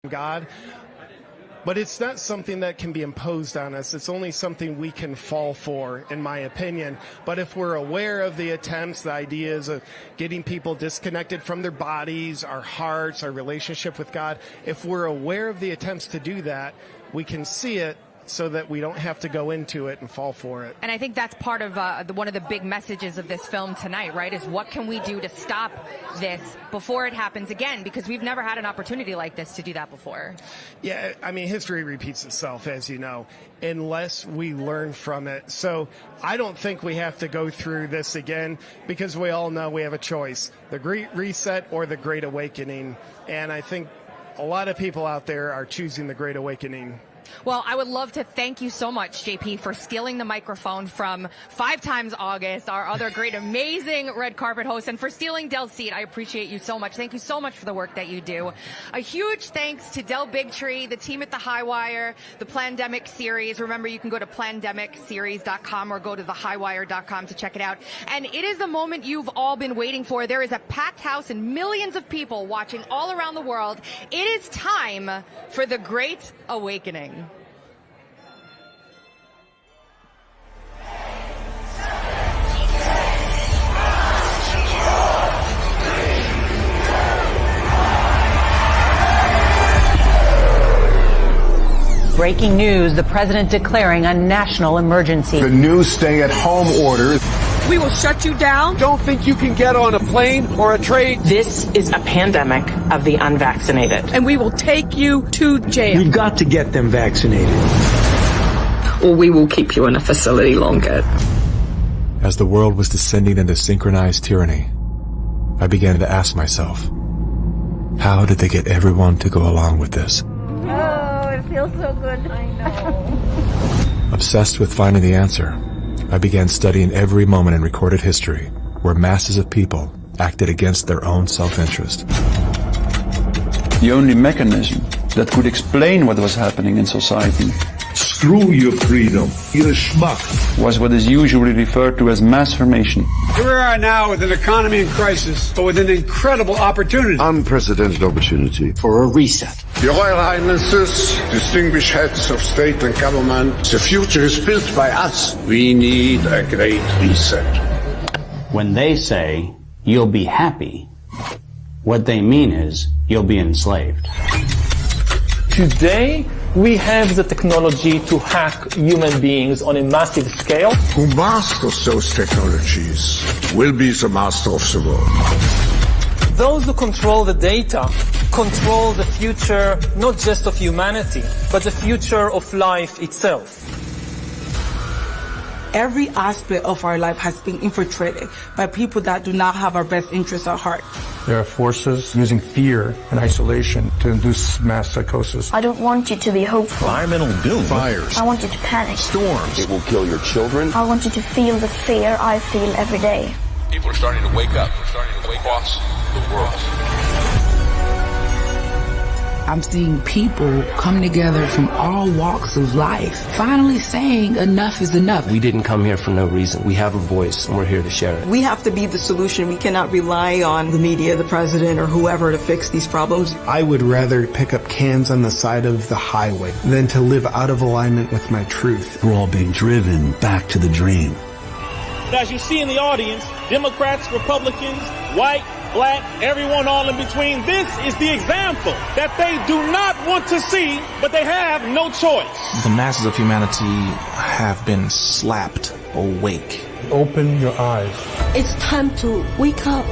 God. But it's not something that can be imposed on us. It's only something we can fall for, in my opinion. But if we're aware of the attempts, the ideas of getting people disconnected from their bodies, our hearts, our relationship with God, if we're aware of the attempts to do that, we can see it so that we don't have to go into it and fall for it. And I think that's part of one of the big messages of this film tonight, right, is what can we do to stop this before it happens again? Because we've never had an opportunity like this to do that before. Yeah, I mean, history repeats itself, as you know, unless we learn from it. So I don't think we have to go through this again, because we all know we have a choice, the Great Reset or the Great Awakening. And I think a lot of people out there are choosing the Great Awakening. Well, I would love to thank you so much, JP, for stealing the microphone from 5 times August, our other great, amazing red carpet host, and for stealing Dell's seat. I appreciate you so much. Thank you so much for the work that you do. A huge thanks to Dell Bigtree, the team at the Highwire, the Plandemic series. Remember, you can go to plandemicseries.com or go to thehighwire.com to check it out. And it is the moment you've all been waiting for. There is a packed house and millions of people watching all around the world. It is time for the Great Awakening. Breaking news, the president declaring a national emergency. The new stay-at-home order. We will shut you down. Don't think you can get on a plane or a train. This is a pandemic of the unvaccinated. And we will take you to jail. We've got to get them vaccinated. Or we will keep you in a facility longer. As the world was descending into synchronized tyranny, I began to ask myself, how did they get everyone to go along with this? Oh, it feels so good. I know. Obsessed with finding the answer, I began studying every moment in recorded history where masses of people acted against their own self-interest. The only mechanism that could explain what was happening in society, Screw your freedom. You're a schmuck. was what is usually referred to as mass formation. Here we are now with an economy in crisis, but with an incredible opportunity. Unprecedented opportunity. For a reset. Your Royal Highnesses, distinguished heads of state and government, the future is built by us. We need a great reset. When they say, you'll be happy, what they mean is, you'll be enslaved. Today, we have the technology to hack human beings on a massive scale. Who masters those technologies will be the master of the world. Those who control the data control the future, not just of humanity, but the future of life itself. Every aspect of our life has been infiltrated by people that do not have our best interests at heart. There are forces using fear and isolation to induce mass psychosis. I don't want you to be hopeful. Environmental doom. Fires. I want you to panic. Storms. It will kill your children. I want you to feel the fear I feel every day. People are starting to wake up. We're starting to wake across the world. I'm seeing people come together from all walks of life, finally saying enough is enough. We didn't come here for no reason. We have a voice, and we're here to share it. We have to be the solution. We cannot rely on the media, the president, or whoever to fix these problems. I would rather pick up cans on the side of the highway than to live out of alignment with my truth. We're all being driven back to the dream. As you see in the audience, Democrats, Republicans, white, black, everyone all in between, this is the example that they do not want to see, but they have no choice. The masses of humanity have been slapped awake. Open your eyes. It's time to wake up.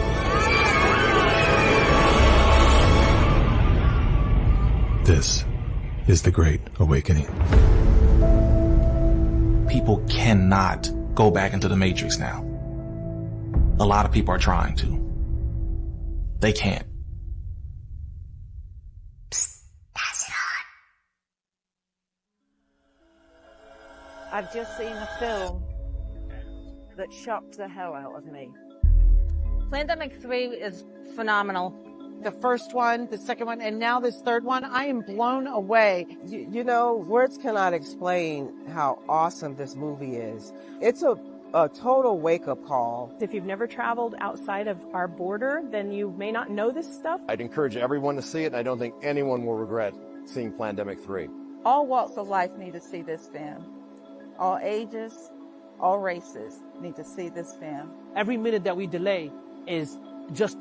This is the Great Awakening. People cannot go back into the Matrix now. A lot of people are trying to. They can't. Psst, pass it on. I've just seen a film that shocked the hell out of me. Plandemic 3 is phenomenal. The first one, the second one, and now this third one, I am blown away. You know, words cannot explain how awesome this movie is. It's a a total wake-up call. If you've never traveled outside of our border, then you may not know this stuff. I'd encourage everyone to see it, and I don't think anyone will regret seeing Plandemic 3. All walks of life need to see this film. All ages, all races need to see this film. Every minute that we delay is just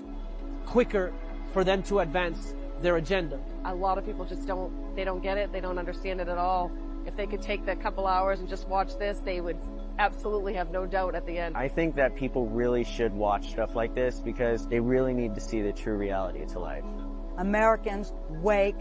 quicker for them to advance their agenda. A lot of people just don't get it. They don't understand it at all. If they could take the couple hours and just watch this, they would absolutely have no doubt at the end. I think that people really should watch stuff like this because they really need to see the true reality to life. Americans, wake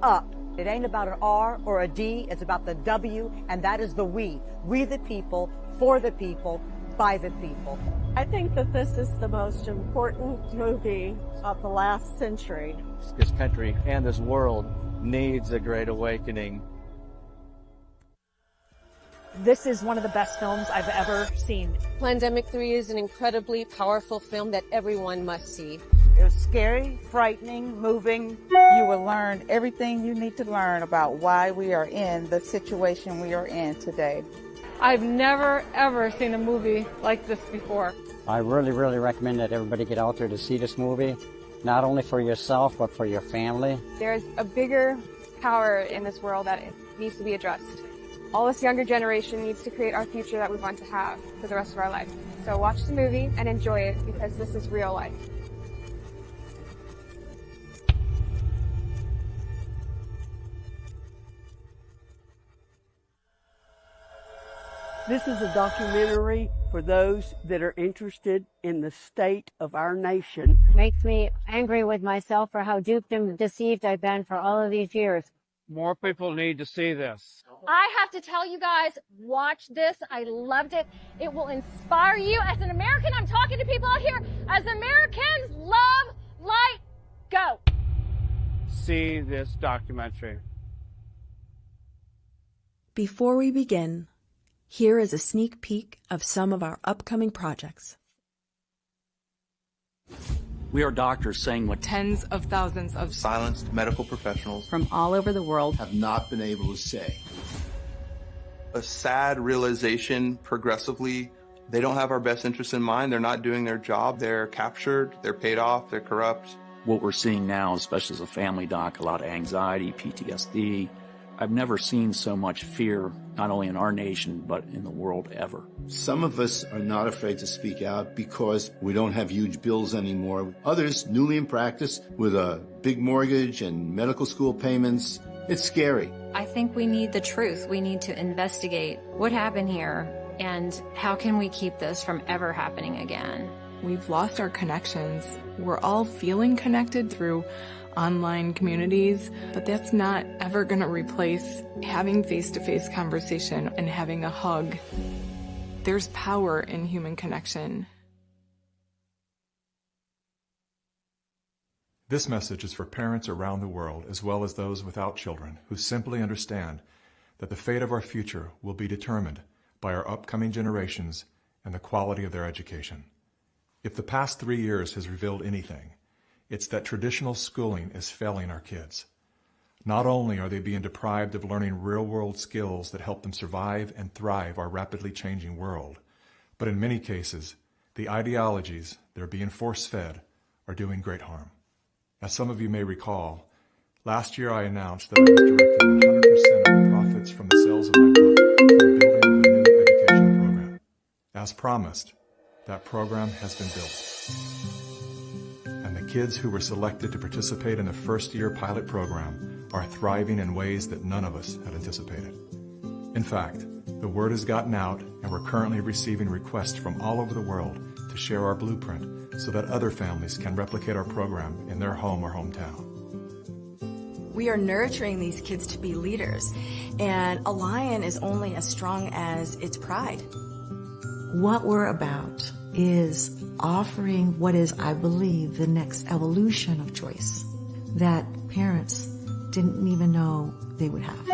up. It ain't about an R or a D, it's about the W, and that is the we. We the people, for the people, by the people. I think that this is the most important movie of the last century. This country and this world needs a great awakening. This is one of the best films I've ever seen. Plandemic 3 is an incredibly powerful film that everyone must see. It was scary, frightening, moving. You will learn everything you need to learn about why we are in the situation we are in today. I've never, ever seen a movie like this before. I really, really recommend that everybody get out there to see this movie, not only for yourself, but for your family. There's a bigger power in this world that needs to be addressed. All this younger generation needs to create our future that we want to have for the rest of our life. So watch the movie and enjoy it because this is real life. This is a documentary for those that are interested in the state of our nation. Makes me angry with myself for how duped and deceived I've been for all of these years. More people need to see this. I have to tell you guys, watch this. I loved it. It will inspire you. As an American, I'm talking to people out here. As Americans, love, light, go. See this documentary. Before we begin, here is a sneak peek of some of our upcoming projects. We are doctors saying what tens of thousands of silenced medical professionals from all over the world have not been able to say. A sad realization progressively, they don't have our best interests in mind. They're not doing their job. They're captured, they're paid off, they're corrupt. What we're seeing now, especially as a family doc, a lot of anxiety, PTSD. I've never seen so much fear, not only in our nation, but in the world ever. Some of us are not afraid to speak out because we don't have huge bills anymore. Others, newly in practice, with a big mortgage and medical school payments, it's scary. I think we need the truth. We need to investigate what happened here and how can we keep this from ever happening again. We've lost our connections. We're all feeling connected through online communities, but that's not ever going to replace having face-to-face conversation and having a hug. There's power in human connection. This message is for parents around the world, as well as those without children, who simply understand that the fate of our future will be determined by our upcoming generations and the quality of their education. If the past 3 years has revealed anything, it's that traditional schooling is failing our kids. Not only are they being deprived of learning real-world skills that help them survive and thrive our rapidly changing world, but in many cases, the ideologies that are being force-fed are doing great harm. As some of you may recall, last year I announced that I was directing 100% of the profits from the sales of my book to the building of a new education program. As promised, that program has been built. Kids who were selected to participate in the first-year pilot program are thriving in ways that none of us had anticipated. In fact, the word has gotten out, and we're currently receiving requests from all over the world to share our blueprint so that other families can replicate our program in their home or hometown. We are nurturing these kids to be leaders, and a lion is only as strong as its pride. What we're about is offering what is, I believe, the next evolution of choice that parents didn't even know they would have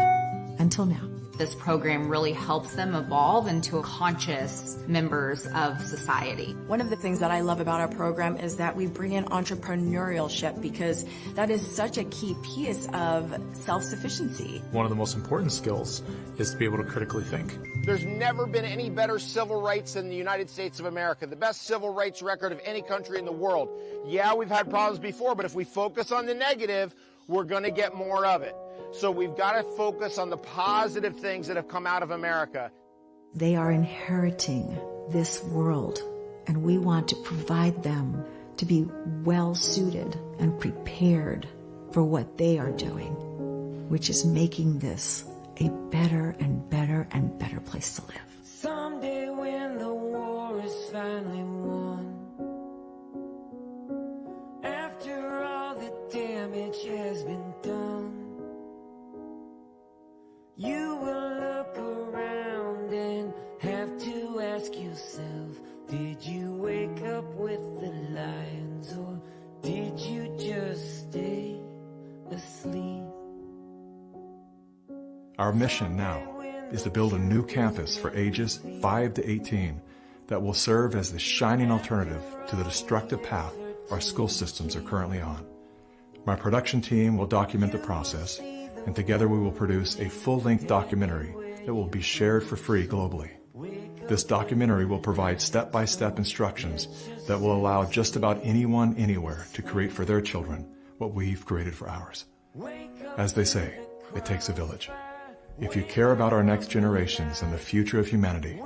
until now. This program really helps them evolve into conscious members of society. One of the things that I love about our program is that we bring in entrepreneurship because that is such a key piece of self-sufficiency. One of the most important skills is to be able to critically think. There's never been any better civil rights than the United States of America, the best civil rights record of any country in the world. Yeah, we've had problems before, but if we focus on the negative, we're going to get more of it. So we've got to focus on the positive things that have come out of America. They are inheriting this world, and we want to provide them to be well suited and prepared for what they are doing, which is making this a better and better and better place to live. Someday when the war is finally won, after all the damage has been done, you will look around and have to ask yourself, did you wake up with the lions or did you just stay asleep? Our mission now is to build a new campus for ages 5 to 18 that will serve as the shining alternative to the destructive path our school systems are currently on. My production team will document the process, and together we will produce a full-length documentary that will be shared for free globally. This documentary will provide step-by-step instructions that will allow just about anyone, anywhere to create for their children what we've created for ours. As they say, it takes a village. If you care about our next generations and the future of humanity,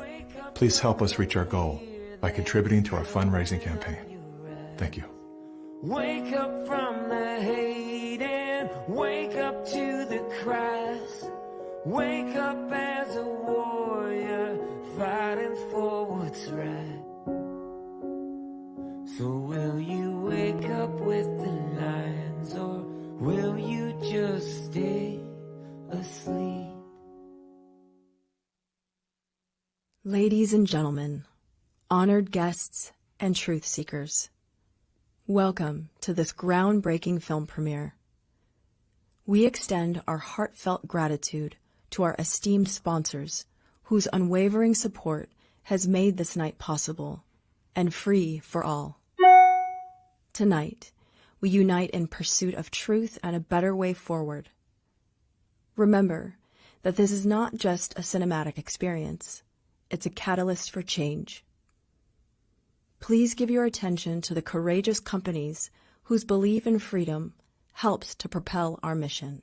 please help us reach our goal by contributing to our fundraising campaign. Thank you. Wake up from the hate and wake up to the cries. Wake up as a warrior fighting for what's right. So will you wake up with the lions or will you just stay asleep? Ladies and gentlemen, honored guests and truth seekers, welcome to this groundbreaking film premiere. We extend our heartfelt gratitude to our esteemed sponsors whose unwavering support has made this night possible and free for all. Tonight, we unite in pursuit of truth and a better way forward. Remember that this is not just a cinematic experience. It's a catalyst for change. Please give your attention to the courageous companies whose belief in freedom helps to propel our mission.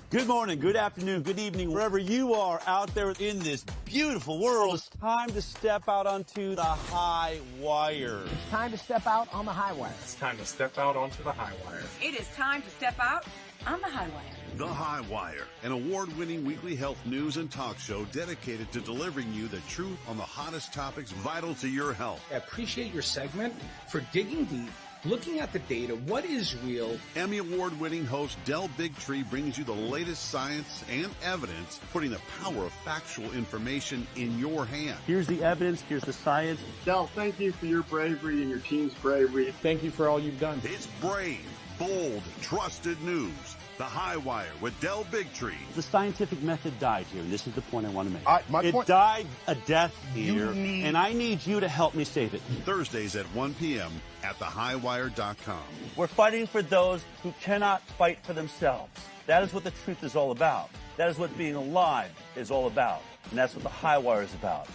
Good morning, good afternoon, good evening, wherever you are out there in this beautiful world. It's time to step out onto the high wire. It's time to step out on the high wire. It's time to step out onto the high wire. It is time to step out on the high wire. The High Wire, an award-winning weekly health news and talk show dedicated to delivering you the truth on the hottest topics vital to your health. I appreciate your segment for digging deep, looking at the data, what is real. Emmy Award-winning host Del Bigtree brings you the latest science and evidence, putting the power of factual information in your hand. Here's the evidence, here's the science. Del, thank you for your bravery and your team's bravery. Thank you for all you've done. It's brave, bold, trusted news. The High Wire with Del Bigtree. The scientific method died here, and this is the point I want to make. It died a death here, and I need you to help me save it. Thursdays at 1 p.m. at thehighwire.com. We're fighting for those who cannot fight for themselves. That is what the truth is all about. That is what being alive is all about. And that's what the High Wire is about.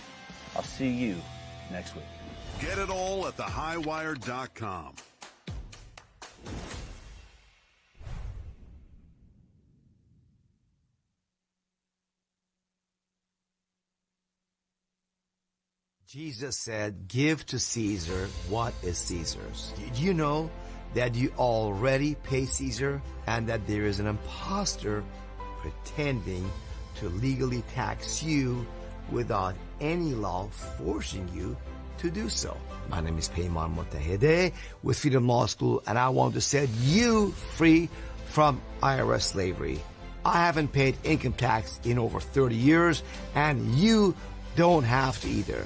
I'll see you next week. Get it all at thehighwire.com. Jesus said, give to Caesar what is Caesar's. Did you know that you already pay Caesar and that there is an imposter pretending to legally tax you without any law forcing you to do so? My name is Peyman Motahede with Freedom Law School, and I want to set you free from IRS slavery. I haven't paid income tax in over 30 years, and you don't have to either.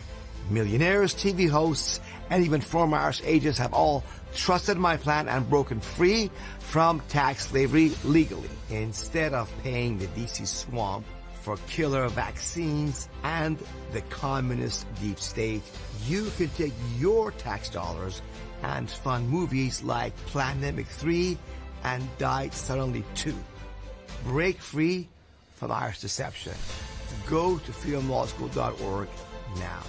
Millionaires, TV hosts, and even former IRS agents have all trusted my plan and broken free from tax slavery legally. Instead of paying the DC swamp for killer vaccines and the communist deep state, you can take your tax dollars and fund movies like Plandemic 3 and Died Suddenly 2. Break free from Irish deception. Go to freedomlawschool.org now.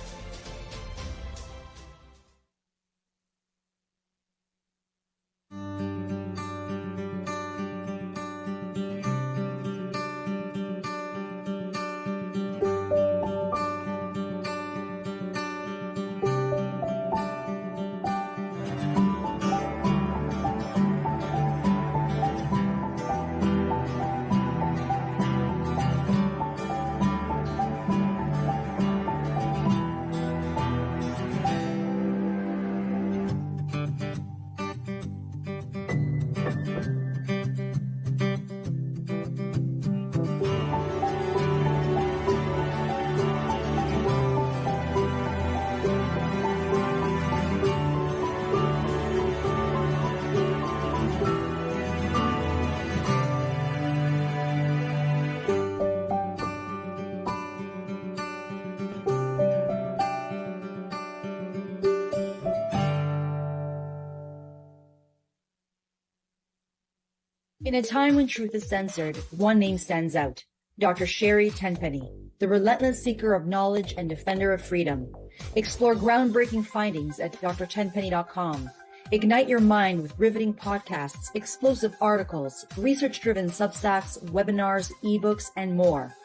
In a time when truth is censored, one name stands out. Dr. Sherry Tenpenny, the relentless seeker of knowledge and defender of freedom. Explore groundbreaking findings at drtenpenny.com. Ignite your mind with riveting podcasts, explosive articles, research-driven Substacks, webinars, ebooks, and more.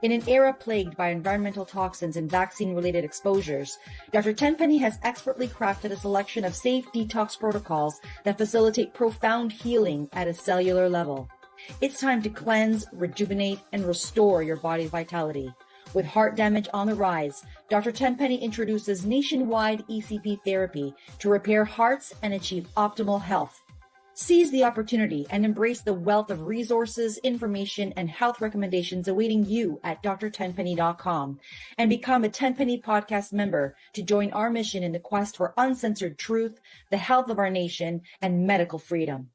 In an era plagued by environmental toxins and vaccine-related exposures, Dr. Tenpenny has expertly crafted a selection of safe detox protocols that facilitate profound healing at a cellular level. It's time to cleanse, rejuvenate, and restore your body's vitality. With heart damage on the rise, Dr. Tenpenny introduces nationwide ECP therapy to repair hearts and achieve optimal health. Seize the opportunity and embrace the wealth of resources, information, and health recommendations awaiting you at drtenpenny.com and become a Tenpenny Podcast member to join our mission in the quest for uncensored truth, the health of our nation, and medical freedom.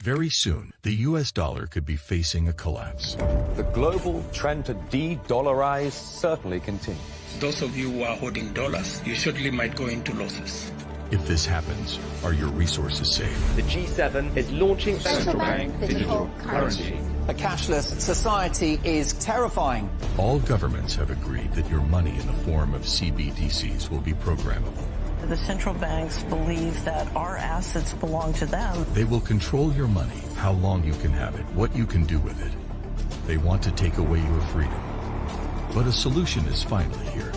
Very soon, the U.S. dollar could be facing a collapse. The global trend to de-dollarize certainly continues. Those of you who are holding dollars, you surely might go into losses. If this happens, are your resources safe? The G7 is launching central bank digital currency. A cashless society is terrifying. All governments have agreed that your money in the form of CBDCs will be programmable. The central banks believe that our assets belong to them. They will control your money, how long you can have it, what you can do with it. They want to take away your freedom. But a solution is finally here.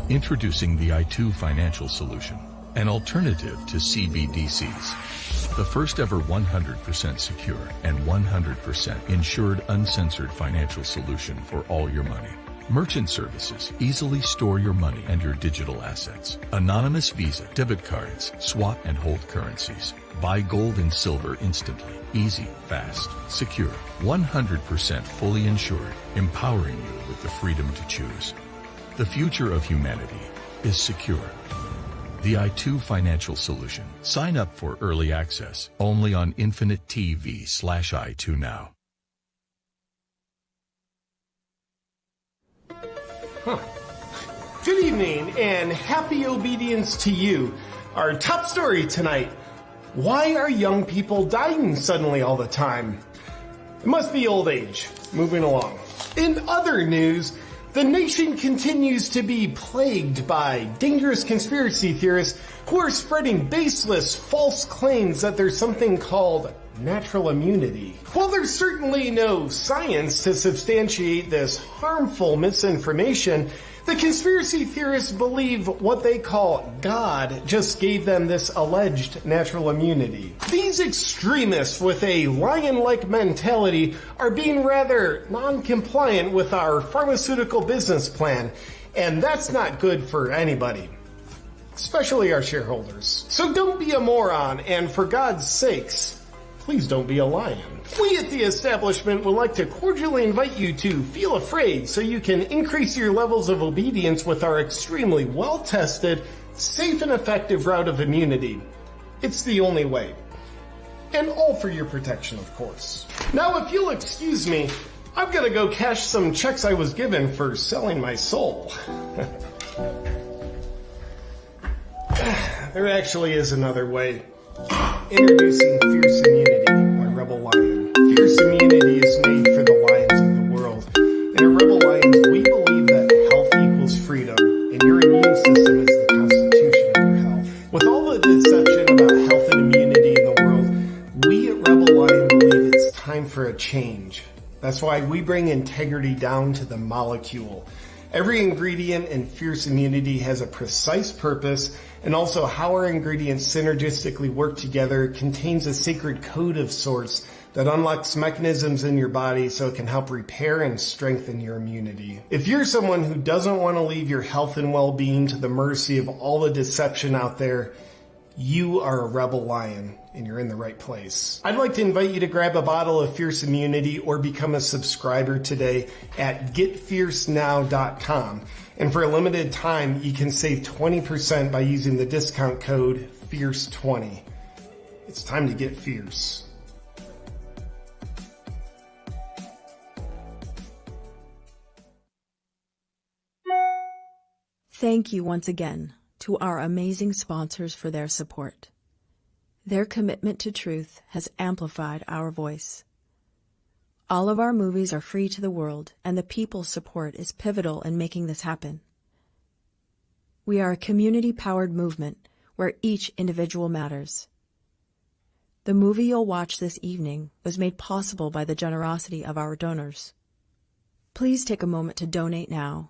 Introducing the I2 financial solution. An alternative to CBDCs. The first ever 100% secure and 100% insured uncensored financial solution for all your money. Merchant services easily store your money and your digital assets. Anonymous Visa, debit cards, swap and hold currencies. Buy gold and silver instantly. Easy, fast, secure. 100% fully insured, empowering you with the freedom to choose. The future of humanity is secure. The I2 Financial Solution. Sign up for early access only on Infinite TV/I2 now. Good evening and happy obedience to you. Our top story tonight. Why are young people dying suddenly all the time? It must be old age. Moving along. In other news, the nation continues to be plagued by dangerous conspiracy theorists who are spreading baseless, false claims that there's something called natural immunity. While there's certainly no science to substantiate this harmful misinformation, the conspiracy theorists believe what they call God just gave them this alleged natural immunity. These extremists with a lion-like mentality are being rather non-compliant with our pharmaceutical business plan, and that's not good for anybody, especially our shareholders. So don't be a moron, and for God's sakes, please don't be a lion. We at the establishment would like to cordially invite you to feel afraid so you can increase your levels of obedience with our extremely well-tested, safe and effective route of immunity. It's the only way. And all for your protection, of course. Now, if you'll excuse me, I've got to go cash some checks I was given for selling my soul. There actually is another way. Introducing Fierce Immunity by Rebel Lion. Fierce immunity is made for the lions of the world. And at Rebel Lions, we believe that health equals freedom, and your immune system is the constitution of your health. With all the deception about health and immunity in the world, we at Rebel Lion believe it's time for a change. That's why we bring integrity down to the molecule. Every ingredient in Fierce Immunity has a precise purpose, and also how our ingredients synergistically work together contains a sacred code of sorts that unlocks mechanisms in your body so it can help repair and strengthen your immunity. If you're someone who doesn't want to leave your health and well-being to the mercy of all the deception out there, you are a Rebel Lion, and you're in the right place. I'd like to invite you to grab a bottle of Fierce Immunity or become a subscriber today at getfiercenow.com. And for a limited time, you can save 20% by using the discount code FIERCE20. It's time to get fierce. Thank you once again to our amazing sponsors for their support. Their commitment to truth has amplified our voice. All of our movies are free to the world, and the people's support is pivotal in making this happen. We are a community-powered movement where each individual matters. The movie you'll watch this evening was made possible by the generosity of our donors. Please take a moment to donate now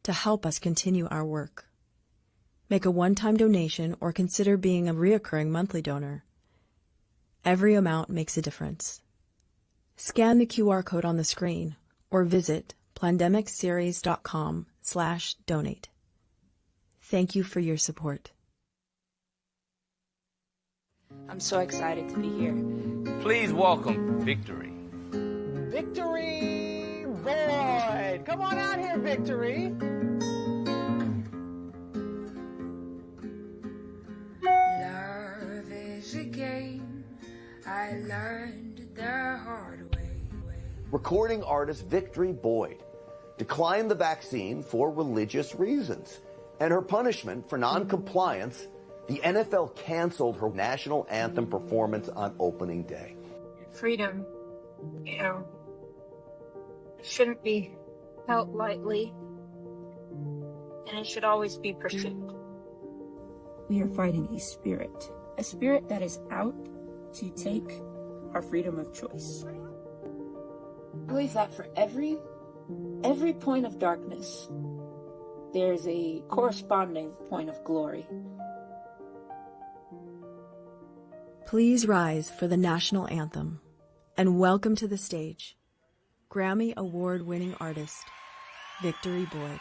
to help us continue our work. Make a one-time donation or consider being a recurring monthly donor. Every amount makes a difference. Scan the QR code on the screen or visit plandemicseries.com/donate. Thank you for your support. I'm so excited to be here. Please welcome Victory. Victory Boyd! Come on out here, Victory! Love is a game I learned the hard way. Recording artist Victory Boyd declined the vaccine for religious reasons. And her punishment for non-compliance, the NFL canceled her national anthem performance on opening day. Freedom, shouldn't be held lightly, and it should always be pursued. We are fighting a spirit that is out to take our freedom of choice. I believe that for every point of darkness, there's a corresponding point of glory. Please rise for the national anthem and welcome to the stage Grammy Award-winning artist Victory Boyd.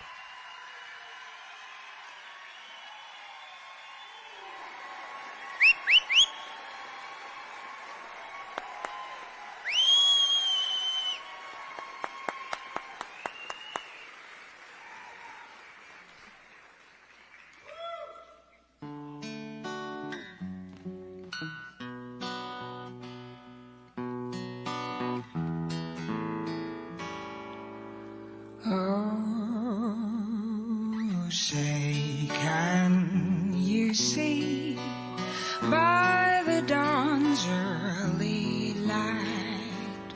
Oh, say, can you see by the dawn's early light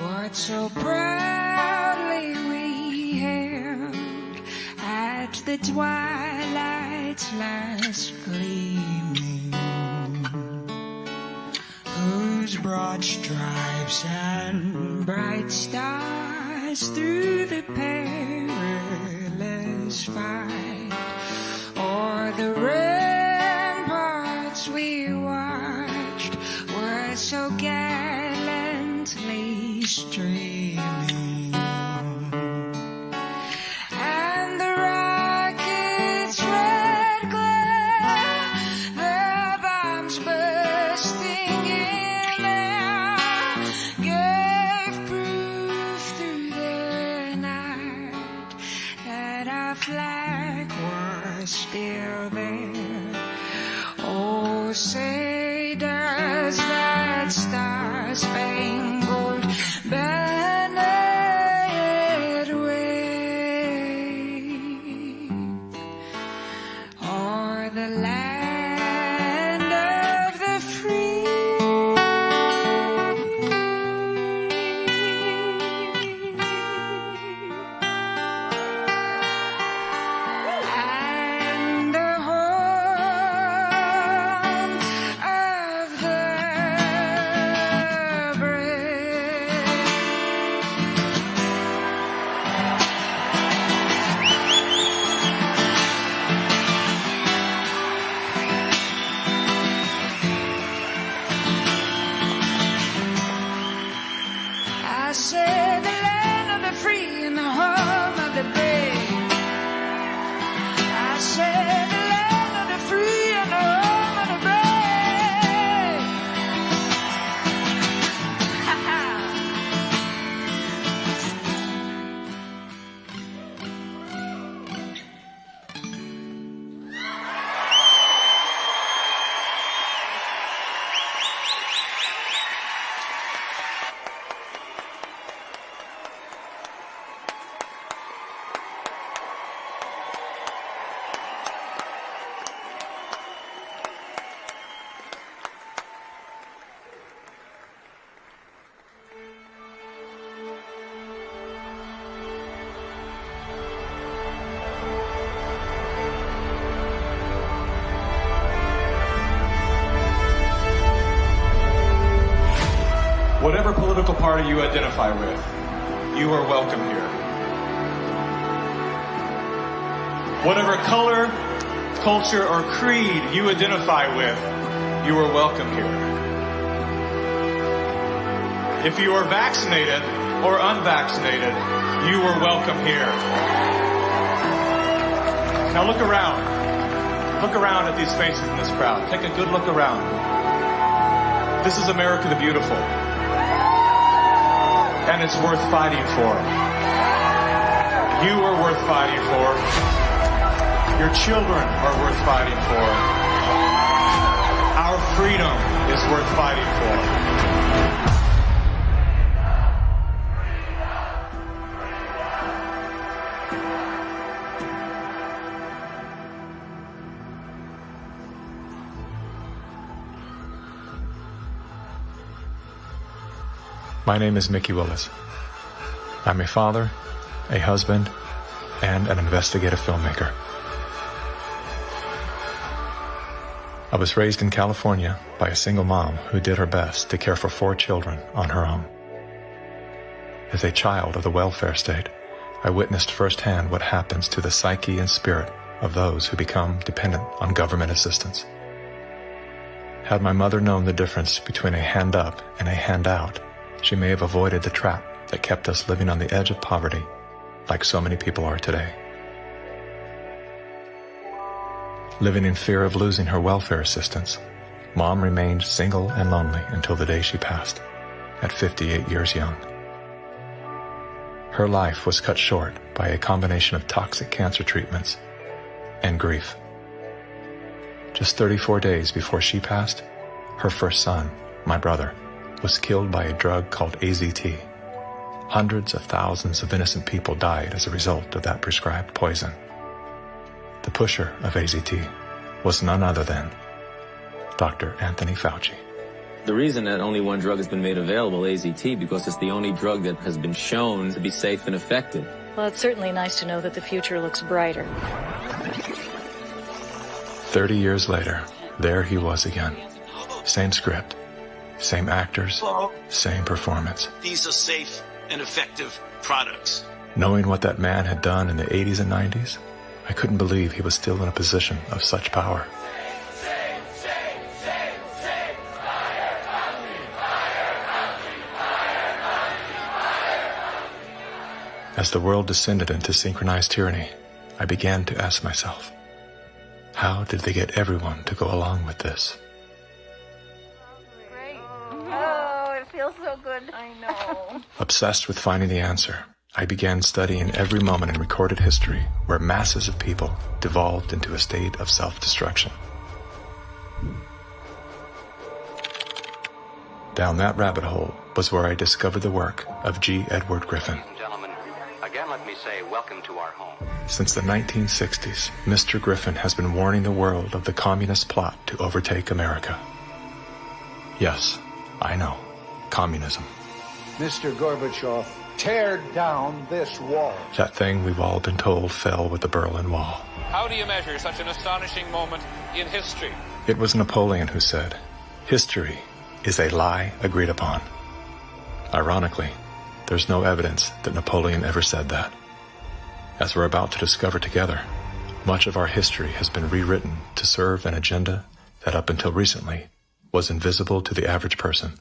what so proudly we hailed at the twilight's last gleaming, whose broad stripes and bright stars through the perilous fight o'er the ramparts we watched were so gallantly streaming, and the rocket's red glare, the bombs bursting in air, gave proof through the night that our flag was still there. Oh, say does that star-spangled banner yet wave o'er the land of the free? political party you identify with, you are welcome here. Whatever color, culture, or creed you identify with, you are welcome here. If you are vaccinated or unvaccinated, you are welcome here. Now look around. Look around at these faces in this crowd. Take a good look around. This is America the Beautiful. And it's worth fighting for. You are worth fighting for. Your children are worth fighting for. Our freedom is worth fighting for. My name is Mickey Willis. I'm a father, a husband, and an investigative filmmaker. I was raised in California by a single mom who did her best to care for 4 children on her own. As a child of the welfare state, I witnessed firsthand what happens to the psyche and spirit of those who become dependent on government assistance. Had my mother known the difference between a hand up and a handout, she may have avoided the trap that kept us living on the edge of poverty, like so many people are today. Living in fear of losing her welfare assistance, Mom remained single and lonely until the day she passed, at 58 years young. Her life was cut short by a combination of toxic cancer treatments and grief. Just 34 days before she passed, her first son, my brother, was killed by a drug called AZT. Hundreds of thousands of innocent people died as a result of that prescribed poison. The pusher of AZT was none other than Dr. Anthony Fauci. The reason that only one drug has been made available, AZT, because it's the only drug that has been shown to be safe and effective. Well, it's certainly nice to know that the future looks brighter. 30 years later, there he was again. Same script, same actors, same performance. These are safe and effective products. Knowing what that man had done in the 80s and 90s, I couldn't believe he was still in a position of such power. As the world descended into synchronized tyranny, I began to ask myself, how did they get everyone to go along with this? Oh, it feels so good. I know. Obsessed with finding the answer, I began studying every moment in recorded history where masses of people devolved into a state of self-destruction. Down that rabbit hole was where I discovered the work of G. Edward Griffin. Gentlemen, again let me say welcome to our home. Since the 1960s, Mr. Griffin has been warning the world of the communist plot to overtake America. Yes, I know, communism. Mr. Gorbachev, tear down this wall. That thing we've all been told fell with the Berlin Wall. How do you measure such an astonishing moment in history? It was Napoleon who said, "History is a lie agreed upon." Ironically, there's no evidence that Napoleon ever said that. As we're about to discover together, much of our history has been rewritten to serve an agenda that up until recently was invisible to the average person.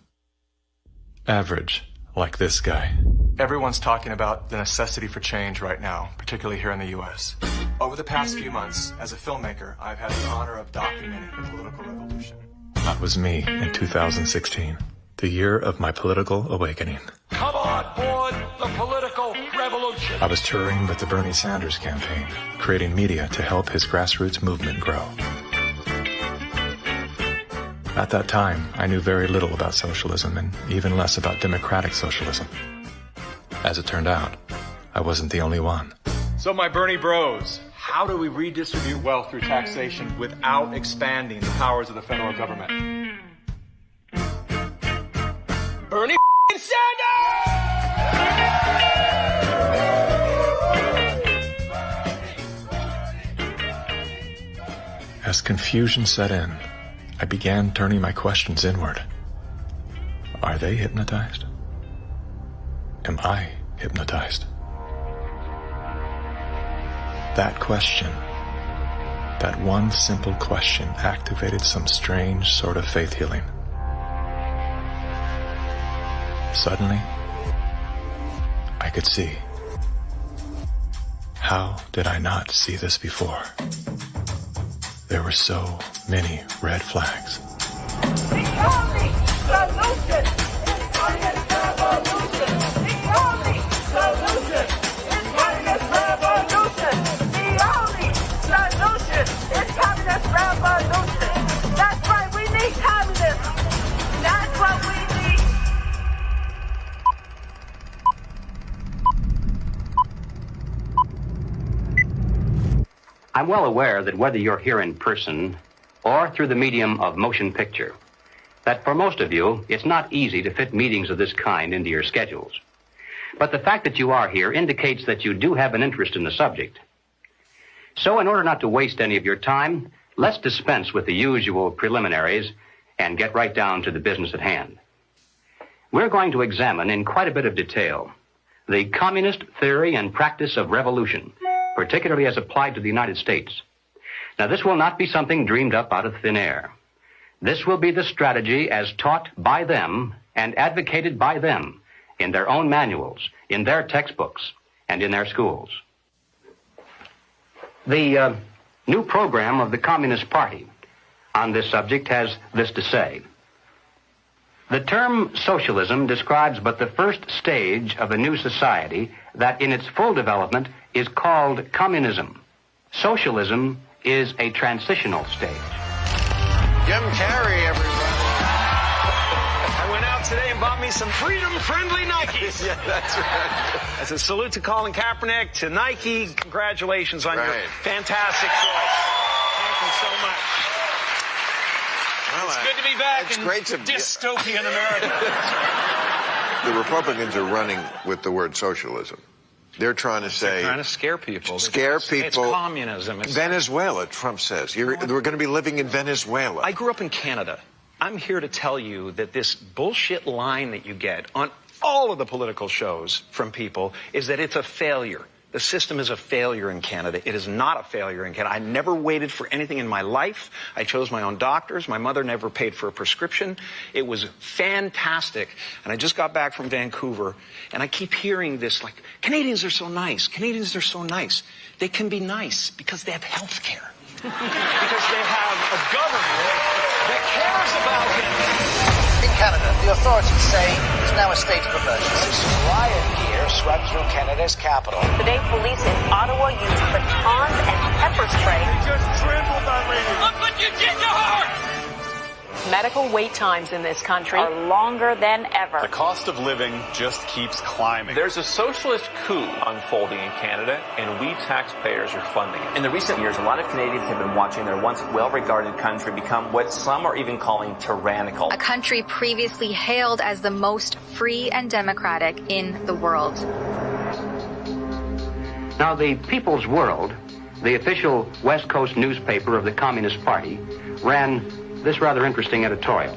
Average, like this guy. Everyone's talking about the necessity for change right now, particularly here in the U.S. Over the past few months, as a filmmaker, I've had the honor of documenting the political revolution. That was me in 2016, the year of my political awakening. Come on board the political revolution. I was touring with the Bernie Sanders campaign, creating media to help his grassroots movement grow. At that time, I knew very little about socialism and even less about democratic socialism. As it turned out, I wasn't the only one. So my Bernie bros, how do we redistribute wealth through taxation without expanding the powers of the federal government? Bernie Sanders! As confusion set in, I began turning my questions inward. Are they hypnotized? am I hypnotized? That question, that one simple question, activated some strange sort of faith healing. Suddenly, I could see. How did I not see this before? There were so many red flags. The only solution is communist revolution. The only solution is communist revolution. The only solution is communist revolution. That's right, we need communism. That's what we need. I'm well aware that whether you're here in person or through the medium of motion picture, that for most of you, it's not easy to fit meetings of this kind into your schedules. But the fact that you are here indicates that you do have an interest in the subject. So in order not to waste any of your time, let's dispense with the usual preliminaries and get right down to the business at hand. We're going to examine in quite a bit of detail the communist theory and practice of revolution, particularly as applied to the United States. Now, this will not be something dreamed up out of thin air. This will be the strategy as taught by them and advocated by them in their own manuals, in their textbooks, and in their schools. The new program of the Communist Party on this subject has this to say. The term socialism describes but the first stage of a new society that in its full development is called communism. Socialism is a transitional stage. Jim Carrey, everybody. I went out today and bought me some freedom-friendly Nikes. Yeah, that's right. As a salute to Colin Kaepernick, to Nike, congratulations on your fantastic choice. Thank you so much. Well, it's good to be back it's in great to dystopian America. The Republicans are running with the word socialism. They're trying to say... They're trying to scare people. Scare people. It's communism. It's Venezuela, Trump says. We're going to be living in Venezuela. I grew up in Canada. I'm here to tell you that this bullshit line that you get on all of the political shows from people is that it's a failure. The system is a failure in Canada. It is not a failure in Canada. I never waited for anything in my life. I chose my own doctors. My mother never paid for a prescription. It was fantastic. And I just got back from Vancouver, and I keep hearing this, like, Canadians are so nice. Canadians are so nice. They can be nice because they have health care. Because they have a government that cares about them. In Canada, the authorities say it's now a state of emergency. Riot gear swept through Canada's capital. Today, police in Ottawa used batons and pepper spray. They just trampled on me. Look what you did to her! Medical wait times in this country are longer than ever. The cost of living just keeps climbing. There's a socialist coup unfolding in Canada, and we taxpayers are funding it. In the recent years, a lot of Canadians have been watching their once well-regarded country become what some are even calling tyrannical. A country previously hailed as the most free and democratic in the world. Now, the People's World, the official West Coast newspaper of the Communist Party, ran this rather interesting editorial.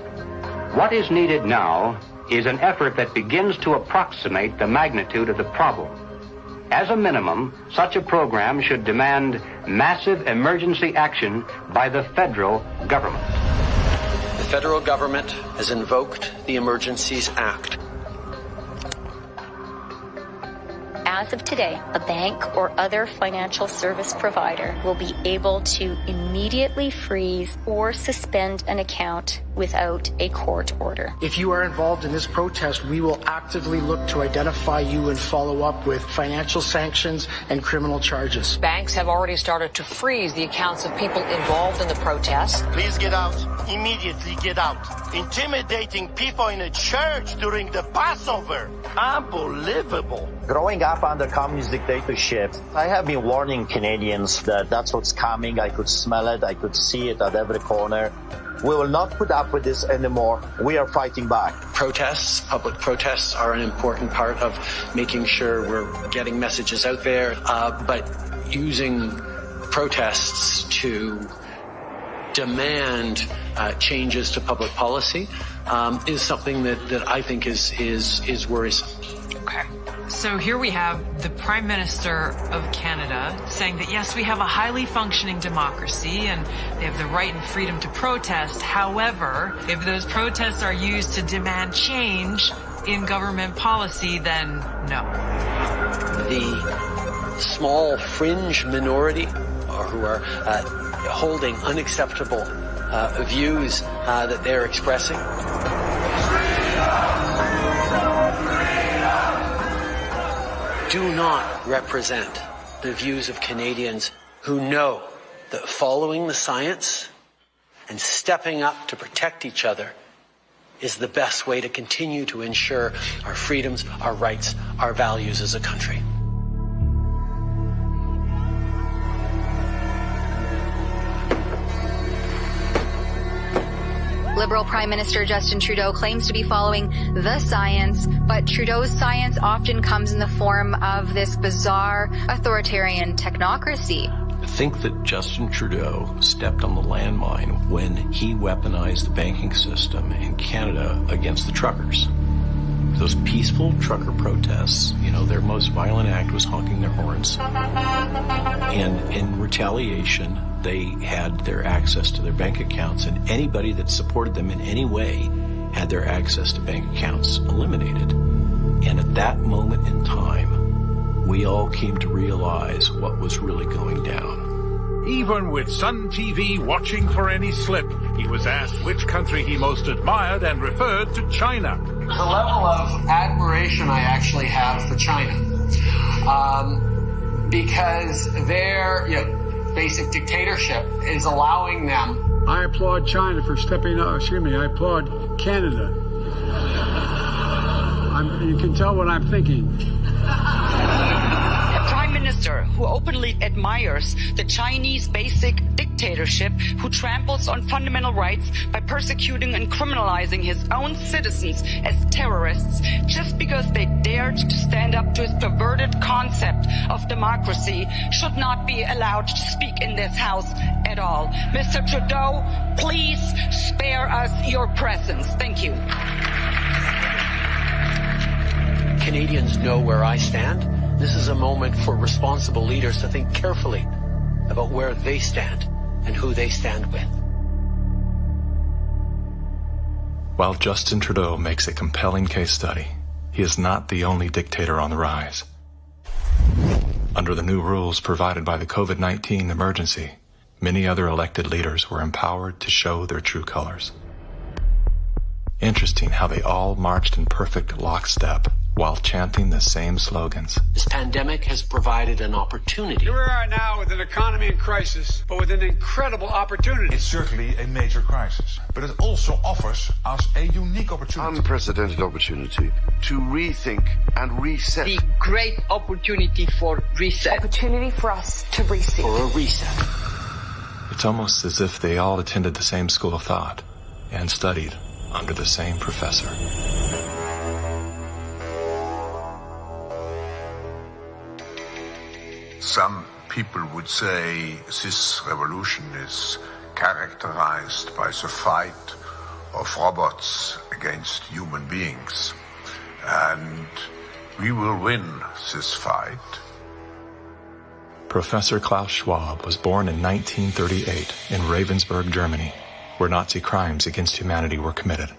What is needed now is an effort that begins to approximate the magnitude of the problem. As a minimum, such a program should demand massive emergency action by the federal government. The federal government has invoked the Emergencies Act. As of today, a bank or other financial service provider will be able to immediately freeze or suspend an account without a court order. If you are involved in this protest, we will actively look to identify you and follow up with financial sanctions and criminal charges. Banks have already started to freeze the accounts of people involved in the protest. Please get out. Immediately get out. Intimidating people in a church during the Passover. Unbelievable. Growing up under communist dictatorship, I have been warning Canadians that that's what's coming. I could smell it. I could see it at every corner. We will not put up with this anymore. We are fighting back. Protests, public protests are an important part of making sure we're getting messages out there, but using protests to demand changes to public policy is something that I think is worrisome. Okay. So here we have the Prime Minister of Canada saying that, yes, we have a highly functioning democracy and they have the right and freedom to protest. However, if those protests are used to demand change in government policy, then no. The small fringe minority who are holding unacceptable views that they're expressing. Do not represent the views of Canadians who know that following the science and stepping up to protect each other is the best way to continue to ensure our freedoms, our rights, our values as a country. Liberal Prime Minister Justin Trudeau claims to be following the science, but Trudeau's science often comes in the form of this bizarre authoritarian technocracy. I think that Justin Trudeau stepped on the landmine when he weaponized the banking system in Canada against the truckers. Those peaceful trucker protests, their most violent act was honking their horns. And in retaliation, they had their access to their bank accounts, and anybody that supported them in any way had their access to bank accounts eliminated. And at that moment in time, we all came to realize what was really going down. Even with Sun TV watching for any slip, he was asked which country he most admired and referred to China. The level of admiration I actually have for China, because their basic dictatorship is allowing them. I applaud China for stepping up. I applaud Canada. You can tell what I'm thinking. A prime minister who openly admires the Chinese basic dictatorship, who tramples on fundamental rights by persecuting and criminalizing his own citizens as terrorists just because they dared to stand up to his perverted concept of democracy, should not be allowed to speak in this house at all. Mr. Trudeau, please spare us your presence. Thank you. Canadians know where I stand. This is a moment for responsible leaders to think carefully about where they stand and who they stand with. While Justin Trudeau makes a compelling case study, he is not the only dictator on the rise. Under the new rules provided by the COVID-19 emergency, many other elected leaders were empowered to show their true colors. Interesting how they all marched in perfect lockstep while chanting the same slogans. This pandemic has provided an opportunity. Here we are now with an economy in crisis, but with an incredible opportunity. It's certainly a major crisis, but it also offers us a unique opportunity. Unprecedented opportunity to rethink and reset. The great opportunity for reset. Opportunity for us to reset. For a reset. It's almost as if they all attended the same school of thought and studied under the same professor. Some people would say this revolution is characterized by the fight of robots against human beings. And we will win this fight. Professor Klaus Schwab was born in 1938 in Ravensburg, Germany, where Nazi crimes against humanity were committed.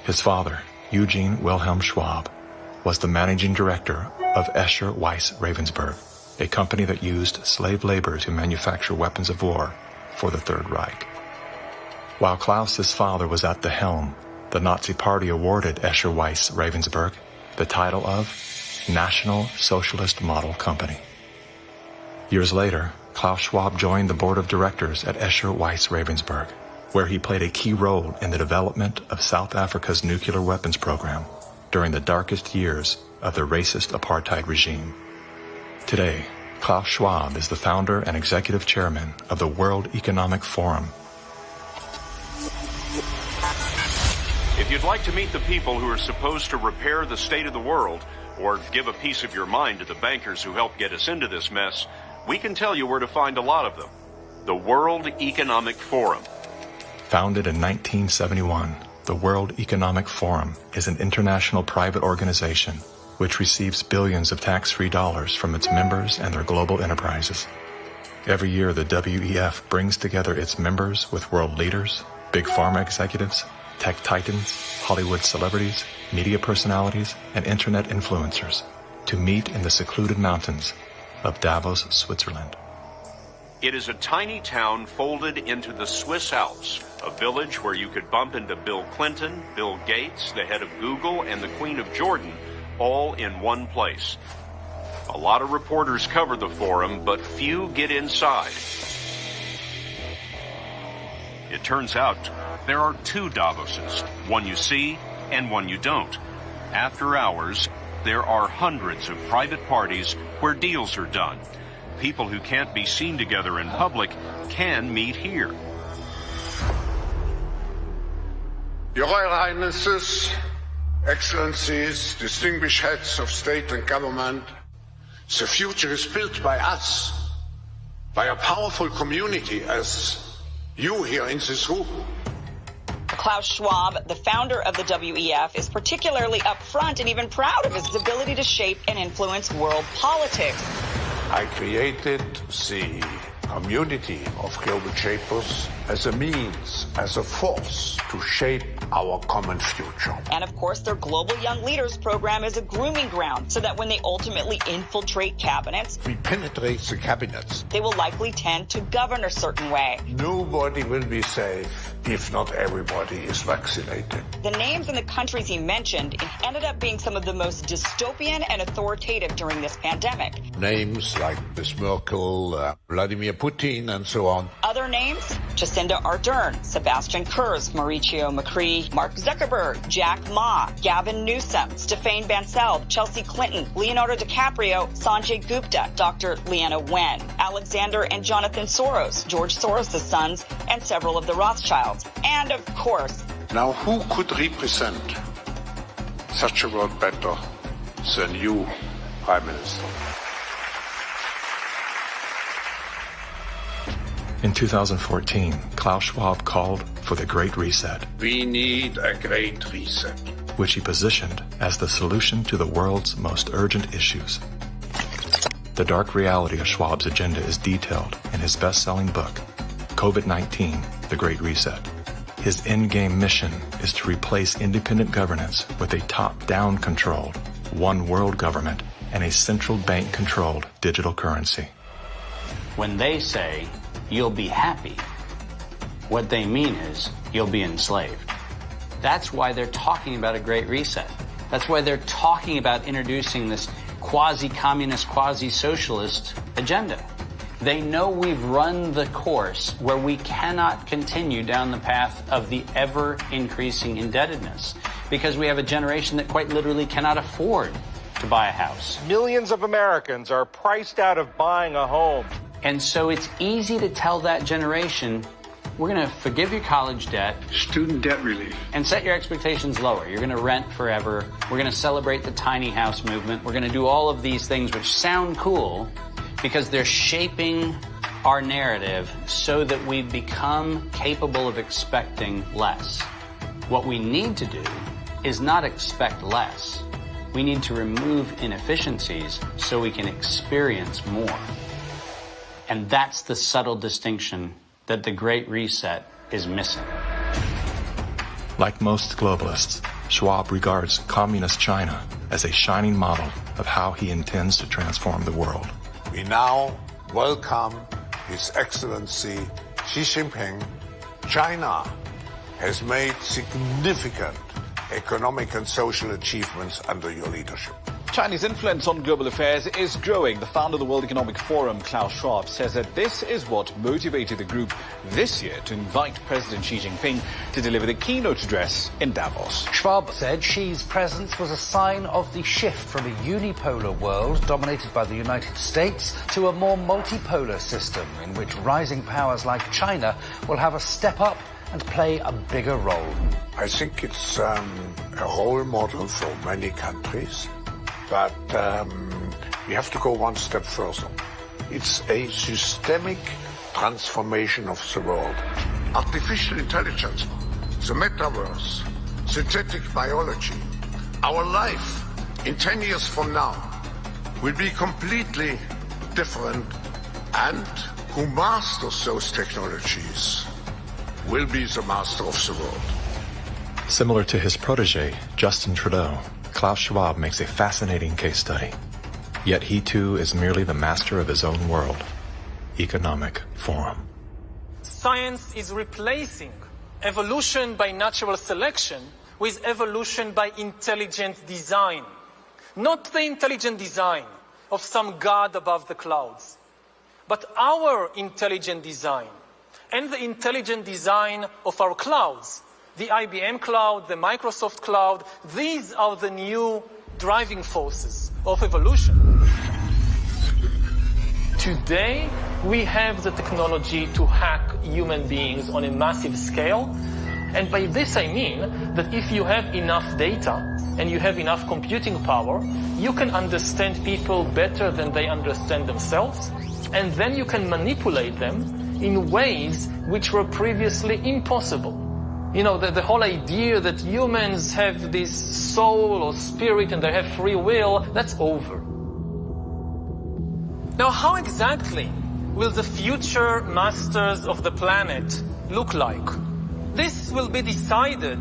His father, Eugene Wilhelm Schwab, was the managing director of Escher Weiss Ravensburg, a company that used slave labor to manufacture weapons of war for the Third Reich. While Klaus's father was at the helm, the Nazi Party awarded Escher Weiss Ravensburg the title of National Socialist Model Company. Years later, Klaus Schwab joined the board of directors at Escher Weiss Ravensburg, where he played a key role in the development of South Africa's nuclear weapons program during the darkest years of the racist apartheid regime. Today, Klaus Schwab is the founder and executive chairman of the World Economic Forum. If you'd like to meet the people who are supposed to repair the state of the world, or give a piece of your mind to the bankers who helped get us into this mess, we can tell you where to find a lot of them. The World Economic Forum. Founded in 1971, the World Economic Forum is an international private organization which receives billions of tax-free dollars from its members and their global enterprises. Every year, the WEF brings together its members with world leaders, big pharma executives, tech titans, Hollywood celebrities, media personalities, and internet influencers to meet in the secluded mountains of Davos, Switzerland. It is a tiny town folded into the Swiss Alps, a village where you could bump into Bill Clinton, Bill Gates, the head of Google, and the Queen of Jordan, all in one place. A lot of reporters cover the forum, but few get inside. It turns out there are two Davoses, one you see and one you don't. After hours, there are hundreds of private parties where deals are done. People who can't be seen together in public can meet here. Your Royal Highnesses, Excellencies, distinguished heads of state and government, the future is built by us, by a powerful community as you here in this room. Klaus Schwab, the founder of the WEF, is particularly upfront and even proud of his ability to shape and influence world politics. I created the community of global shapers as a means, as a force to shape our common future. And of course, their Global Young Leaders program is a grooming ground so that when they ultimately infiltrate cabinets, We penetrate the cabinets. they will likely tend to govern a certain way. Nobody will be safe if not everybody is vaccinated. The names and the countries he mentioned ended up being some of the most dystopian and authoritative during this pandemic. Names like Ms. Merkel, Vladimir Putin, and so on. Other names, Jacinda Ardern, Sebastian Kurz, Mauricio Macri, Mark Zuckerberg, Jack Ma, Gavin Newsom, Stéphane Bancel, Chelsea Clinton, Leonardo DiCaprio, Sanjay Gupta, Dr. Leana Wen, Alexander and Jonathan Soros, George Soros' sons, and several of the Rothschilds. And of course, Now, who could represent such a world better than you, Prime Minister? In 2014, Klaus Schwab called for the Great Reset, We need a great reset. which he positioned as the solution to the world's most urgent issues. The dark reality of Schwab's agenda is detailed in his best-selling book, COVID-19, The Great Reset. His endgame mission is to replace independent governance with a top-down controlled, one world government and a central bank-controlled digital currency. When they say, you'll be happy, what they mean is, you'll be enslaved. That's why they're talking about a great reset. That's why they're talking about introducing this quasi-communist, quasi-socialist agenda. They know we've run the course where we cannot continue down the path of the ever-increasing indebtedness because we have a generation that quite literally cannot afford to buy a house. Millions of Americans are priced out of buying a home. And so it's easy to tell that generation, we're going to forgive your college debt. Student debt relief. And set your expectations lower. You're going to rent forever. We're going to celebrate the tiny house movement. We're going to do all of these things which sound cool because they're shaping our narrative so that we become capable of expecting less. What we need to do is not expect less. We need to remove inefficiencies so we can experience more. And that's the subtle distinction that the Great Reset is missing. Like most globalists, Schwab regards communist China as a shining model of how he intends to transform the world. We now welcome His Excellency Xi Jinping. China has made significant economic and social achievements under your leadership. Chinese influence on global affairs is growing. The founder of the World Economic Forum, Klaus Schwab, says that this is what motivated the group this year to invite President Xi Jinping to deliver the keynote address in Davos. Schwab said Xi's presence was a sign of the shift from a unipolar world dominated by the United States to a more multipolar system in which rising powers like China will have a step up and play a bigger role. I think it's a role model for many countries. But we have to go one step further. It's a systemic transformation of the world. Artificial intelligence, the metaverse, synthetic biology, our life in 10 years from now will be completely different, and who masters those technologies will be the master of the world. Similar to his protege, Justin Trudeau, Klaus Schwab makes a fascinating case study. Yet he too is merely the master of his own world. Economic Forum. Science is replacing evolution by natural selection with evolution by intelligent design. Not the intelligent design of some god above the clouds, but our intelligent design and the intelligent design of our clouds. The IBM cloud, the Microsoft cloud, these are the new driving forces of evolution. Today, we have the technology to hack human beings on a massive scale. And by this I mean that if you have enough data and you have enough computing power, you can understand people better than they understand themselves. And then you can manipulate them in ways which were previously impossible. You know, the whole idea that humans have this soul or spirit and they have free will, that's over. Now, how exactly will the future masters of the planet look like? This will be decided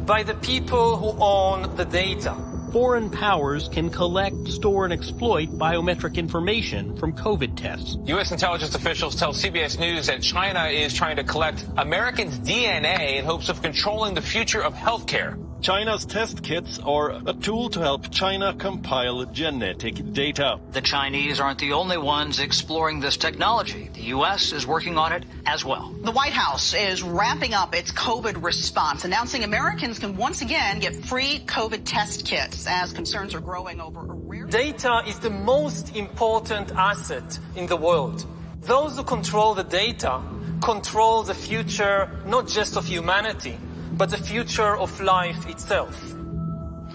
by the people who own the data. Foreign powers can collect, store, and exploit biometric information from COVID tests. U.S. intelligence officials tell CBS News that China is trying to collect Americans' DNA in hopes of controlling the future of healthcare. China's test kits are a tool to help China compile genetic data. The Chinese aren't the only ones exploring this technology. The U.S. is working on it as well. The White House is ramping up its COVID response, announcing Americans can once again get free COVID test kits as concerns are growing over a rare... Data is the most important asset in the world. Those who control the data control the future not just of humanity, but the future of life itself.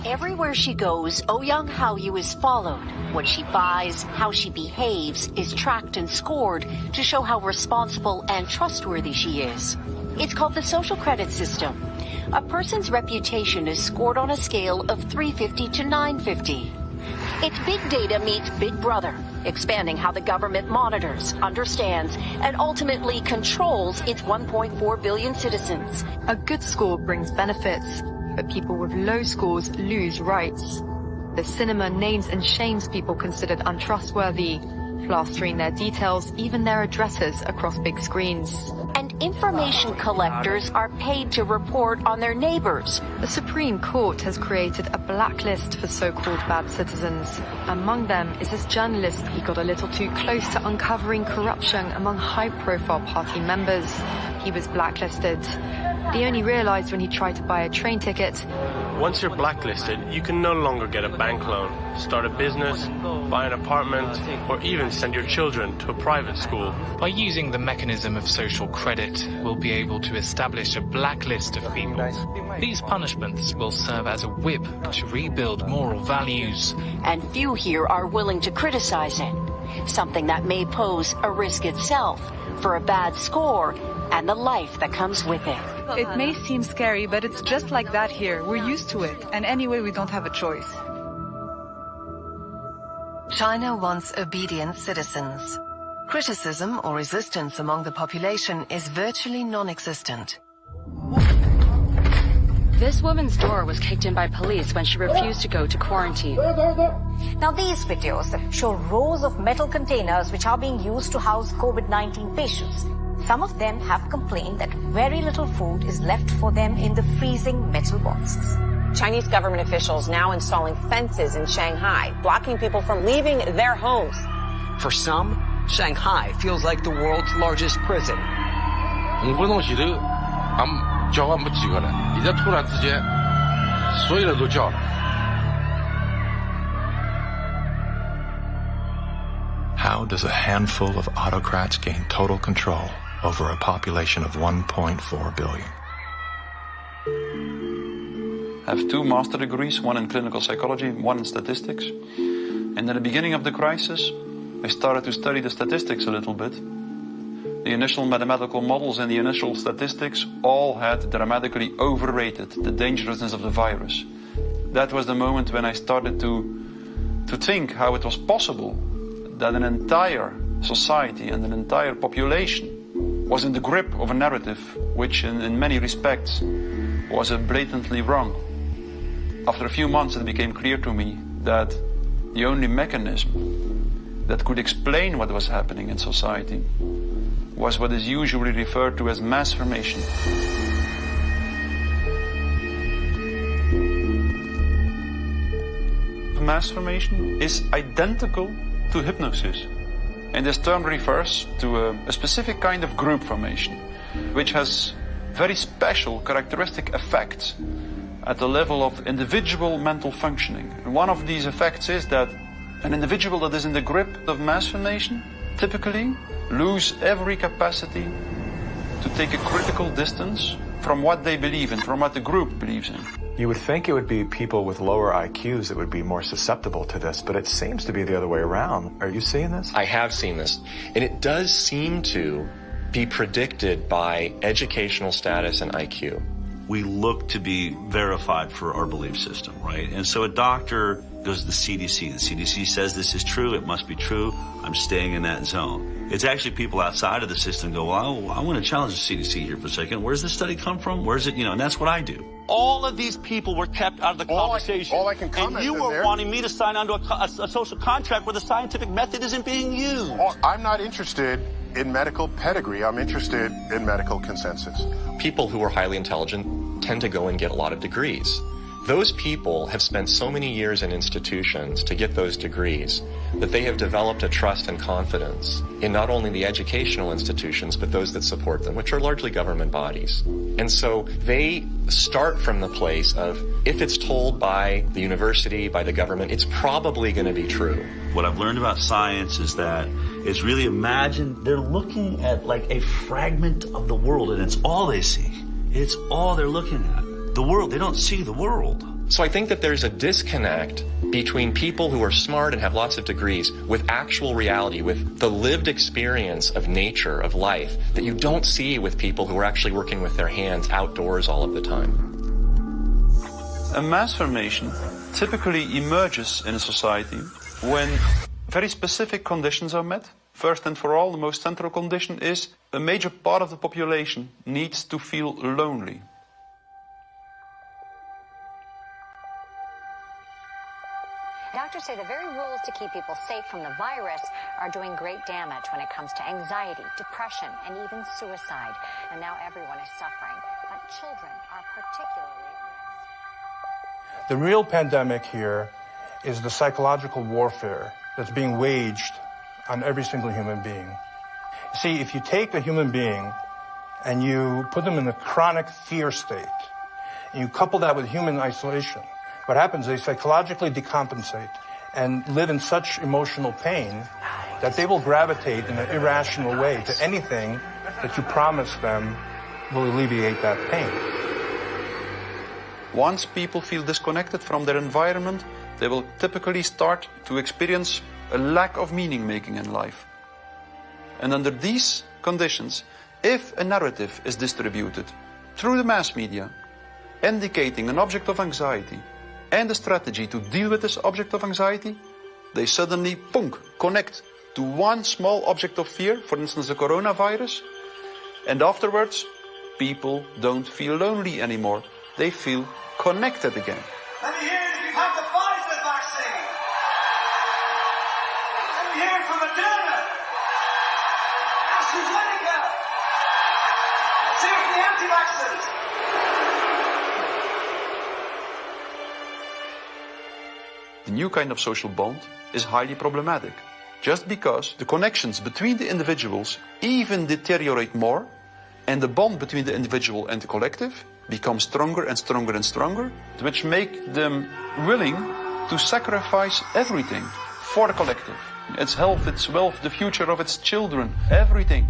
Everywhere she goes, Ouyang Haoyu is followed. What she buys, how she behaves, is tracked and scored to show how responsible and trustworthy she is. It's called the social credit system. A person's reputation is scored on a scale of 350 to 950. It's big data meets Big Brother, expanding how the government monitors, understands, and ultimately controls its 1.4 billion citizens. A good score brings benefits, but people with low scores lose rights. The cinema names and shames people considered untrustworthy, plastering their details, even their addresses, across big screens. And information collectors are paid to report on their neighbors. The Supreme Court has created a blacklist for so-called bad citizens. Among them is this journalist who got a little too close to uncovering corruption among high-profile party members. He was blacklisted. He only realized when he tried to buy a train ticket. Once you're blacklisted, you can no longer get a bank loan, start a business, buy an apartment, or even send your children to a private school. By using the mechanism of social credit, we'll be able to establish a blacklist of people. These punishments will serve as a whip to rebuild moral values. And few here are willing to criticize it, something that may pose a risk itself for a bad score and the life that comes with it. It may seem scary, but it's just like that here. We're used to it, and anyway, we don't have a choice. China wants obedient citizens. Criticism or resistance among the population is virtually non-existent. This woman's door was kicked in by police when she refused to go to quarantine. Now these videos show rows of metal containers which are being used to house COVID-19 patients. Some of them have complained that very little food is left for them in the freezing metal boxes. Chinese government officials now installing fences in Shanghai, blocking people from leaving their homes. For some, Shanghai feels like the world's largest prison. How does a handful of autocrats gain total control over a population of 1.4 billion? I have 2 master degrees, one in clinical psychology, one in statistics. And at the beginning of the crisis, I started to study the statistics a little bit. The initial mathematical models and the initial statistics all had dramatically overrated the dangerousness of the virus. That was the moment when I started to think how it was possible that an entire society and an entire population was in the grip of a narrative which in many respects was blatantly wrong. After a few months it became clear to me that the only mechanism that could explain what was happening in society was what is usually referred to as mass formation. Mass formation is identical to hypnosis. And this term refers to a specific kind of group formation, which has very special characteristic effects at the level of individual mental functioning. And one of these effects is that an individual that is in the grip of mass formation typically lose every capacity to take a critical distance from what they believe in, from what the group believes in. You would think it would be people with lower IQs that would be more susceptible to this, but it seems to be the other way around. Are you seeing this? I have seen this, and it does seem to be predicted by educational status and IQ. We look to be verified for our belief system, right? And so a doctor goes to the CDC. The CDC says this is true, it must be true, I'm staying in that zone. It's actually people outside of the system go, well, I want to challenge the CDC here for a second. Where's this study come from? Where's it, and that's what I do. All of these people were kept out of the conversation. All I can comment and you were wanting me to sign onto a social contract where the scientific method isn't being used. I'm not interested in medical pedigree. I'm interested in medical consensus. People who are highly intelligent tend to go and get a lot of degrees. Those people have spent so many years in institutions to get those degrees that they have developed a trust and confidence in not only the educational institutions, but those that support them, which are largely government bodies. And so they start from the place of, if it's told by the university, by the government, it's probably going to be true. What I've learned about science is that it's really they're looking at like a fragment of the world, and it's all they see. It's all they're looking at. The world, they don't see the world. So I think that there's a disconnect between people who are smart and have lots of degrees with actual reality, with the lived experience of nature, of life, that you don't see with people who are actually working with their hands outdoors all of the time. A mass formation typically emerges in a society when very specific conditions are met. First and for all, the most central condition is a major part of the population needs to feel lonely. Doctors say the very rules to keep people safe from the virus are doing great damage when it comes to anxiety, depression, and even suicide. And now everyone is suffering, but children are particularly at risk. The real pandemic here is the psychological warfare that's being waged on every single human being. See, if you take a human being and you put them in a chronic fear state, and you couple that with human isolation, what happens is they psychologically decompensate and live in such emotional pain that they will gravitate in an irrational way to anything that you promise them will alleviate that pain. Once people feel disconnected from their environment, they will typically start to experience a lack of meaning-making in life. And under these conditions, if a narrative is distributed through the mass media, indicating an object of anxiety, and a strategy to deal with this object of anxiety, they suddenly, connect to one small object of fear, for instance, the coronavirus, and afterwards, people don't feel lonely anymore. They feel connected again. Let me hear it if you have the Pfizer vaccine. Let me hear it from Moderna, AstraZeneca. Let's hear it from the anti-vaxxers. The new kind of social bond is highly problematic, just because the connections between the individuals even deteriorate more, and the bond between the individual and the collective becomes stronger and stronger and stronger, which make them willing to sacrifice everything for the collective. Its health, its wealth, the future of its children, everything.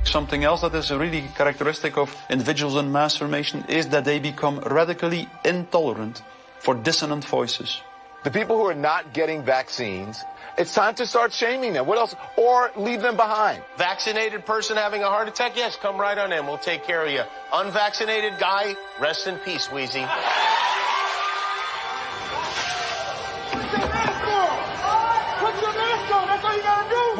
Something else that is really characteristic of individuals in mass formation is that they become radically intolerant for dissonant voices. The people who are not getting vaccines, it's time to start shaming them. What else? Or leave them behind. Vaccinated person having a heart attack? Yes, come right on in. We'll take care of you. Unvaccinated guy, rest in peace, Wheezy.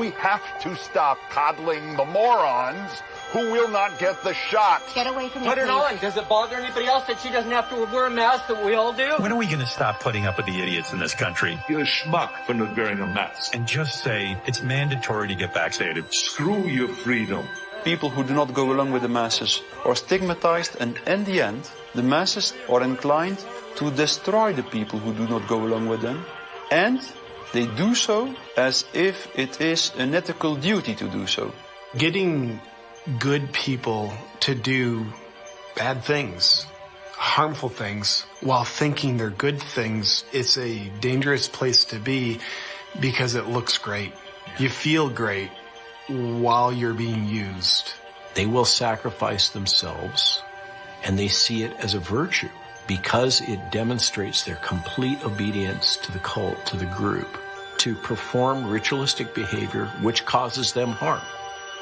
We have to stop coddling the morons who will not get the shot. Get away from me, Put it on. Does it bother anybody else that she doesn't have to wear a mask that we all do? When are we going to stop putting up with the idiots in this country? You're a schmuck for not wearing a mask. And just say it's mandatory to get vaccinated. Screw your freedom. People who do not go along with the masses are stigmatized, and in the end, the masses are inclined to destroy the people who do not go along with them, and they do so as if it is an ethical duty to do so. Getting good people to do bad things, harmful things, while thinking they're good things, it's a dangerous place to be because it looks great. You feel great while you're being used. They will sacrifice themselves, and they see it as a virtue because it demonstrates their complete obedience to the cult, to the group, to perform ritualistic behavior which causes them harm.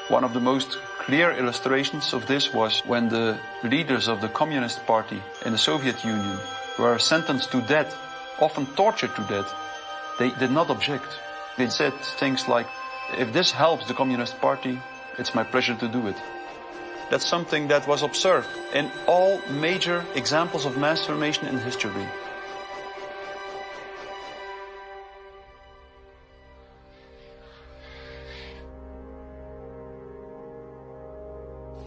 One of the most clear illustrations of this was when the leaders of the Communist Party in the Soviet Union were sentenced to death, often tortured to death. They did not object. They said things like, if this helps the Communist Party, it's my pleasure to do it. That's something that was observed in all major examples of mass formation in history.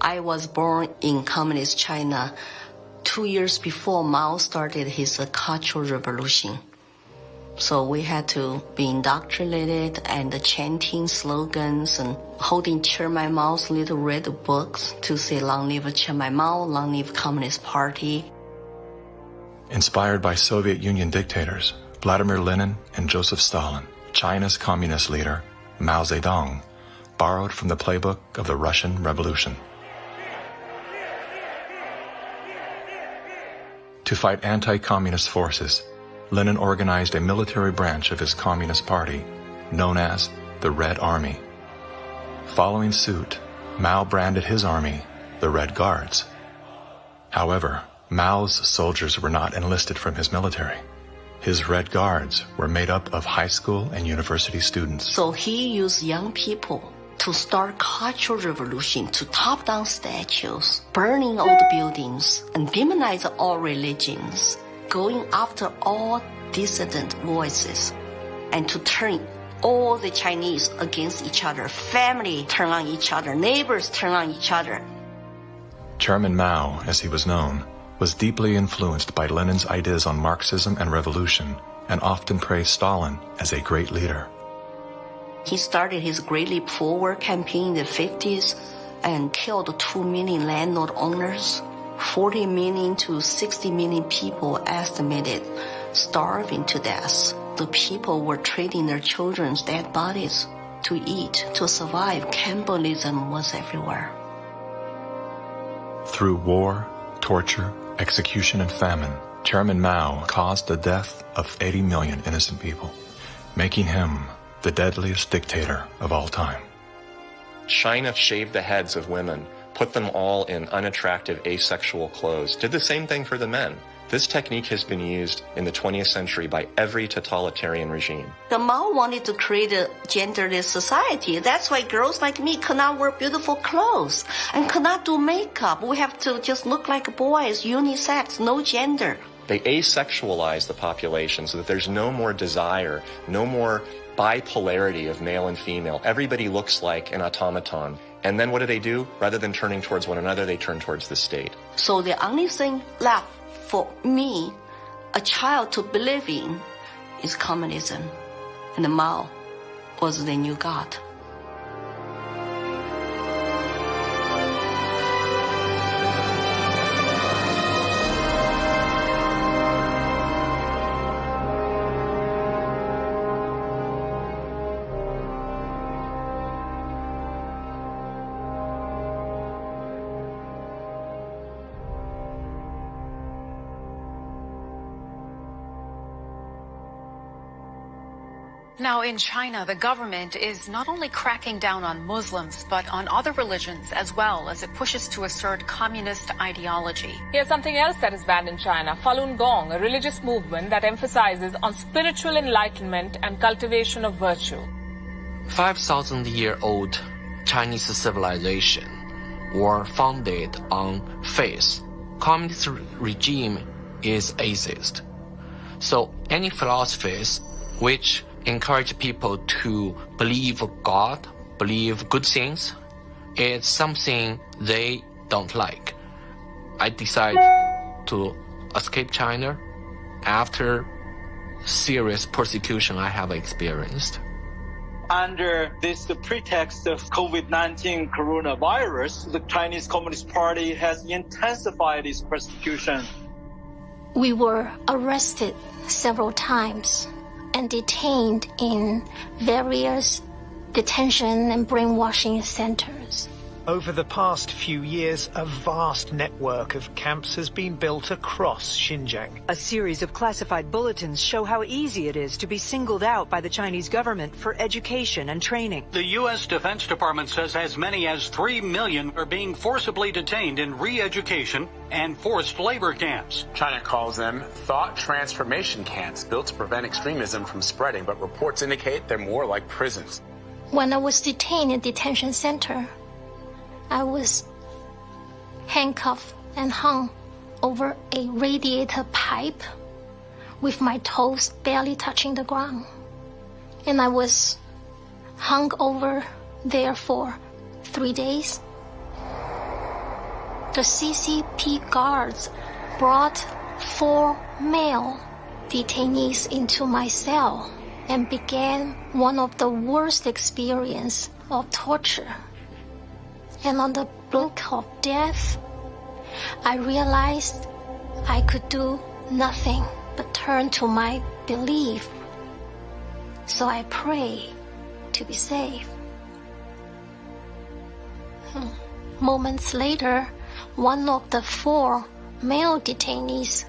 I was born in communist China 2 years before Mao started his Cultural Revolution. So we had to be indoctrinated and chanting slogans and holding Chairman Mao's little red books to say long live Chairman Mao, long live Communist Party. Inspired by Soviet Union dictators Vladimir Lenin and Joseph Stalin, China's communist leader, Mao Zedong, borrowed from the playbook of the Russian Revolution. To fight anti-communist forces, Lenin organized a military branch of his Communist Party, known as the Red Army. Following suit, Mao branded his army the Red Guards. However, Mao's soldiers were not enlisted from his military. His Red Guards were made up of high school and university students. So he used young people to start Cultural Revolution, to top down statues, burning all the buildings, and demonize all religions, going after all dissident voices, and to turn all the Chinese against each other, family turn on each other, neighbors turn on each other. Chairman Mao, as he was known, was deeply influenced by Lenin's ideas on Marxism and revolution, and often praised Stalin as a great leader. He started his Great Leap Forward campaign in the 50s and killed 2 million landlord owners. 40 million to 60 million people estimated starving to death. The people were trading their children's dead bodies to eat, to survive. Cannibalism was everywhere. Through war, torture, execution, and famine, Chairman Mao caused the death of 80 million innocent people, making him the deadliest dictator of all time. China shaved the heads of women, put them all in unattractive asexual clothes, did the same thing for the men. This technique has been used in the 20th century by every totalitarian regime. The Mao wanted to create a genderless society. That's why girls like me could not wear beautiful clothes and could not do makeup. We have to just look like boys, unisex, no gender. They asexualize the population so that there's no more desire, no more bipolarity of male and female. Everybody looks like an automaton. And then what do? Rather than turning towards one another, they turn towards the state. So the only thing left for me, a child, to believe in is communism. And Mao was the new God. Now, in China, the government is not only cracking down on Muslims, but on other religions as well, as it pushes to assert communist ideology. Here's something else that is banned in China: Falun Gong, a religious movement that emphasizes on spiritual enlightenment and cultivation of virtue. 5,000-year-old Chinese civilization were founded on faith. Communist regime is atheist. So any philosophies which encourage people to believe God, believe good things, it's something they don't like. I decided to escape China after serious persecution I have experienced. Under this pretext of COVID-19 coronavirus, the Chinese Communist Party has intensified its persecution. We were arrested several times and detained in various detention and brainwashing centers. Over the past few years, a vast network of camps has been built across Xinjiang. A series of classified bulletins show how easy it is to be singled out by the Chinese government for education and training. The U.S. Defense Department says as many as 3 million are being forcibly detained in re-education and forced labor camps. China calls them thought transformation camps built to prevent extremism from spreading, but reports indicate they're more like prisons. When I was detained in detention center, I was handcuffed and hung over a radiator pipe with my toes barely touching the ground. And I was hung over there for 3 days. The CCP guards brought 4 male detainees into my cell and began one of the worst experiences of torture. And on the brink of death, I realized I could do nothing but turn to my belief. So I prayed to be saved. Moments later, one of the 4 male detainees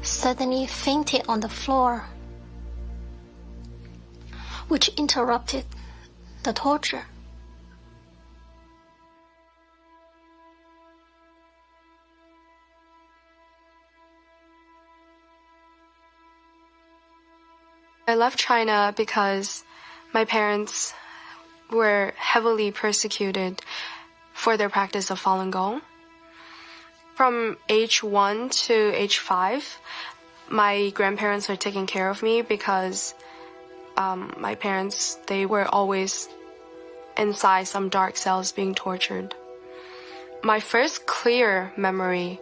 suddenly fainted on the floor, which interrupted the torture. I left China because my parents were heavily persecuted for their practice of Falun Gong. From age 1 to age 5, my grandparents were taking care of me because my parents, they were always inside some dark cells being tortured. My first clear memory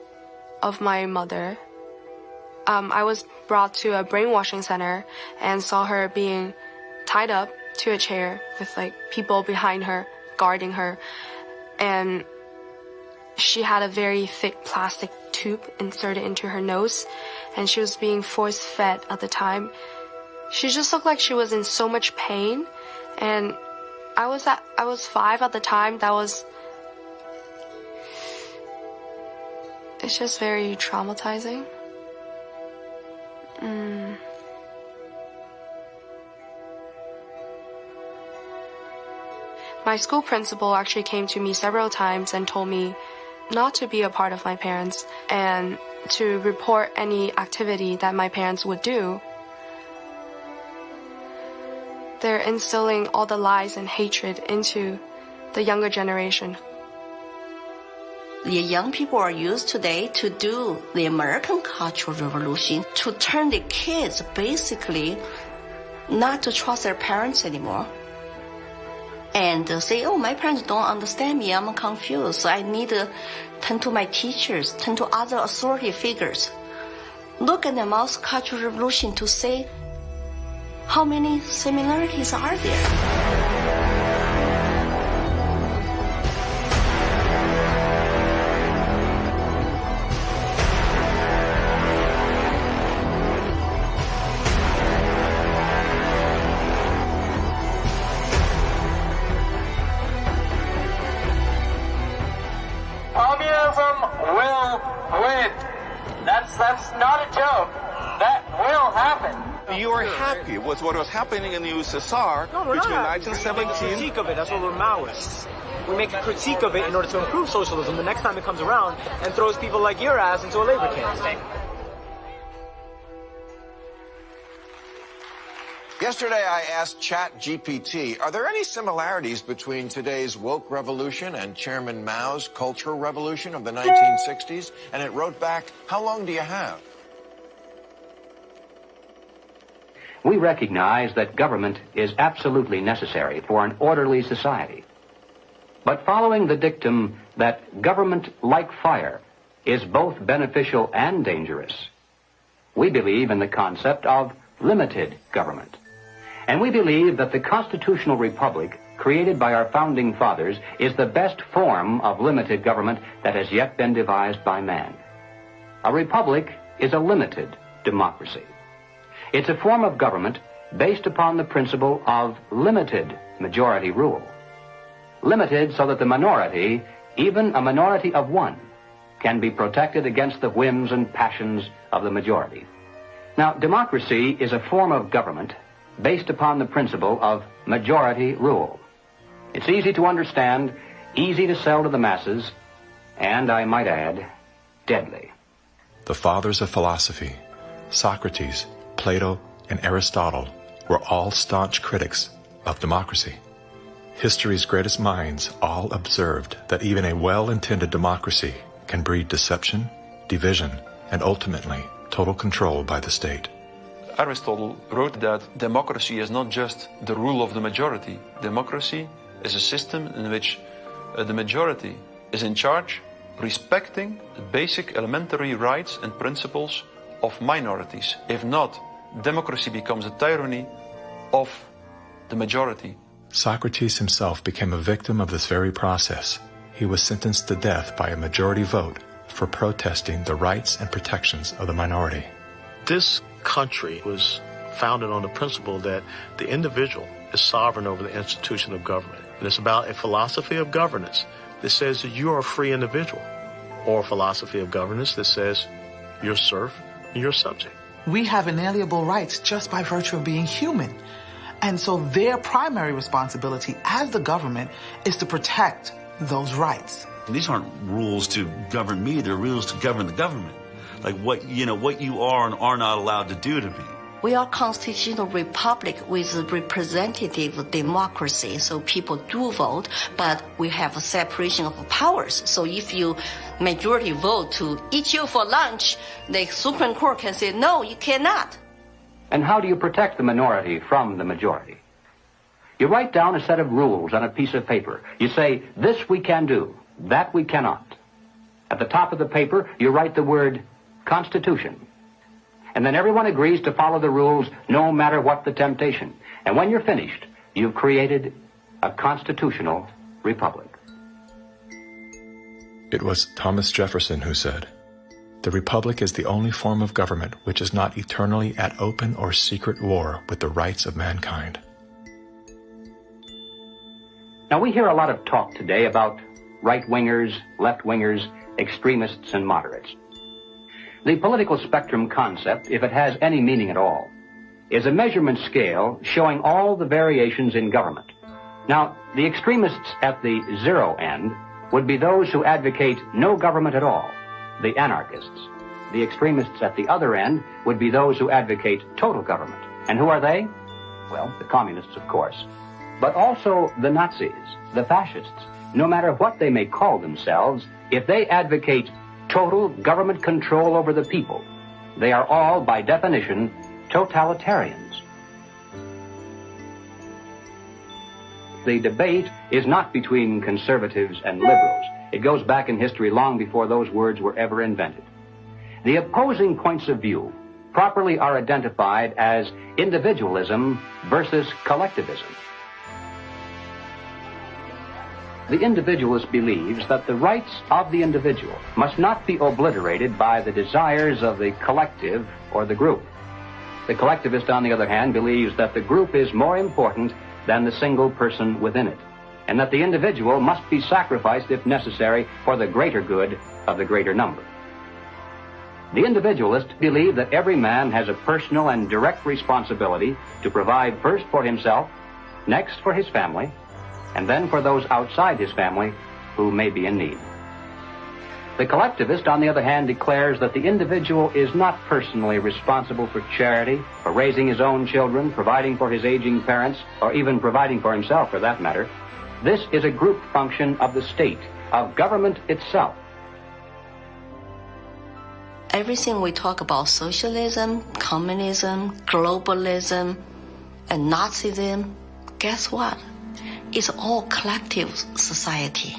of my mother, I was brought to a brainwashing center and saw her being tied up to a chair with like people behind her guarding her, and she had a very thick plastic tube inserted into her nose, and she was being force-fed at the time. She just looked like she was in so much pain, and I was 5 at the time. It's just very traumatizing. My school principal actually came to me several times and told me not to be a part of my parents and to report any activity that my parents would do. They're instilling all the lies and hatred into the younger generation. The young people are used today to do the American Cultural Revolution, to turn the kids basically not to trust their parents anymore. And say, oh, my parents don't understand me, I'm confused, so I need to turn to my teachers, turn to other authority figures. Look at the Mao's Cultural Revolution to say how many similarities are there. Communism will win. That's not a joke. That will happen. You are happy with what was happening in the USSR between 1917. We make a critique of it. That's what we're Maoists. We make a critique of it in order to improve socialism the next time it comes around and throws people like your ass into a labor camp. Yesterday, I asked ChatGPT, are there any similarities between today's woke revolution and Chairman Mao's Cultural Revolution of the 1960s? And it wrote back, how long do you have? We recognize that government is absolutely necessary for an orderly society. But following the dictum that government, like fire, is both beneficial and dangerous, we believe in the concept of limited government. And we believe that the constitutional republic created by our founding fathers is the best form of limited government that has yet been devised by man. A republic is a limited democracy. It's a form of government based upon the principle of limited majority rule. Limited so that the minority, even a minority of one, can be protected against the whims and passions of the majority. Now, democracy is a form of government based upon the principle of majority rule. It's easy to understand, easy to sell to the masses, and, I might add, deadly. The fathers of philosophy, Socrates, Plato, and Aristotle, were all staunch critics of democracy. History's greatest minds all observed that even a well-intended democracy can breed deception, division, and ultimately total control by the state. Aristotle wrote that democracy is not just the rule of the majority. Democracy is a system in which the majority is in charge, respecting the basic elementary rights and principles of minorities. If not, democracy becomes a tyranny of the majority. Socrates himself became a victim of this very process. He was sentenced to death by a majority vote for protesting the rights and protections of the minority. This country was founded on the principle that the individual is sovereign over the institution of government. And it's about a philosophy of governance that says that you are a free individual, or a philosophy of governance that says you're serf and you're subject. We have inalienable rights just by virtue of being human. And so their primary responsibility as the government is to protect those rights. These aren't rules to govern me, they're rules to govern the government. Like what you are and are not allowed to do to me. We are a constitutional republic with a representative democracy, so people do vote, but we have a separation of powers. So if you majority vote to eat you for lunch, the Supreme Court can say, no, you cannot. And how do you protect the minority from the majority? You write down a set of rules on a piece of paper. You say, this we can do, that we cannot. At the top of the paper, you write the word Constitution. And then everyone agrees to follow the rules no matter what the temptation. And when you're finished, you've created a constitutional republic. It was Thomas Jefferson who said, "The republic is the only form of government which is not eternally at open or secret war with the rights of mankind." Now, we hear a lot of talk today about right-wingers, left-wingers, extremists, and moderates. The political spectrum concept, if it has any meaning at all, is a measurement scale showing all the variations in government. Now, the extremists at the zero end would be those who advocate no government at all, the anarchists. The extremists at the other end would be those who advocate total government. And who are they? Well, the communists, of course. But also the Nazis, the fascists. No matter what they may call themselves, if they advocate total government control over the people, they are all, by definition, totalitarians. The debate is not between conservatives and liberals. It goes back in history long before those words were ever invented. The opposing points of view properly are identified as individualism versus collectivism. The individualist believes that the rights of the individual must not be obliterated by the desires of the collective or the group. The collectivist, on the other hand, believes that the group is more important than the single person within it, and that the individual must be sacrificed, if necessary, for the greater good of the greater number. The individualists believe that every man has a personal and direct responsibility to provide first for himself, next for his family, and then for those outside his family who may be in need. The collectivist, on the other hand, declares that the individual is not personally responsible for charity, for raising his own children, providing for his aging parents, or even providing for himself, for that matter. This is a group function of the state, of government itself. Everything we talk about, socialism, communism, globalism, and Nazism, guess what? It's all collective society.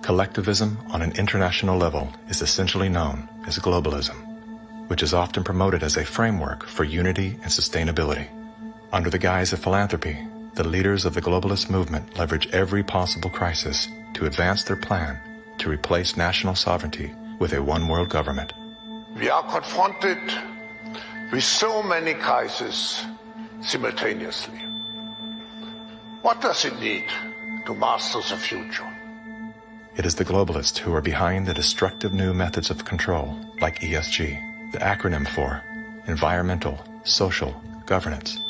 Collectivism on an international level is essentially known as globalism, which is often promoted as a framework for unity and sustainability. Under the guise of philanthropy, the leaders of the globalist movement leverage every possible crisis to advance their plan to replace national sovereignty with a one-world government. We are confronted with so many crises simultaneously. What does it need to master the future? It is the globalists who are behind the destructive new methods of control, like ESG, the acronym for Environmental, Social, Governance.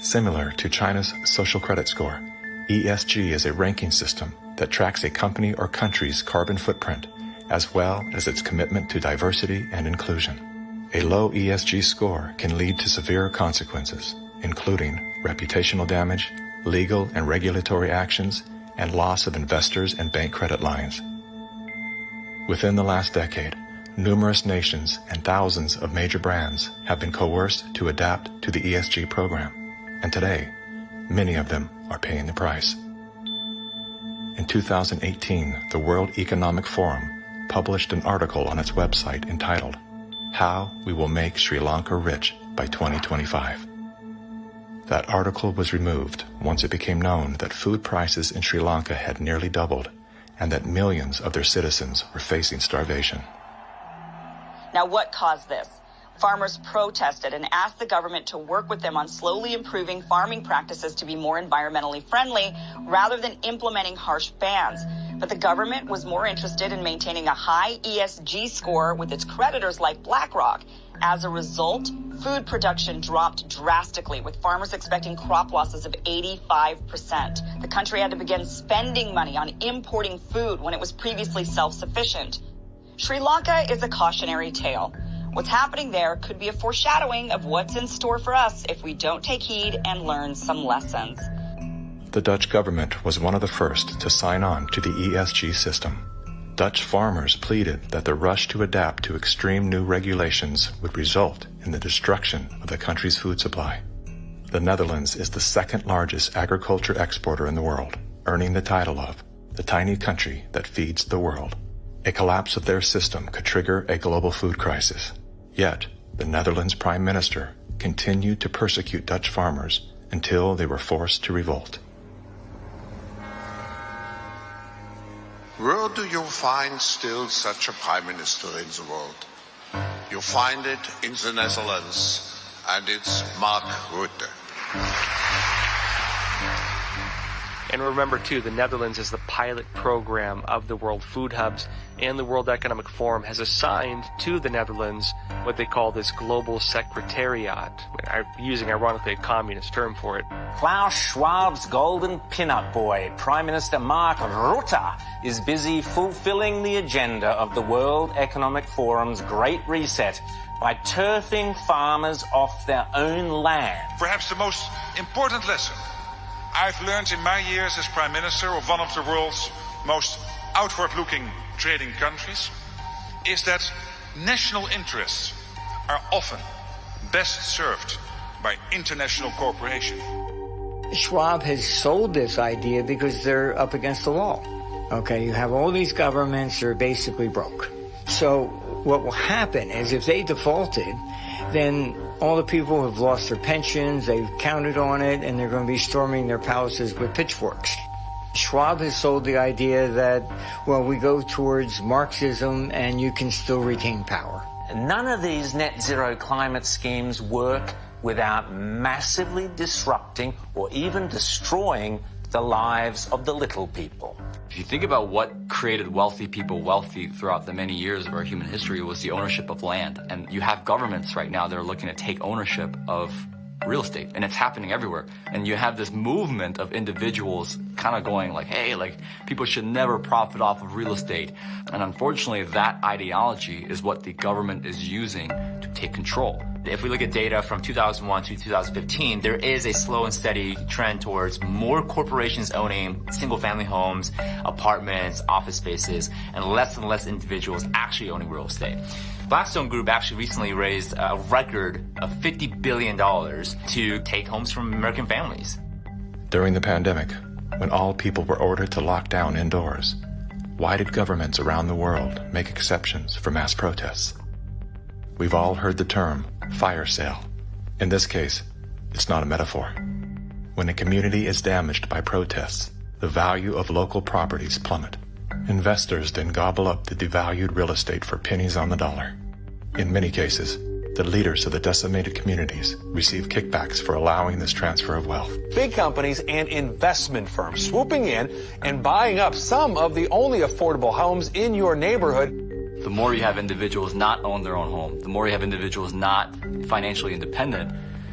Similar to China's social credit score, ESG is a ranking system that tracks a company or country's carbon footprint, as well as its commitment to diversity and inclusion. A low ESG score can lead to severe consequences, including reputational damage, legal and regulatory actions, and loss of investors and bank credit lines. Within the last decade, numerous nations and thousands of major brands have been coerced to adapt to the ESG program, and today, many of them are paying the price. In 2018, the World Economic Forum published an article on its website entitled, "How We Will Make Sri Lanka Rich by 2025. That article was removed once it became known that food prices in Sri Lanka had nearly doubled and that millions of their citizens were facing starvation. Now, what caused this? Farmers protested and asked the government to work with them on slowly improving farming practices to be more environmentally friendly rather than implementing harsh bans. But the government was more interested in maintaining a high ESG score with its creditors like BlackRock. As a result, food production dropped drastically, with farmers expecting crop losses of 85%. The country had to begin spending money on importing food when it was previously self-sufficient. Sri Lanka is a cautionary tale. What's happening there could be a foreshadowing of what's in store for us if we don't take heed and learn some lessons. The Dutch government was one of the first to sign on to the ESG system. Dutch farmers pleaded that the rush to adapt to extreme new regulations would result in the destruction of the country's food supply. The Netherlands is the second largest agriculture exporter in the world, earning the title of the tiny country that feeds the world. A collapse of their system could trigger a global food crisis. Yet, the Netherlands Prime Minister continued to persecute Dutch farmers until they were forced to revolt. Where do you find still such a prime minister in the world? You find it in the Netherlands, and it's Mark Rutte. And remember, too, the Netherlands is the pilot program of the World Food Hubs, and the World Economic Forum has assigned to the Netherlands what they call this Global Secretariat, using, ironically, a communist term for it. Klaus Schwab's golden pin-up boy, Prime Minister Mark Rutte, is busy fulfilling the agenda of the World Economic Forum's Great Reset by turfing farmers off their own land. Perhaps the most important lesson I've learned in my years as Prime Minister of one of the world's most outward-looking trading countries is that national interests are often best served by international cooperation. Schwab has sold this idea because they're up against the wall. Okay, you have all these governments that are basically broke. So what will happen is if they defaulted, then all the people have lost their pensions, they've counted on it, and they're going to be storming their palaces with pitchforks. Schwab has sold the idea that, well, we go towards Marxism and you can still retain power. None of these net zero climate schemes work without massively disrupting or even destroying the lives of the little people. If you think about what created wealthy people wealthy throughout the many years of our human history, was the ownership of land. And you have governments right now that are looking to take ownership of real estate, and it's happening everywhere. And you have this movement of individuals kind of going like, hey, like people should never profit off of real estate. And unfortunately, that ideology is what the government is using to take control. If we look at data from 2001 to 2015, there is a slow and steady trend towards more corporations owning single-family homes, apartments, office spaces, and less individuals actually owning real estate. Blackstone Group actually recently raised a record of $50 billion to take homes from American families. During the pandemic, when all people were ordered to lock down indoors, why did governments around the world make exceptions for mass protests? We've all heard the term fire sale. In this case, it's not a metaphor. When a community is damaged by protests, the value of local properties plummet. Investors then gobble up the devalued real estate for pennies on the dollar. In many cases, the leaders of the decimated communities receive kickbacks for allowing this transfer of wealth. Big companies and investment firms swooping in and buying up some of the only affordable homes in your neighborhood. The more you have individuals not own their own home, the more you have individuals not financially independent,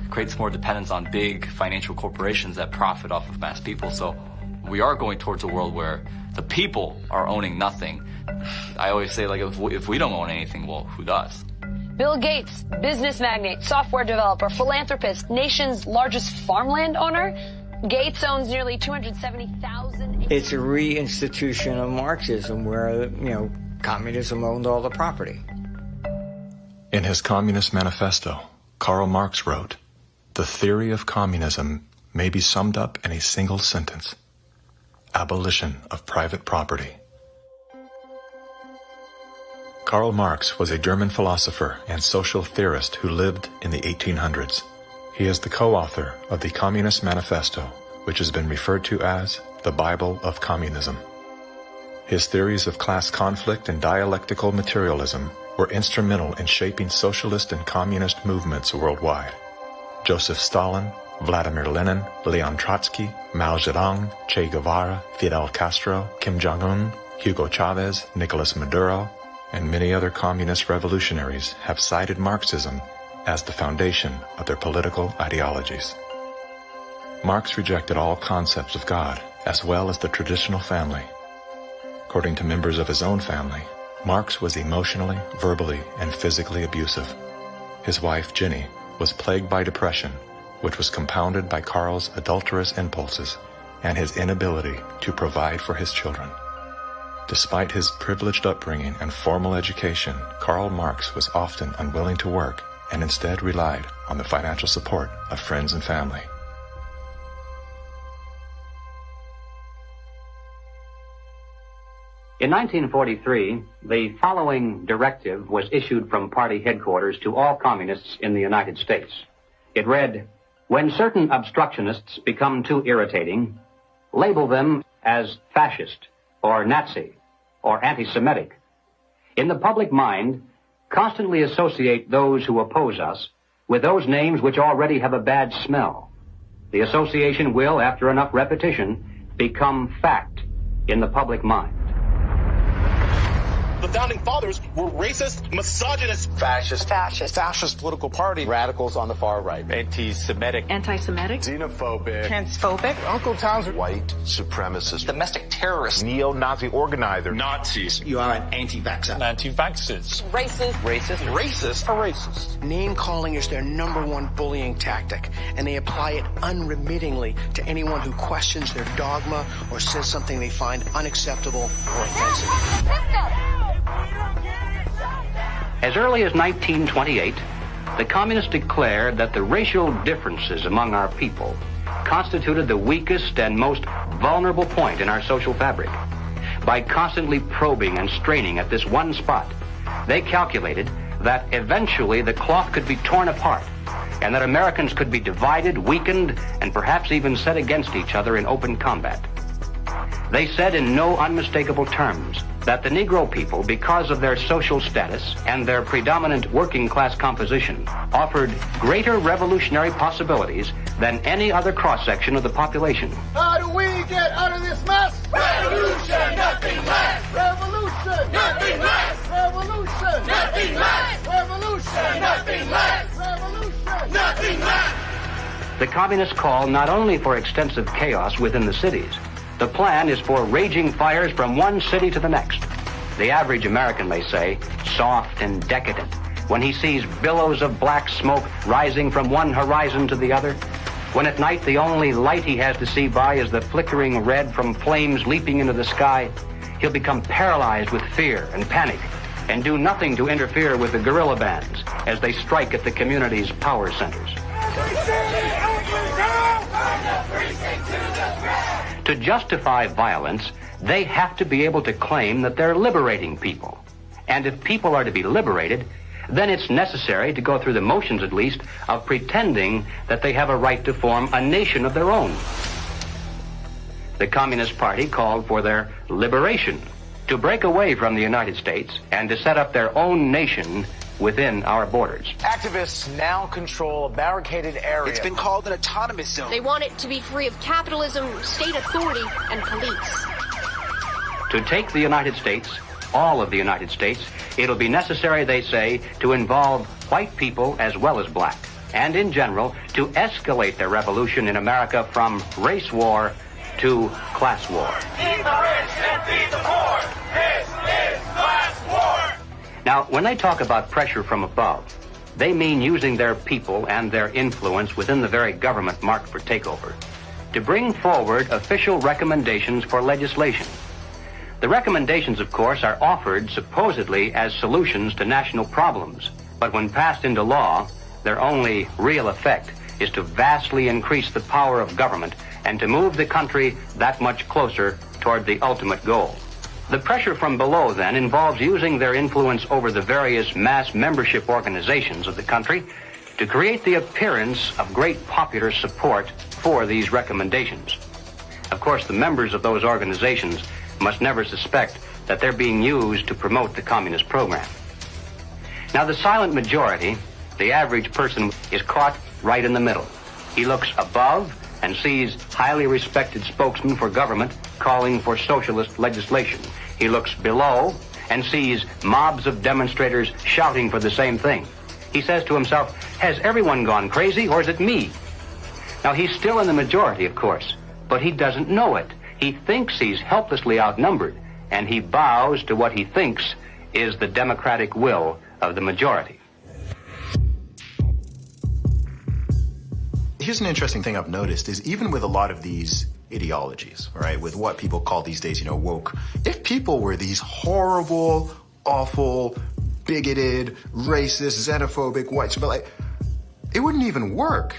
creates more dependence on big financial corporations that profit off of mass people. So we are going towards a world where the people are owning nothing. I always say, like, if we don't own anything, well, who does? Bill Gates, business magnate, software developer, philanthropist, nation's largest farmland owner. Gates owns nearly 270,000. It's a reinstitution of Marxism where, communism owned all the property. In his Communist Manifesto, Karl Marx wrote, "The theory of communism may be summed up in a single sentence: abolition of private property." Karl Marx was a German philosopher and social theorist who lived in the 1800s. He is the co-author of the Communist Manifesto, which has been referred to as the Bible of Communism. His theories of class conflict and dialectical materialism were instrumental in shaping socialist and communist movements worldwide. Joseph Stalin, Vladimir Lenin, Leon Trotsky, Mao Zedong, Che Guevara, Fidel Castro, Kim Jong-un, Hugo Chavez, Nicolas Maduro, and many other communist revolutionaries have cited Marxism as the foundation of their political ideologies. Marx rejected all concepts of God, as well as the traditional family. According to members of his own family, Marx was emotionally, verbally, and physically abusive. His wife, Jenny, was plagued by depression, which was compounded by Karl's adulterous impulses and his inability to provide for his children. Despite his privileged upbringing and formal education, Karl Marx was often unwilling to work and instead relied on the financial support of friends and family. In 1943, the following directive was issued from party headquarters to all communists in the United States. It read, "When certain obstructionists become too irritating, label them as fascist or Nazi or anti-Semitic. In the public mind, constantly associate those who oppose us with those names which already have a bad smell. The association will, after enough repetition, become fact in the public mind." The founding fathers were racist, misogynist, fascist political party, radicals on the far right, anti-Semitic, xenophobic, transphobic, Uncle Tom's white supremacist, domestic terrorist, neo-Nazi organizer, Nazis. You are an anti-vaxxer. Anti-vaxxers. Racist. Name calling is their number one bullying tactic, and they apply it unremittingly to anyone who questions their dogma or says something they find unacceptable or offensive. As early as 1928, the communists declared that the racial differences among our people constituted the weakest and most vulnerable point in our social fabric. By constantly probing and straining at this one spot, they calculated that eventually the cloth could be torn apart and that Americans could be divided, weakened, and perhaps even set against each other in open combat. They said in no unmistakable terms that the Negro people, because of their social status and their predominant working class composition, offered greater revolutionary possibilities than any other cross-section of the population. How do we get out of this mess? Revolution, nothing less. Revolution, nothing less. Revolution, nothing less. Revolution, nothing less. Revolution, nothing less. The communists call not only for extensive chaos within the cities, the plan is for raging fires from one city to the next. The average American, they say, soft and decadent, when he sees billows of black smoke rising from one horizon to the other, when at night the only light he has to see by is the flickering red from flames leaping into the sky, he'll become paralyzed with fear and panic and do nothing to interfere with the guerrilla bands as they strike at the community's power centers. To justify violence, they have to be able to claim that they're liberating people. And if people are to be liberated, then it's necessary to go through the motions, at least, of pretending that they have a right to form a nation of their own. The Communist Party called for their liberation, to break away from the United States and to set up their own nation within our borders. Activists now control a barricaded area. It's been called an autonomous zone. They want it to be free of capitalism, state authority, and police. To take the United States, all of the United States, it'll be necessary, they say, to involve white people as well as black, and in general, to escalate the revolution in America from race war to class war. Feed the rich and feed the poor. This is class war. Now, when they talk about pressure from above, they mean using their people and their influence within the very government marked for takeover to bring forward official recommendations for legislation. The recommendations, of course, are offered supposedly as solutions to national problems, but when passed into law, their only real effect is to vastly increase the power of government and to move the country that much closer toward the ultimate goal. The pressure from below, then, involves using their influence over the various mass membership organizations of the country to create the appearance of great popular support for these recommendations. Of course, the members of those organizations must never suspect that they're being used to promote the communist program. Now, the silent majority, the average person, is caught right in the middle. He looks above and sees highly respected spokesmen for government calling for socialist legislation. He looks below and sees mobs of demonstrators shouting for the same thing. He says to himself, has everyone gone crazy, or is it me? Now, he's still in the majority, of course, but he doesn't know it. He thinks he's helplessly outnumbered, and he bows to what he thinks is the democratic will of the majority. Here's an interesting thing I've noticed is even with a lot of these ideologies, right, with what people call these days, woke, if people were these horrible, awful, bigoted, racist, xenophobic, whites, but like, it wouldn't even work.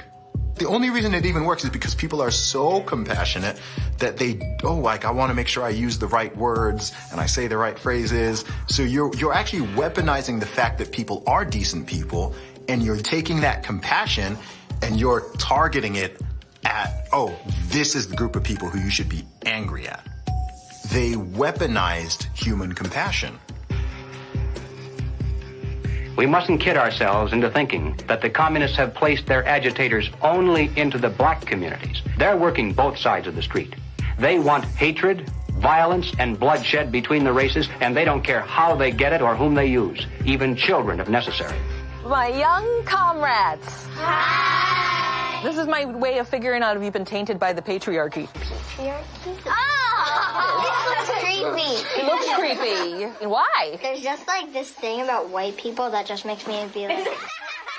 The only reason it even works is because people are so compassionate that they, I want to make sure I use the right words and I say the right phrases. So you're actually weaponizing the fact that people are decent people, and you're taking that compassion and you're targeting it at, this is the group of people who you should be angry at. They weaponized human compassion. We mustn't kid ourselves into thinking that the communists have placed their agitators only into the black communities. They're working both sides of the street. They want hatred, violence, and bloodshed between the races, and they don't care how they get it or whom they use, even children if necessary. My young comrades. Hi. This is my way of figuring out if you've been tainted by the patriarchy. Patriarchy? Oh! This looks creepy. It looks creepy. Why? There's just like this thing about white people that just makes me be like...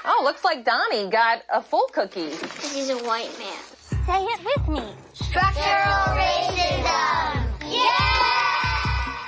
Oh, looks like Donnie got a full cookie. Because he's a white man. Say it with me. Structural racism. Yeah!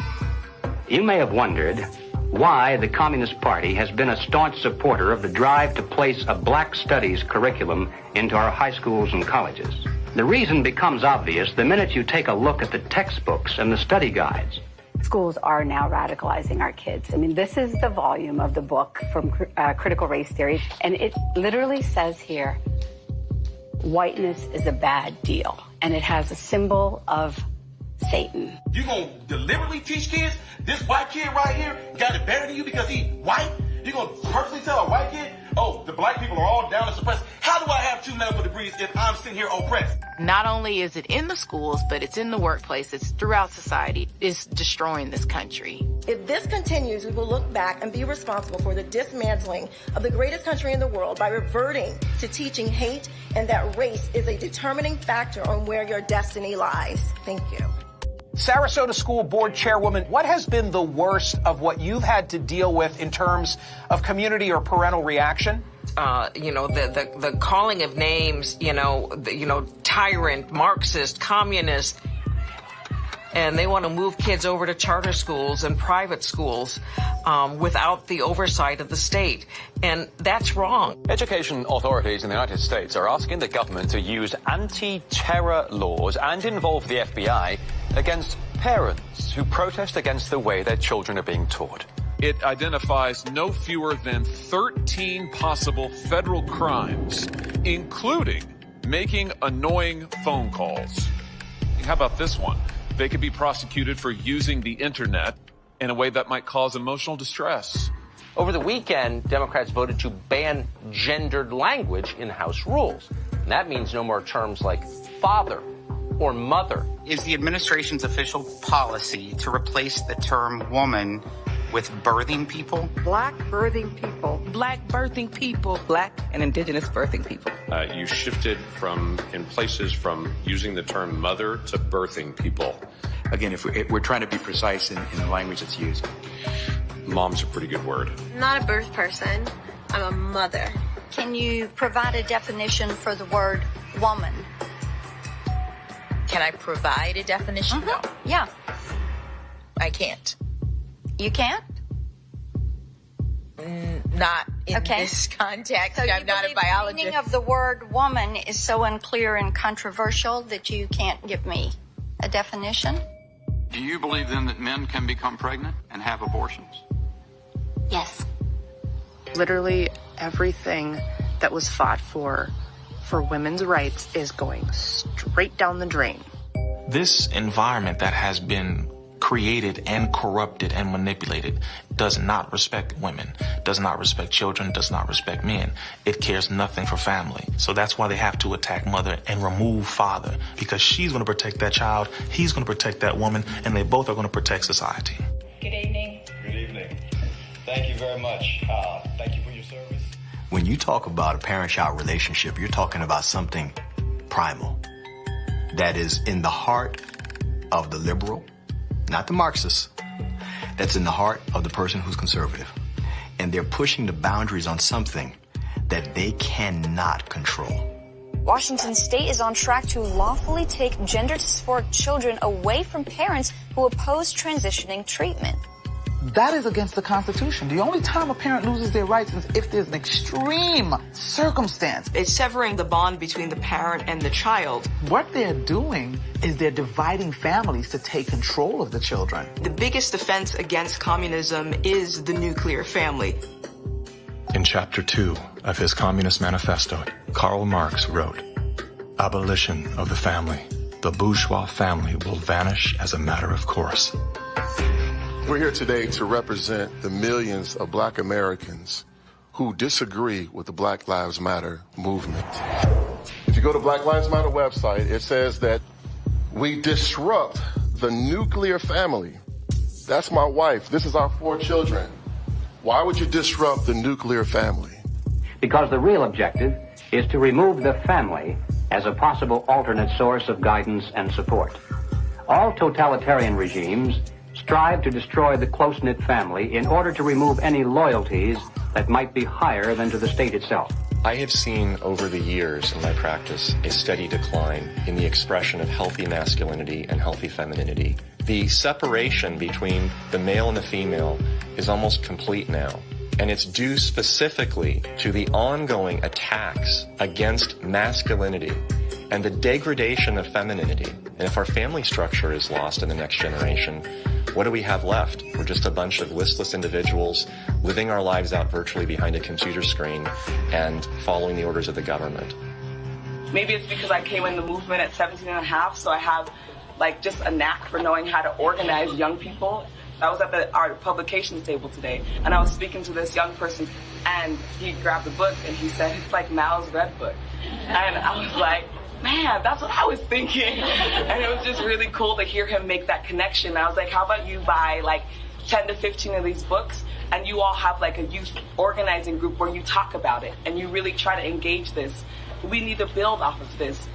You may have wondered why the Communist Party has been a staunch supporter of the drive to place a black studies curriculum into our high schools and colleges. The reason becomes obvious the minute you take a look at the textbooks and the study guides. Schools are now radicalizing our kids. I mean, this is the volume of the book from Critical Race Theory, and it literally says here, whiteness is a bad deal, and it has a symbol of Satan. You gonna deliberately teach kids this white kid right here got it better than you because he white? You gonna purposely tell a white kid, the black people are all down and suppressed? How do I have 2 medical degrees if I'm sitting here oppressed? Not only is it in the schools, but it's in the workplace, it's throughout society. It's destroying this country. If this continues, we will look back and be responsible for the dismantling of the greatest country in the world by reverting to teaching hate and that race is a determining factor on where your destiny lies. Thank you. Sarasota School Board Chairwoman, what has been the worst of what you've had to deal with in terms of community or parental reaction? The calling of names, tyrant, Marxist, communist, and they want to move kids over to charter schools and private schools without the oversight of the state. And that's wrong. Education authorities in the United States are asking the government to use anti-terror laws and involve the FBI against parents who protest against the way their children are being taught. It identifies no fewer than 13 possible federal crimes, including making annoying phone calls. How about this one? They could be prosecuted for using the internet in a way that might cause emotional distress. Over the weekend, Democrats voted to ban gendered language in House rules. And that means no more terms like father or mother. Is the administration's official policy to replace the term woman with birthing people? Black birthing people. Black birthing people. Black and indigenous birthing people. You shifted in places from using the term mother to birthing people. Again, if we're trying to be precise in the language that's used. Mom's a pretty good word. I'm not a birth person. I'm a mother. Can you provide a definition for the word woman? Can I provide a definition? No. Yeah. I can't. You can't? Not in this context. So I'm not a biologist. The meaning of the word woman is so unclear and controversial that you can't give me a definition? Do you believe then that men can become pregnant and have abortions? Yes. Literally everything that was fought for women's rights is going straight down the drain. This environment that has been created and corrupted and manipulated does not respect women, does not respect children, does not respect men. It cares nothing for family. So that's why they have to attack mother and remove father, because she's going to protect that child, he's going to protect that woman, and they both are going to protect society. Good evening. Good evening. Thank you very much. Thank you for your service. When you talk about a parent-child relationship, you're talking about something primal that is in the heart of the liberal, not the Marxist, that's in the heart of the person who's conservative. And they're pushing the boundaries on something that they cannot control. Washington State is on track to lawfully take gender-dysphoric children away from parents who oppose transitioning treatment. That is against the Constitution. The only time a parent loses their rights is if there's an extreme circumstance. It's severing the bond between the parent and the child. What they're doing is they're dividing families to take control of the children. The biggest offense against communism is the nuclear family. In Chapter 2 of his Communist Manifesto, Karl Marx wrote, "Abolition of the family. The bourgeois family will vanish as a matter of course." We're here today to represent the millions of Black Americans who disagree with the Black Lives Matter movement. If you go to Black Lives Matter website, it says that we disrupt the nuclear family. That's my wife. This is our 4 children. Why would you disrupt the nuclear family? Because the real objective is to remove the family as a possible alternate source of guidance and support. All totalitarian regimes strive to destroy the close-knit family in order to remove any loyalties that might be higher than to the state itself. I have seen over the years in my practice a steady decline in the expression of healthy masculinity and healthy femininity. The separation between the male and the female is almost complete now. And it's due specifically to the ongoing attacks against masculinity and the degradation of femininity. And if our family structure is lost in the next generation, what do we have left? We're just a bunch of listless individuals living our lives out virtually behind a computer screen and following the orders of the government. Maybe it's because I came in the movement at 17 and a half, so I have just a knack for knowing how to organize young people. I was at our publications table today, and I was speaking to this young person, and he grabbed a book, and he said, it's like Mao's Red Book. And I was like, man, that's what I was thinking. And it was just really cool to hear him make that connection. I was like, how about you buy 10 to 15 of these books, and you all have like a youth organizing group where you talk about it and you really try to engage this. We need to build off of this.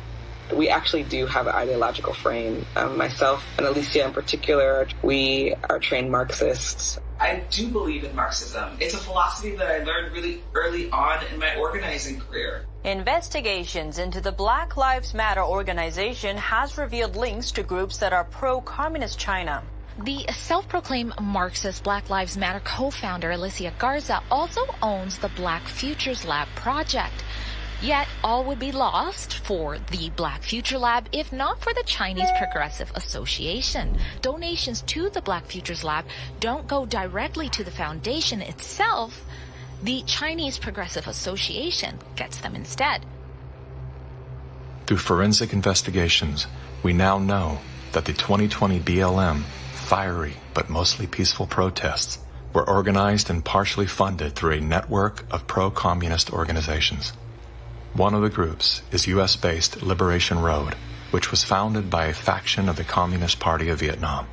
We actually do have an ideological frame. Myself and Alicia in particular, we are trained Marxists. I do believe in Marxism. It's a philosophy that I learned really early on in my organizing career. Investigations into the Black Lives Matter organization has revealed links to groups that are pro-communist China. The self-proclaimed Marxist Black Lives Matter co-founder Alicia Garza also owns the Black Futures Lab project. Yet all would be lost for the Black Future Lab if not for the Chinese Progressive Association. Donations to the Black Futures Lab don't go directly to the foundation itself. The Chinese Progressive Association gets them instead. Through forensic investigations, we now know that the 2020 BLM fiery but mostly peaceful protests were organized and partially funded through a network of pro-communist organizations. One of the groups is U.S.-based Liberation Road, which was founded by a faction of the Communist Party of Vietnam.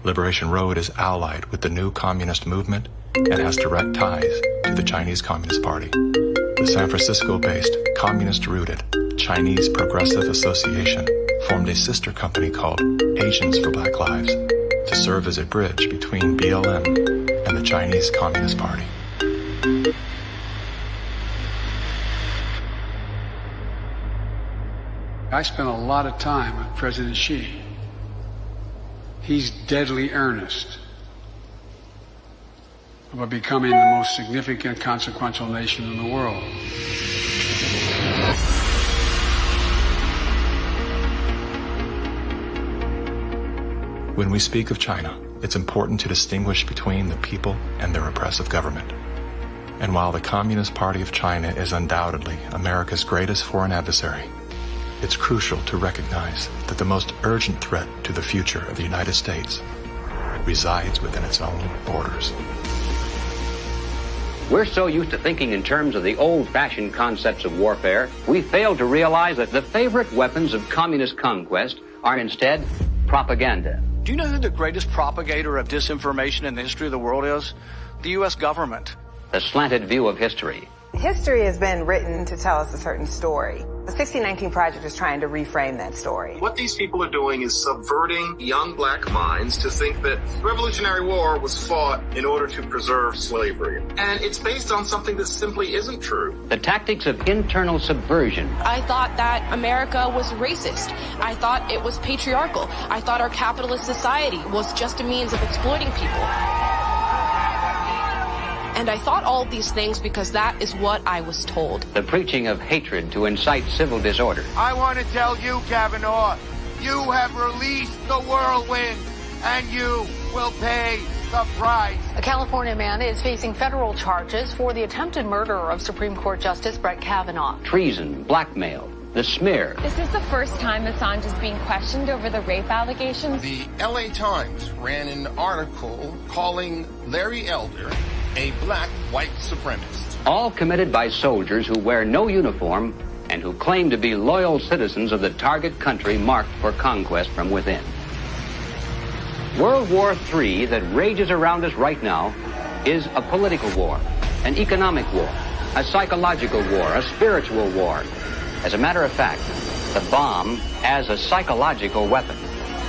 Liberation Road is allied with the new communist movement and has direct ties to the Chinese Communist Party. The San Francisco-based, communist-rooted Chinese Progressive Association formed a sister company called Asians for Black Lives to serve as a bridge between BLM and the Chinese Communist Party. I spent a lot of time with President Xi. He's deadly earnest about becoming the most significant, consequential nation in the world. When we speak of China, it's important to distinguish between the people and their oppressive government. And while the Communist Party of China is undoubtedly America's greatest foreign adversary, it's crucial to recognize that the most urgent threat to the future of the United States resides within its own borders. We're so used to thinking in terms of the old-fashioned concepts of warfare, we fail to realize that the favorite weapons of communist conquest are instead propaganda. Do you know who the greatest propagator of disinformation in the history of the world is? The U.S. government. The slanted view of history. History has been written to tell us a certain story. The 1619 Project is trying to reframe that story. What these people are doing is subverting young black minds to think that the Revolutionary War was fought in order to preserve slavery. And it's based on something that simply isn't true. The tactics of internal subversion. I thought that America was racist. I thought it was patriarchal. I thought our capitalist society was just a means of exploiting people. And I thought all of these things because that is what I was told. The preaching of hatred to incite civil disorder. I want to tell you, Kavanaugh, you have released the whirlwind, and you will pay the price. A California man is facing federal charges for the attempted murder of Supreme Court Justice Brett Kavanaugh. Treason, blackmail, the smear. This is the first time Assange is being questioned over the rape allegations. The LA Times ran an article calling Larry Elder a black white supremacist. All committed by soldiers who wear no uniform and who claim to be loyal citizens of the target country marked for conquest from within. World War III that rages around us right now is a political war, an economic war, a psychological war, a spiritual war. As a matter of fact, the bomb, as a psychological weapon,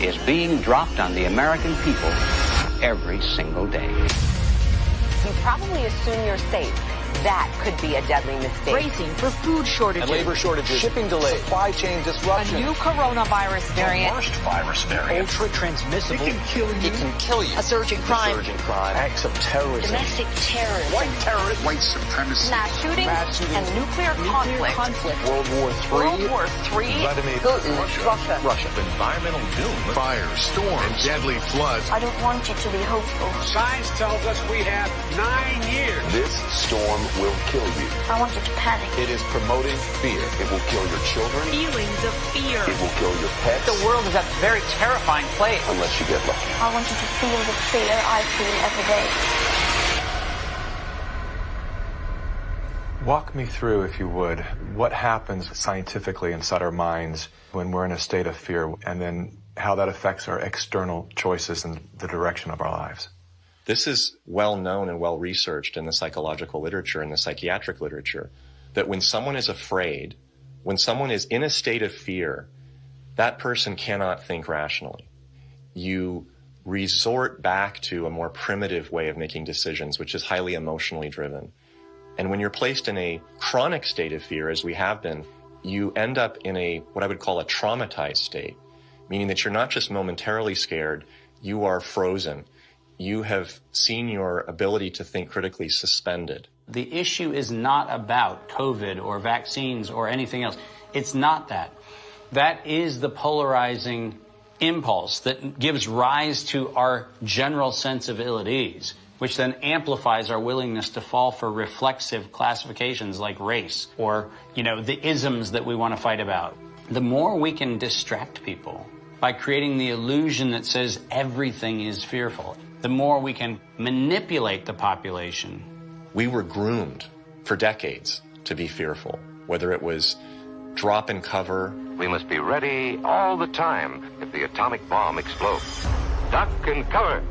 is being dropped on the American people every single day. You probably assume you're safe. That could be a deadly mistake. Bracing for food shortages. And labor shortages. Shipping delays. Supply chain disruption. A new coronavirus variant. The worst virus variant. Ultra transmissible. It can kill you. It can kill you. A surge in crime. Acts of terrorism. Domestic terrorism. White terrorists. White supremacy. Mass shootings. And nuclear conflict. World War III. World War III. Vladimir Putin. Russia. Environmental doom. Fires, storms, and deadly floods. I don't want you to be hopeful. Science tells us we have 9 years. This storm will kill you. I want you to panic. It is promoting fear. It will kill your children. Feelings of fear. It will kill your pets. The world is a very terrifying place. Unless you get lucky. I want you to feel the fear I feel every day. Walk me through, if you would, what happens scientifically inside our minds when we're in a state of fear, and then how that affects our external choices and the direction of our lives. This is well known and well researched in the psychological literature and the psychiatric literature, that when someone is afraid, when someone is in a state of fear, that person cannot think rationally. You resort back to a more primitive way of making decisions, which is highly emotionally driven. And when you're placed in a chronic state of fear, as we have been, you end up in what I would call a traumatized state, meaning that you're not just momentarily scared, you are frozen. You have seen your ability to think critically suspended. The issue is not about COVID or vaccines or anything else. It's not that. That is the polarizing impulse that gives rise to our general sense of ill at ease, which then amplifies our willingness to fall for reflexive classifications like race or, the isms that we want to fight about. The more we can distract people by creating the illusion that says everything is fearful, the more we can manipulate the population. We were groomed for decades to be fearful, whether it was drop and cover. We must be ready all the time if the atomic bomb explodes. Duck and cover.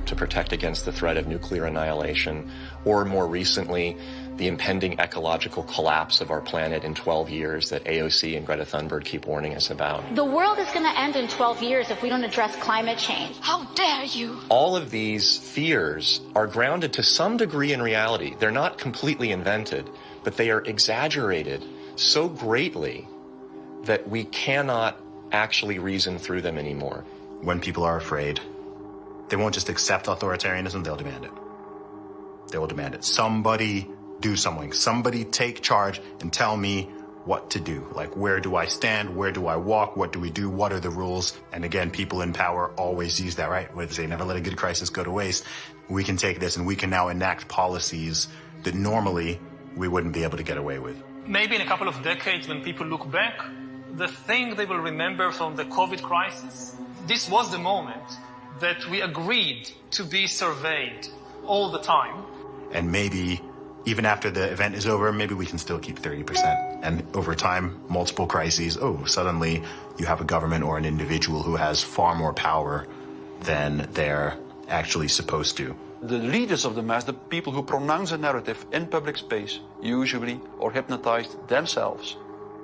To protect against the threat of nuclear annihilation, or more recently, the impending ecological collapse of our planet in 12 years that AOC and Greta Thunberg keep warning us about. The world is going to end in 12 years if we don't address climate change. How dare you? All of these fears are grounded to some degree in reality. They're not completely invented, but they are exaggerated so greatly that we cannot actually reason through them anymore. When people are afraid, they won't just accept authoritarianism, they'll demand it. They will demand it. Somebody do something. Somebody take charge and tell me what to do. Like, where do I stand? Where do I walk? What do we do? What are the rules? And again, people in power always use that, right? Where they say, never let a good crisis go to waste. We can take this and we can now enact policies that normally we wouldn't be able to get away with. Maybe in a couple of decades, when people look back, the thing they will remember from the COVID crisis, this was the moment that we agreed to be surveyed all the time. And maybe even after the event is over, maybe we can still keep 30%. And over time, multiple crises, suddenly you have a government or an individual who has far more power than they're actually supposed to. The leaders of the mass, the people who pronounce a narrative in public space, usually are hypnotized themselves.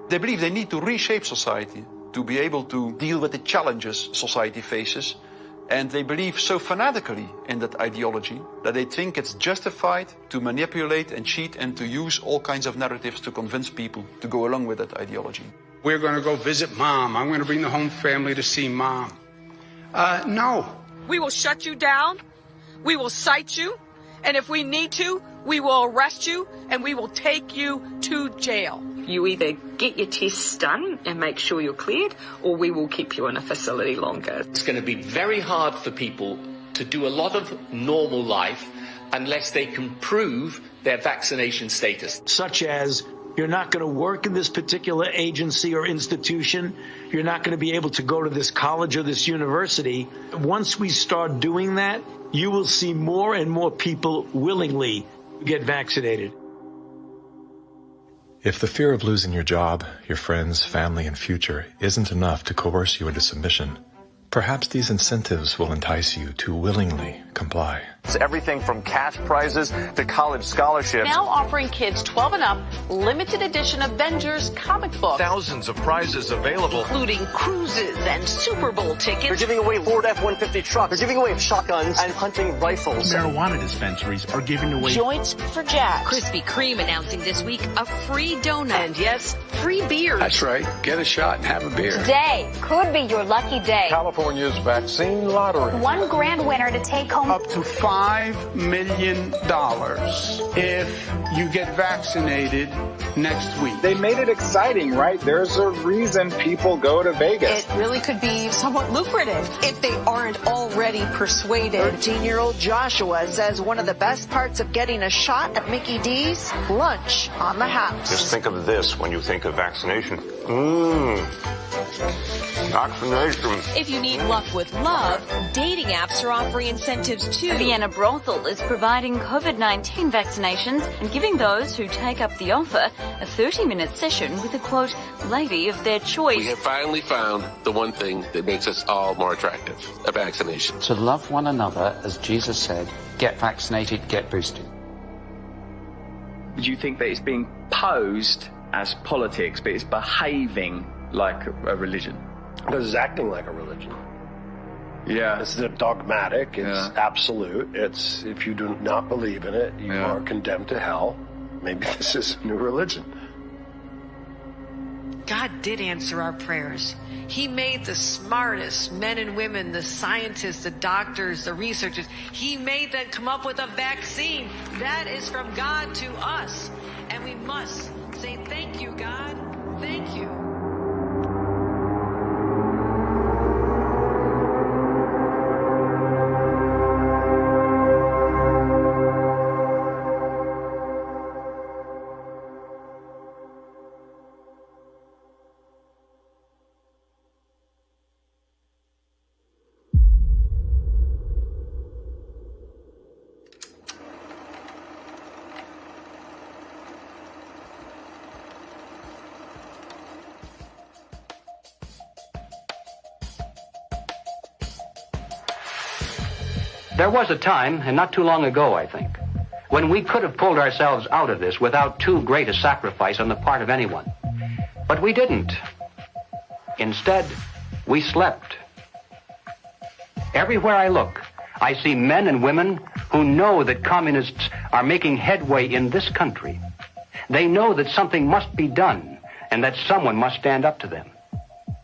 They believe they need to reshape society to be able to deal with the challenges society faces. And they believe so fanatically in that ideology that they think it's justified to manipulate and cheat and to use all kinds of narratives to convince people to go along with that ideology. We're going to go visit Mom. I'm going to bring the home family to see Mom. No. We will shut you down. We will cite you. And if we need to, we will arrest you and we will take you to jail. You either get your tests done and make sure you're cleared, or we will keep you in a facility longer. It's going to be very hard for people to do a lot of normal life unless they can prove their vaccination status. Such as, you're not going to work in this particular agency or institution. You're not going to be able to go to this college or this university. Once we start doing that, you will see more and more people willingly get vaccinated. If the fear of losing your job, your friends, family, and future isn't enough to coerce you into submission, perhaps these incentives will entice you to willingly comply. It's everything from cash prizes to college scholarships. Now offering kids 12 and up limited edition Avengers comic books. Thousands of prizes available, including cruises and Super Bowl tickets. They're giving away Ford F-150 trucks. They're giving away shotguns and hunting rifles. Marijuana dispensaries are giving away joints for Jack. Krispy Kreme announcing this week a free donut. And yes, free beers. That's right. Get a shot and have a beer. Today could be your lucky day. California's vaccine lottery. One grand winner to take home up to $5 million if you get vaccinated next week. They made it exciting, right? There's a reason people go to Vegas. It really could be somewhat lucrative if they aren't already persuaded. 13-year-old Joshua says one of the best parts of getting a shot at Mickey D's, lunch on the house. Just think of this when you think of vaccination. Vaccination. If you need luck with love, dating apps are offering incentives too. Vienna Brothel is providing COVID-19 vaccinations and giving those who take up the offer a 30-minute session with a, quote, lady of their choice. We have finally found the one thing that makes us all more attractive, a vaccination. To love one another, as Jesus said, get vaccinated, get boosted. Do you think that it's being posed as politics, but it's behaving like a religion? Because it's acting like a religion. Yeah. It's dogmatic, it's absolute, it's if you do not believe in it, you are condemned to hell. Maybe this is a new religion. God did answer our prayers. He made the smartest men and women, the scientists, the doctors, the researchers. He made them come up with a vaccine. That is from God to us. And we must say, thank you, God. Thank you. There was a time, and not too long ago, I think, when we could have pulled ourselves out of this without too great a sacrifice on the part of anyone. But we didn't. Instead, we slept. Everywhere I look, I see men and women who know that communists are making headway in this country. They know that something must be done and that someone must stand up to them.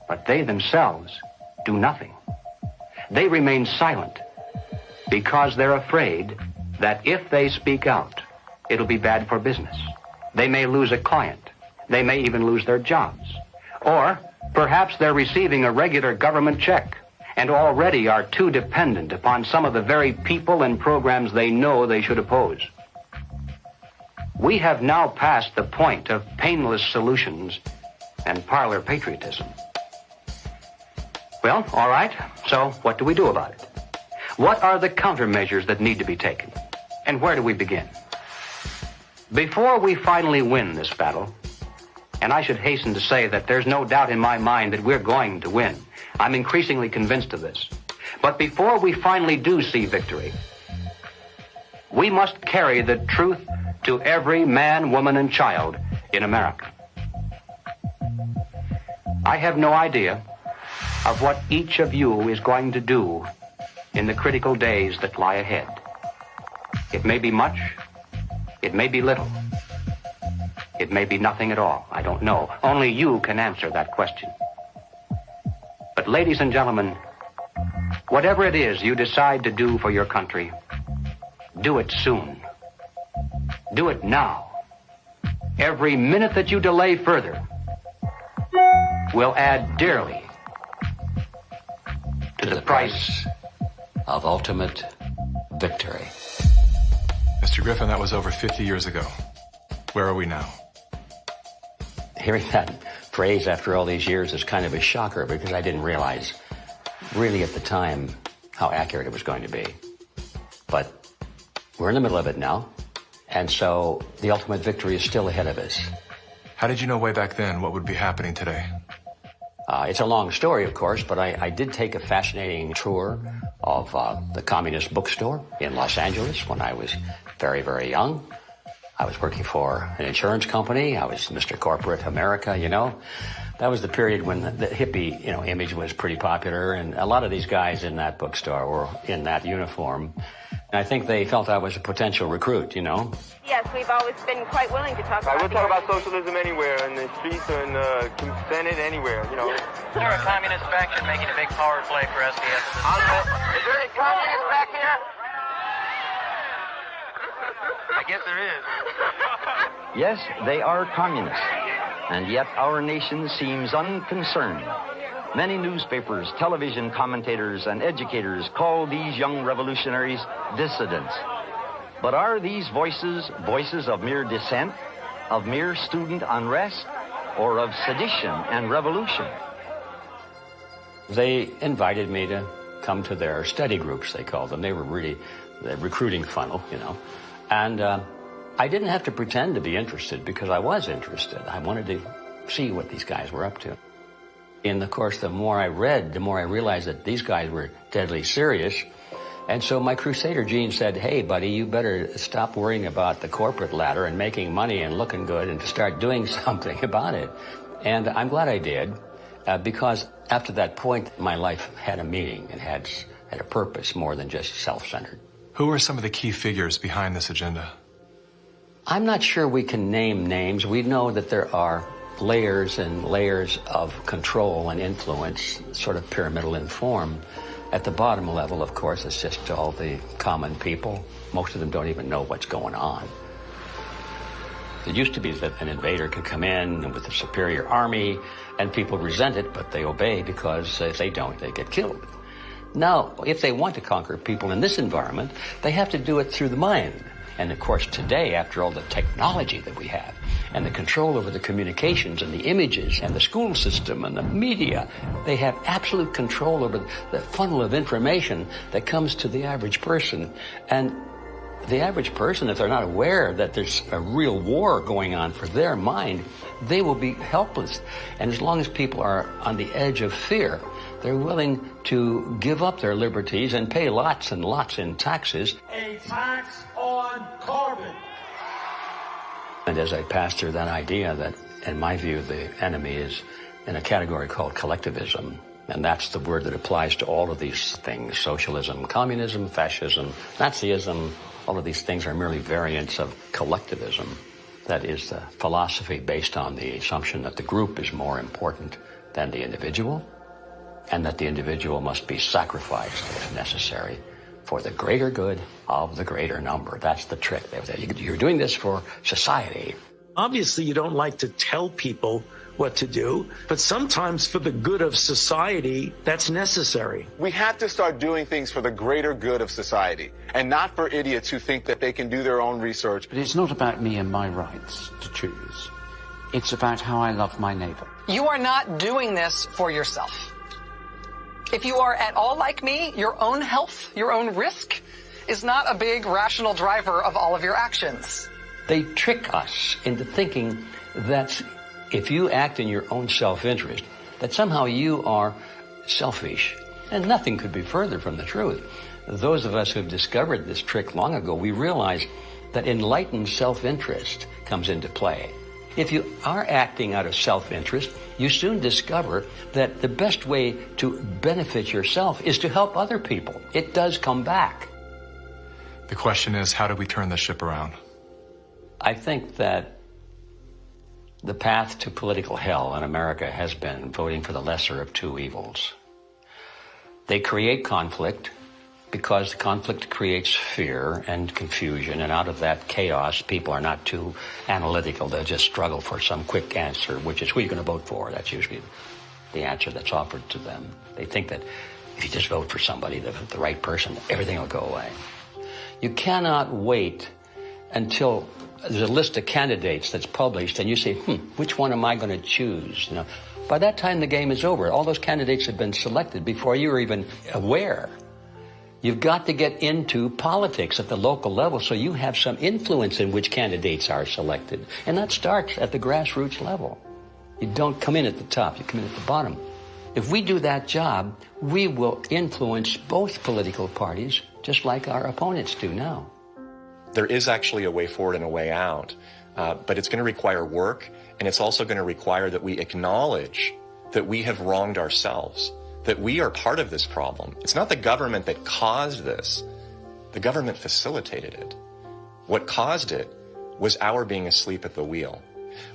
But they themselves do nothing. They remain silent because they're afraid that if they speak out, it'll be bad for business. They may lose a client. They may even lose their jobs. Or perhaps they're receiving a regular government check and already are too dependent upon some of the very people and programs they know they should oppose. We have now passed the point of painless solutions and parlor patriotism. Well, all right, so what do we do about it? What are the countermeasures that need to be taken? And where do we begin? Before we finally win this battle, and I should hasten to say that there's no doubt in my mind that we're going to win. I'm increasingly convinced of this. But before we finally do see victory, we must carry the truth to every man, woman, and child in America. I have no idea of what each of you is going to do in the critical days that lie ahead. It may be much, it may be little, it may be nothing at all. I don't know. Only you can answer that question. But ladies and gentlemen, whatever it is you decide to do for your country, do it soon. Do it now. Every minute that you delay further will add dearly to the price of ultimate victory. Mr. Griffin, that was over 50 years ago. Where are we now? Hearing that phrase after all these years is kind of a shocker because I didn't realize really at the time how accurate it was going to be. But we're in the middle of it now, and so the ultimate victory is still ahead of us. How did you know way back then what would be happening today? It's a long story, of course, but I did take a fascinating tour of the Communist Bookstore in Los Angeles when I was very, very young. I was working for an insurance company. I was Mr. Corporate America, you know. That was the period when the hippie, you know, image was pretty popular, and a lot of these guys in that bookstore were in that uniform. And I think they felt I was a potential recruit, you know. Yes, we've always been quite willing to talk about We'll talk about socialism anywhere, in the streets or in the Senate, anywhere, you know. They're a communist faction making a big power play for SDS. Is there any communists back here? I guess there is. Yes, they are communists, and yet our nation seems unconcerned. Many newspapers, television commentators, and educators call these young revolutionaries dissidents. But are these voices voices of mere dissent, of mere student unrest, or of sedition and revolution? They invited me to come to their study groups, they called them. They were really the recruiting funnel, you know. And I didn't have to pretend to be interested because I was interested. I wanted to see what these guys were up to. And of course, the more I read, the more I realized that these guys were deadly serious. And so my crusader gene said, hey, buddy, you better stop worrying about the corporate ladder and making money and looking good and start doing something about it. And I'm glad I did, because after that point, my life had a meaning. It had a purpose more than just self-centered. Who are some of the key figures behind this agenda? I'm not sure we can name names. We know that there are layers and layers of control and influence, sort of pyramidal in form. At the bottom level, of course, it's just all the common people. Most of them don't even know what's going on. It used to be that an invader could come in with a superior army, and people resent it, but they obey because if they don't, they get killed. Now, if they want to conquer people in this environment, they have to do it through the mind. And of course, today, after all the technology that we have, and the control over the communications and the images and the school system and the media, they have absolute control over the funnel of information that comes to the average person. And the average person, if they're not aware that there's a real war going on for their mind, they will be helpless. And as long as people are on the edge of fear, they're willing to give up their liberties and pay lots and lots in taxes. A tax on carbon. And as I passed through that idea that, in my view, the enemy is in a category called collectivism. And that's the word that applies to all of these things. Socialism, communism, fascism, Nazism, all of these things are merely variants of collectivism. That is the philosophy based on the assumption that the group is more important than the individual, and that the individual must be sacrificed if necessary for the greater good of the greater number. That's the trick. You're doing this for society. Obviously, you don't like to tell people what to do, but sometimes for the good of society, that's necessary. We have to start doing things for the greater good of society, and not for idiots who think that they can do their own research. But it's not about me and my rights to choose. It's about how I love my neighbor. You are not doing this for yourself. If you are at all like me, your own health, your own risk is not a big rational driver of all of your actions. They trick us into thinking that if you act in your own self-interest, that somehow you are selfish. And nothing could be further from the truth. Those of us who have discovered this trick long ago, we realize that enlightened self-interest comes into play. If you are acting out of self-interest, you soon discover that the best way to benefit yourself is to help other people. It does come back. The question is, how do we turn the ship around? I think that the path to political hell in America has been voting for the lesser of two evils. They create conflict because conflict creates fear and confusion, and out of that chaos, people are not too analytical. They'll just struggle for some quick answer, which is who you're going to vote for. That's usually the answer that's offered to them. They think that if you just vote for somebody, the right person, everything will go away. You cannot wait until there's a list of candidates that's published and you say, which one am I going to choose? You know, by that time the game is over. All those candidates have been selected before you were even aware. You've got to get into politics at the local level so you have some influence in which candidates are selected. And that starts at the grassroots level. You don't come in at the top, you come in at the bottom. If we do that job, we will influence both political parties just like our opponents do now. There is actually a way forward and a way out, but it's going to require work, and it's also going to require that we acknowledge that we have wronged ourselves, that we are part of this problem. It's not the government that caused this. The government facilitated it. What caused it was our being asleep at the wheel.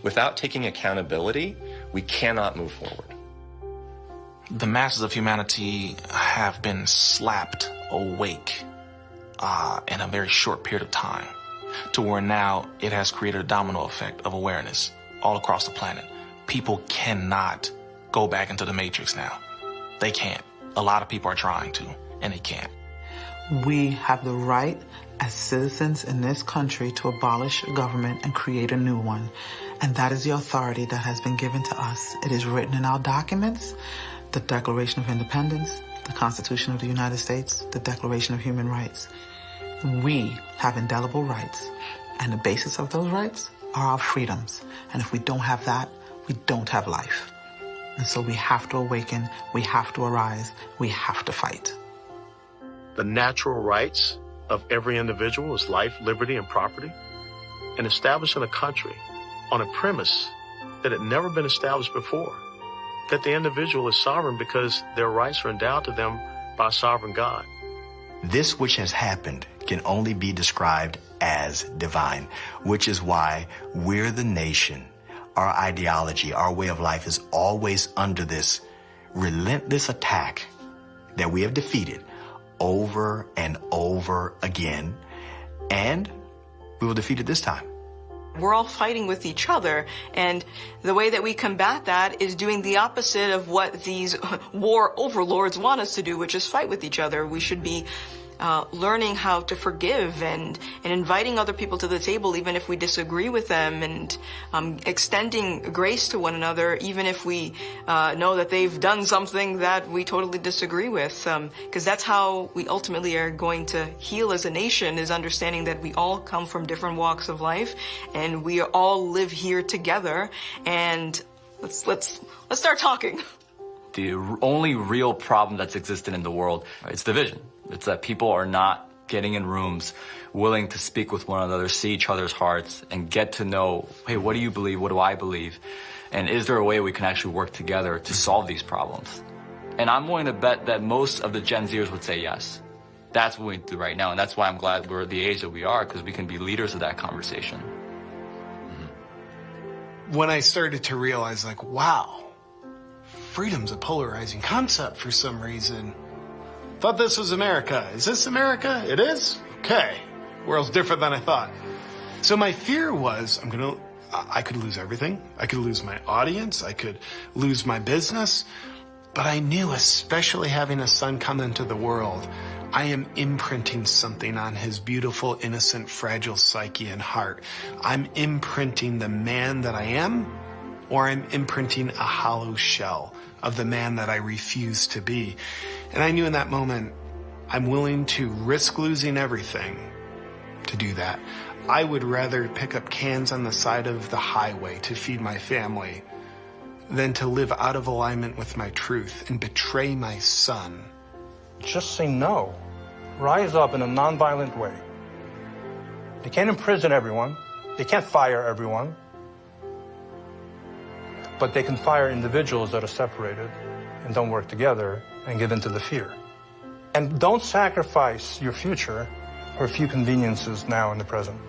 Without taking accountability, we cannot move forward. The masses of humanity have been slapped awake in a very short period of time, to where now it has created a domino effect of awareness all across the planet. People cannot go back into the matrix now. They can't. A lot of people are trying to, and they can't. We have the right as citizens in this country to abolish government and create a new one. And that is the authority that has been given to us. It is written in our documents. the Declaration of Independence, the Constitution of the United States, the Declaration of Human Rights. We have indelible rights, and the basis of those rights are our freedoms. And if we don't have that, we don't have life. And so we have to awaken, we have to arise, we have to fight. The natural rights of every individual is life, liberty, and property. And establishing a country on a premise that had never been established before, that the individual is sovereign because their rights are endowed to them by a sovereign God. This which has happened can only be described as divine, which is why we're the nation. Our ideology, our way of life is always under this relentless attack that we have defeated over and over again, and we will defeat it this time. We're all fighting with each other, and the way that we combat that is doing the opposite of what these war overlords want us to do, which is fight with each other. We should be learning how to forgive and inviting other people to the table even if we disagree with them, and extending grace to one another even if we know that they've done something that we totally disagree with, because that's how we ultimately are going to heal as a nation, is understanding that we all come from different walks of life and we all live here together, and let's start talking. The only real problem that's existed in the world is division. It's that people are not getting in rooms, willing to speak with one another, see each other's hearts, and get to know, hey, what do you believe? What do I believe? And is there a way we can actually work together to solve these problems? And I'm willing to bet that most of the Gen Zers would say yes. That's what we do right now, and that's why I'm glad we're at the age that we are, because we can be leaders of that conversation. When I started to realize, like, wow, freedom's a polarizing concept for some reason. Thought this was America. Is this America? It is? Okay. World's different than I thought. So my fear was, I could lose everything. I could lose my audience. I could lose my business. But I knew, especially having a son come into the world, I am imprinting something on his beautiful, innocent, fragile psyche and heart. I'm imprinting the man that I am, or I'm imprinting a hollow shell of the man that I refuse to be. And I knew in that moment, I'm willing to risk losing everything to do that. I would rather pick up cans on the side of the highway to feed my family than to live out of alignment with my truth and betray my son. Just say no. Rise up in a nonviolent way. They can't imprison everyone. They can't fire everyone. But they can fire individuals that are separated and don't work together and give into the fear. And don't sacrifice your future for a few conveniences now in the present.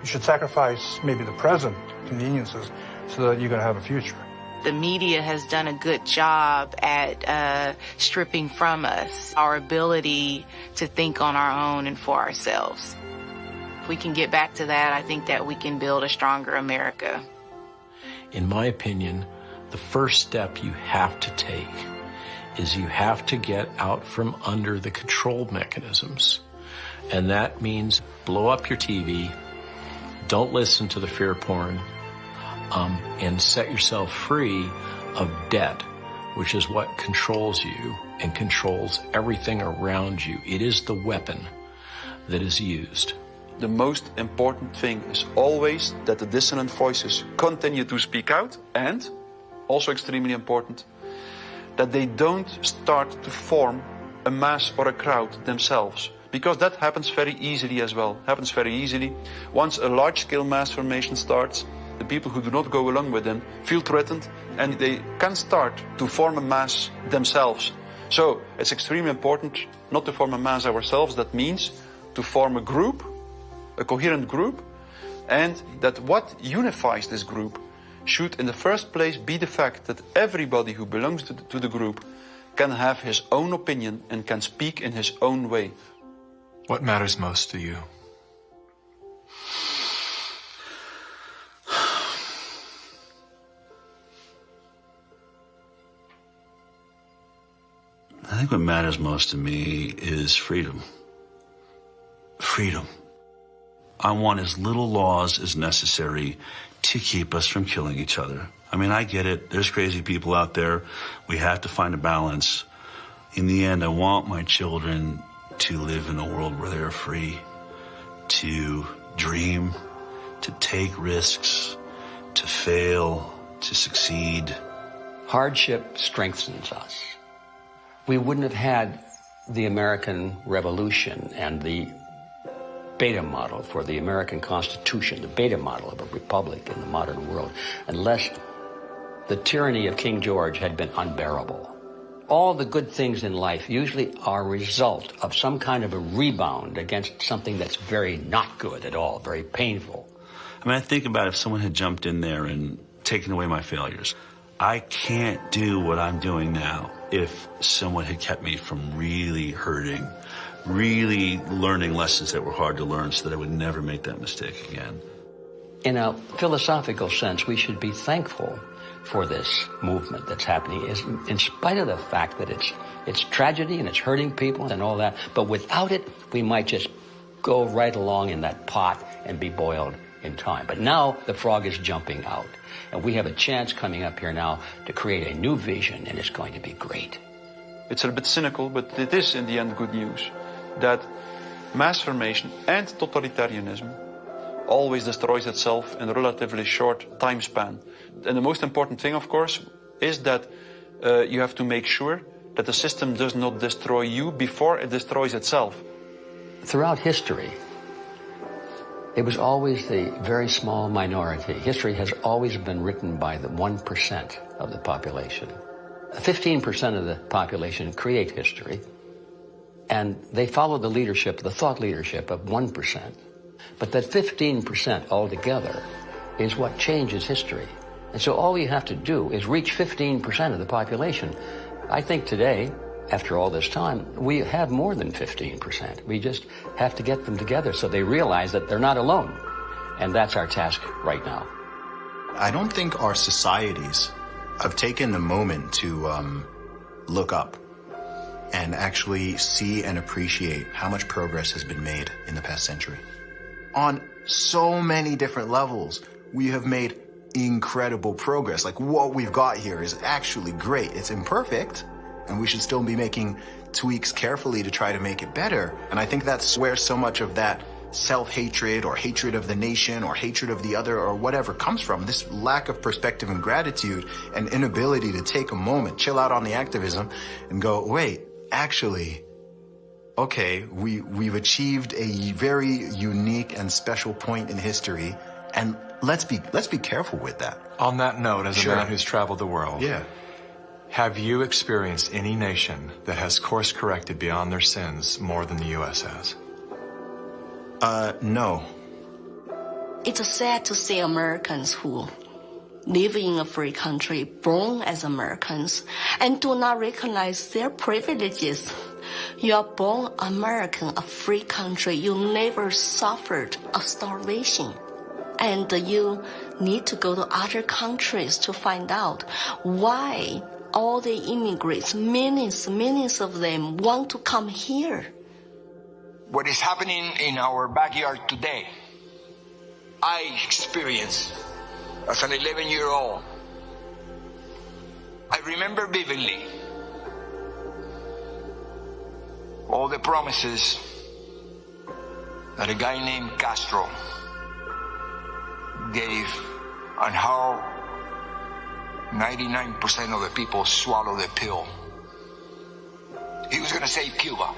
You should sacrifice maybe the present conveniences so that you're going to have a future. The media has done a good job at stripping from us our ability to think on our own and for ourselves. If we can get back to that, I think that we can build a stronger America. In my opinion, the first step you have to take is you have to get out from under the control mechanisms. And that means blow up your TV, don't listen to the fear porn, and set yourself free of debt, which is what controls you and controls everything around you. It is the weapon that is used. The most important thing is always that the dissonant voices continue to speak out, and, also extremely important, that they don't start to form a mass or a crowd themselves. Because that happens very easily as well. Happens very easily. Once a large-scale mass formation starts, the people who do not go along with them feel threatened, and they can start to form a mass themselves. So it's extremely important not to form a mass ourselves. That means to form a group, a coherent group, and that what unifies this group should in the first place be the fact that everybody who belongs to the group can have his own opinion and can speak in his own way. What matters most to you? I think what matters most to me is freedom. Freedom. I want as little laws as necessary to keep us from killing each other. I mean, I get it. There's crazy people out there. We have to find a balance. In the end, I want my children to live in a world where they're free to dream, to take risks, to fail, to succeed. Hardship strengthens us. We wouldn't have had the American Revolution and the beta model for the American Constitution, the beta model of a republic in the modern world, unless the tyranny of King George had been unbearable. All the good things in life usually are a result of some kind of a rebound against something that's very not good at all, very painful. I mean, I think about if someone had jumped in there and taken away my failures. I can't do what I'm doing now if someone had kept me from really hurting, really learning lessons that were hard to learn so that I would never make that mistake again. In a philosophical sense, we should be thankful for this movement that's happening, in spite of the fact that it's tragedy and it's hurting people and all that. But without it, we might just go right along in that pot and be boiled in time. But now the frog is jumping out, and we have a chance coming up here now to create a new vision, and it's going to be great. It's a bit cynical, but it is in the end good news that mass formation and totalitarianism always destroys itself in a relatively short time span. And the most important thing, of course, is that you have to make sure that the system does not destroy you before it destroys itself. Throughout history, it was always the very small minority. History has always been written by the 1% of the population. 15% of the population create history, and they follow the leadership, the thought leadership of 1%. But that 15% altogether is what changes history. And so all you have to do is reach 15% of the population. I think today, after all this time, we have more than 15%. We just have to get them together so they realize that they're not alone. And that's our task right now. I don't think our societies have taken the moment to look up and actually see and appreciate how much progress has been made in the past century. On so many different levels, we have made incredible progress. Like, what we've got here is actually great. It's imperfect, and we should still be making tweaks carefully to try to make it better. And I think that's where so much of that self-hatred or hatred of the nation or hatred of the other or whatever comes from. This lack of perspective and gratitude and inability to take a moment, chill out on the activism and go, wait, actually, okay, we've achieved a very unique and special point in history, and let's be careful with that. On that note, as a man who's traveled the world, yeah, have you experienced any nation that has course corrected beyond their sins more than the U.S. has? No. It's sad to see Americans who live in a free country, born as Americans, and do not recognize their privileges. You are born American, a free country. You never suffered a starvation. And you need to go to other countries to find out why all the immigrants, millions of them, want to come here. What is happening in our backyard today, I experienced as an 11-year-old. I remember vividly all the promises that a guy named Castro gave on how 99% of the people swallowed the pill. He was going to save Cuba.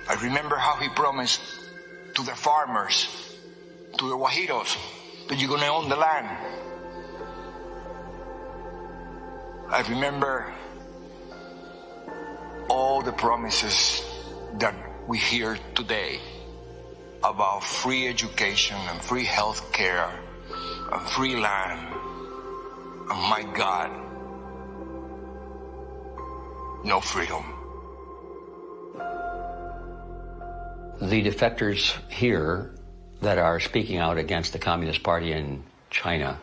I remember how he promised to the farmers, to the Guajiros, that you're going to own the land. I remember all the promises that we hear today about free education and free health care and free land. And my God, no freedom. The defectors here that are speaking out against the Communist Party in China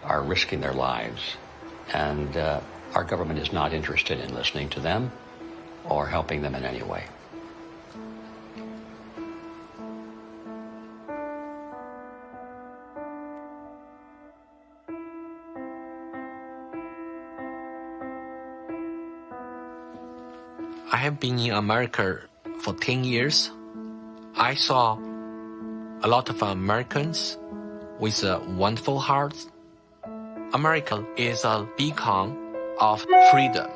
are risking their lives. And our government is not interested in listening to them or helping them in any way. have been in America for 10 years. I saw a lot of Americans with wonderful hearts. America is a beacon of freedom.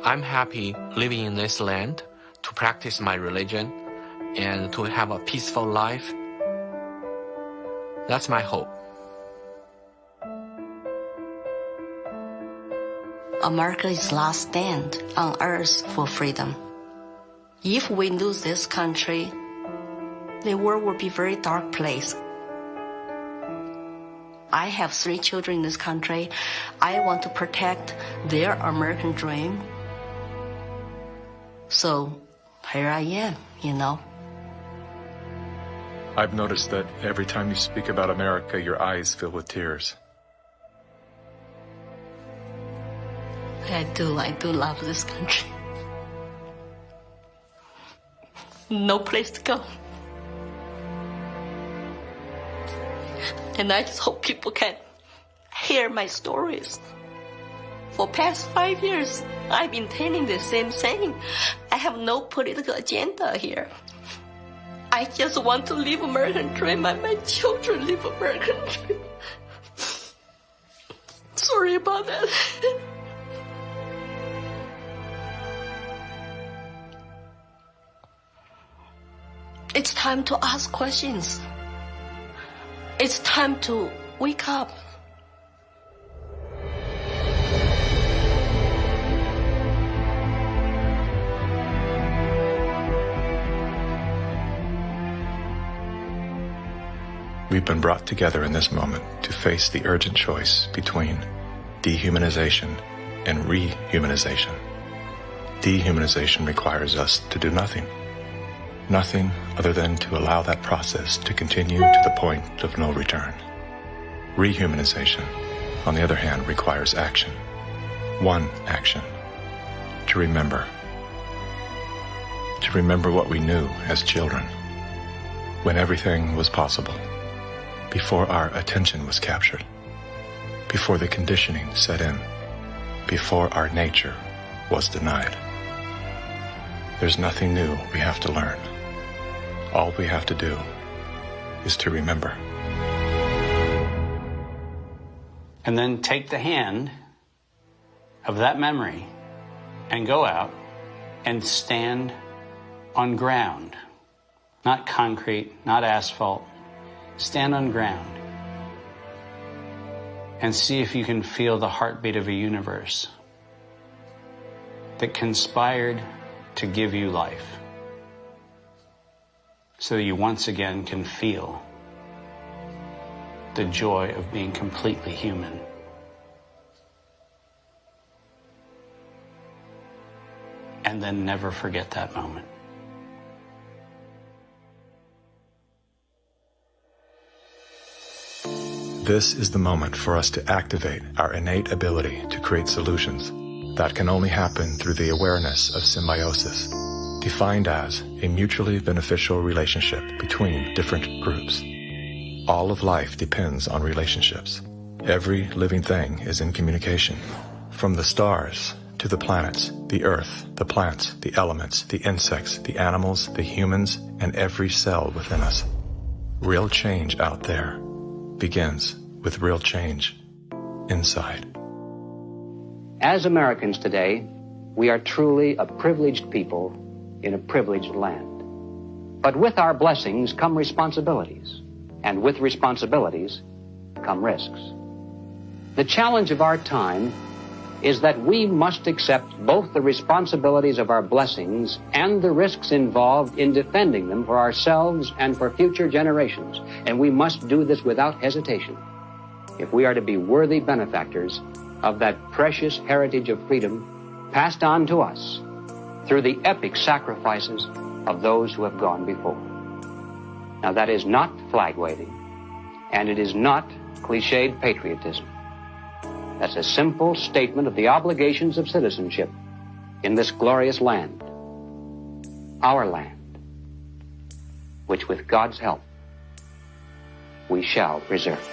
I'm happy living in this land to practice my religion and to have a peaceful life. That's my hope. America is last stand on earth for freedom. If we lose this country, the world will be a very dark place. I have 3 children in this country. I want to protect their American dream. So here I am, you know. I've noticed that every time you speak about America, your eyes fill with tears. I do love this country. No place to go. And I just hope people can hear my stories. For past 5 years, I've been telling the same thing. I have no political agenda here. I just want to live American dream and my children live American dream. Sorry about that. It's time to ask questions. It's time to wake up. We've been brought together in this moment to face the urgent choice between dehumanization and rehumanization. Dehumanization requires us to do nothing. Nothing other than to allow that process to continue to the point of no return. Rehumanization, on the other hand, requires action. One action. To remember. To remember what we knew as children, when everything was possible, before our attention was captured, before the conditioning set in, before our nature was denied. There's nothing new we have to learn. All we have to do is to remember. And then take the hand of that memory and go out and stand on ground. Not concrete, not asphalt. Stand on ground and see if you can feel the heartbeat of a universe that conspired to give you life, so that you once again can feel the joy of being completely human. And then never forget that moment. This is the moment for us to activate our innate ability to create solutions. That can only happen through the awareness of symbiosis, defined as a mutually beneficial relationship between different groups. All of life depends on relationships. Every living thing is in communication, from the stars to the planets, the earth, the plants, the elements, the insects, the animals, the humans, and every cell within us. Real change out there begins with real change inside. As Americans today, we are truly a privileged people in a privileged land. But with our blessings come responsibilities, and with responsibilities come risks. The challenge of our time is that we must accept both the responsibilities of our blessings and the risks involved in defending them for ourselves and for future generations. And we must do this without hesitation if we are to be worthy benefactors of that precious heritage of freedom passed on to us through the epic sacrifices of those who have gone before. Now, that is not flag waving, and it is not cliched patriotism. That's a simple statement of the obligations of citizenship in this glorious land, our land, which with God's help we shall preserve.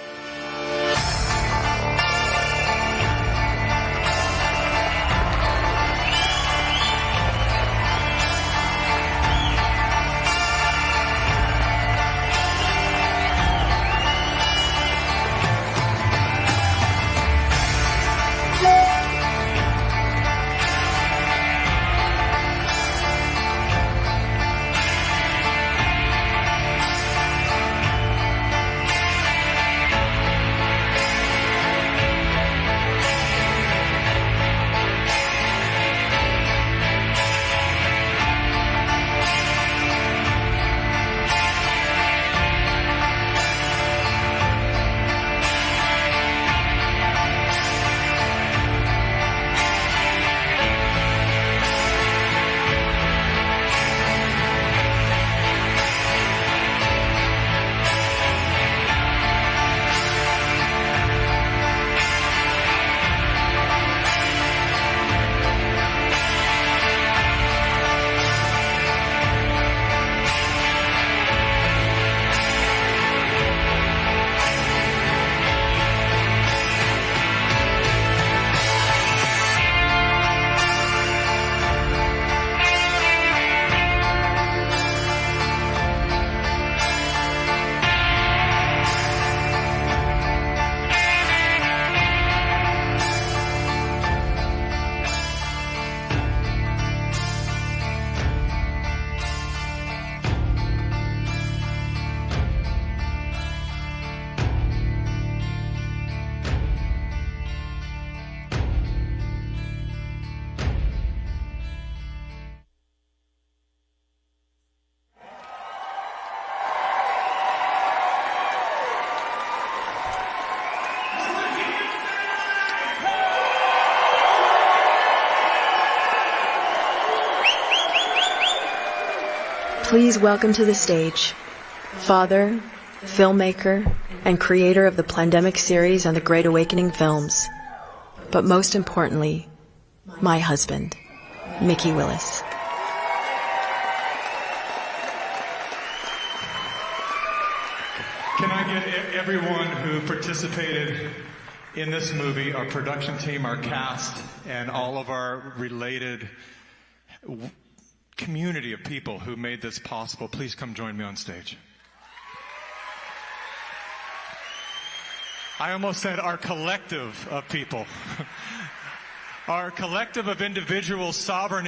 Please welcome to the stage, father, filmmaker, and creator of the Plandemic series and the Great Awakening films, but most importantly, my husband, Mickey Willis. Can I get everyone who participated in this movie, our production team, our cast, and all of our related community of people who made this possible, please come join me on stage. I almost said our collective of people. Our collective of individual, sovereign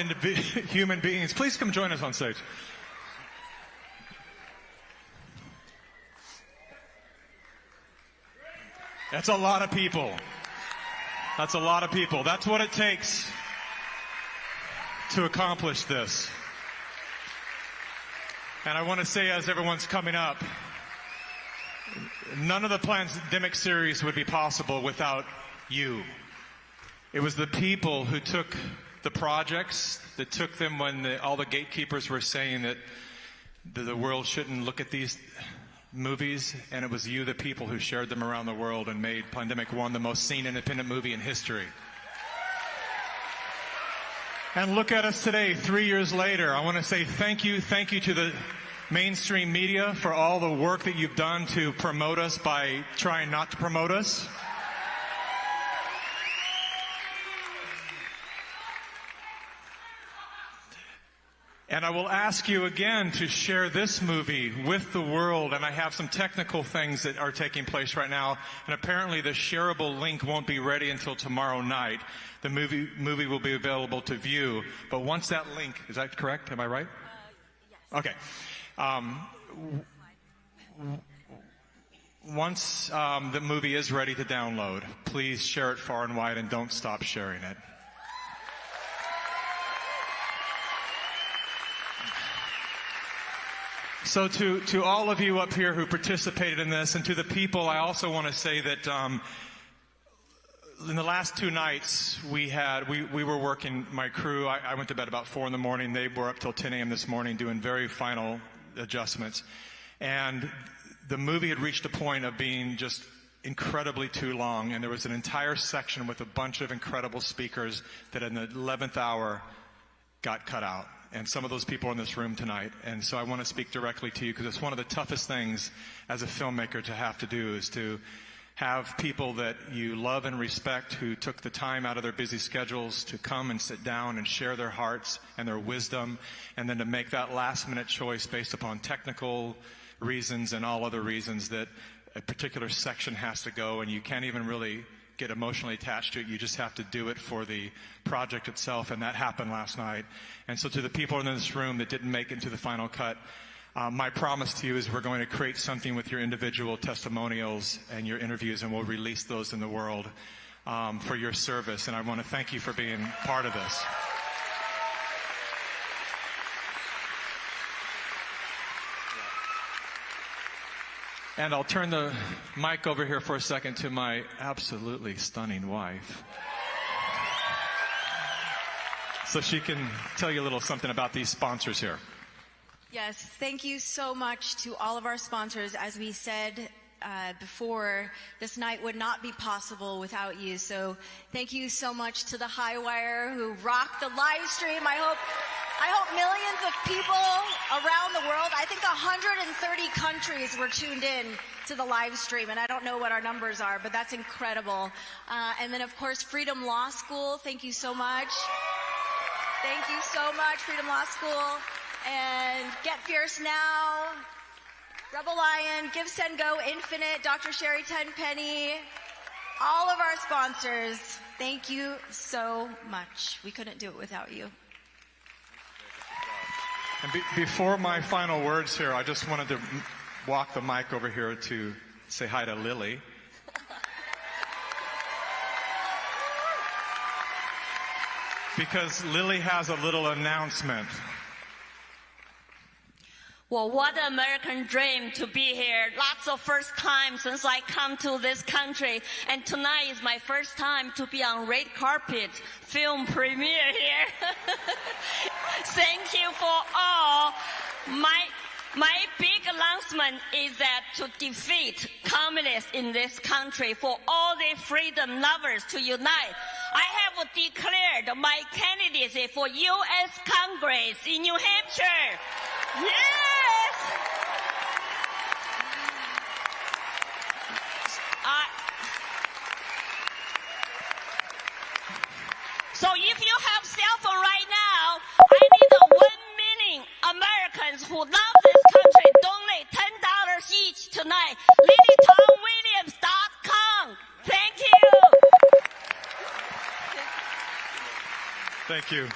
human beings. Please come join us on stage. That's a lot of people. That's a lot of people. That's what it takes to accomplish this. And I want to say, as everyone's coming up, none of the Plandemic series would be possible without you. It was the people who took the projects, that took them when all the gatekeepers were saying that the world shouldn't look at these movies, and it was you, the people, who shared them around the world and made Plandemic 1 the most seen independent movie in history. And look at us today, 3 years later. I want to say thank you to the mainstream media for all the work that you've done to promote us by trying not to promote us. And I will ask you again to share this movie with the world. And I have some technical things that are taking place right now. And apparently the shareable link won't be ready until tomorrow night. The movie will be available to view. But once that link, is that correct? Am I right? Yes. Okay. Once the movie is ready to download, please share it far and wide and don't stop sharing it. So to all of you up here who participated in this, and to the people, I also want to say that in the last 2 nights we were working, my crew, I went to bed about 4 in the morning. They were up till 10 a.m. this morning doing very final adjustments. And the movie had reached a point of being just incredibly too long, and there was an entire section with a bunch of incredible speakers that in the 11th hour got cut out. And some of those people are in this room tonight. And so I want to speak directly to you, because it's one of the toughest things as a filmmaker to have to do, is to have people that you love and respect who took the time out of their busy schedules to come and sit down and share their hearts and their wisdom, and then to make that last-minute choice based upon technical reasons and all other reasons that a particular section has to go, and you can't even really get emotionally attached to it. You just have to do it for the project itself, and that happened last night. And so to the people in this room that didn't make it to the final cut, my promise to you is we're going to create something with your individual testimonials and your interviews, and we'll release those in the world for your service. And I want to thank you for being part of this. And I'll turn the mic over here for a second to my absolutely stunning wife, so she can tell you a little something about these sponsors here. Yes, thank you so much to all of our sponsors. As we said before, this night would not be possible without you. So thank you so much to the Highwire who rocked the live stream. I hope millions of people around the world, I think 130 countries were tuned in to the live stream, and I don't know what our numbers are, but that's incredible. And then, of course, Freedom Law School, thank you so much. Thank you so much, Freedom Law School. And Get Fierce Now, Rebel Lion, Give, Send, Go, Infinite, Dr. Sherry Tenpenny, all of our sponsors, thank you so much. We couldn't do it without you. And before my final words here, I just wanted to walk the mic over here to say hi to Lily. Because Lily has a little announcement. Well, what an American dream to be here. Lots of first time since I come to this country. And tonight is my first time to be on red carpet film premiere here. Thank you for all My big announcement is that to defeat communists in this country, for all the freedom lovers to unite, I have declared my candidacy for U.S. Congress in New Hampshire. Yes! So if you have cell phone right now, I need 1 million Americans who love this country donate $10 each tonight. LilyTongWilliams.com. Thank you. Thank you.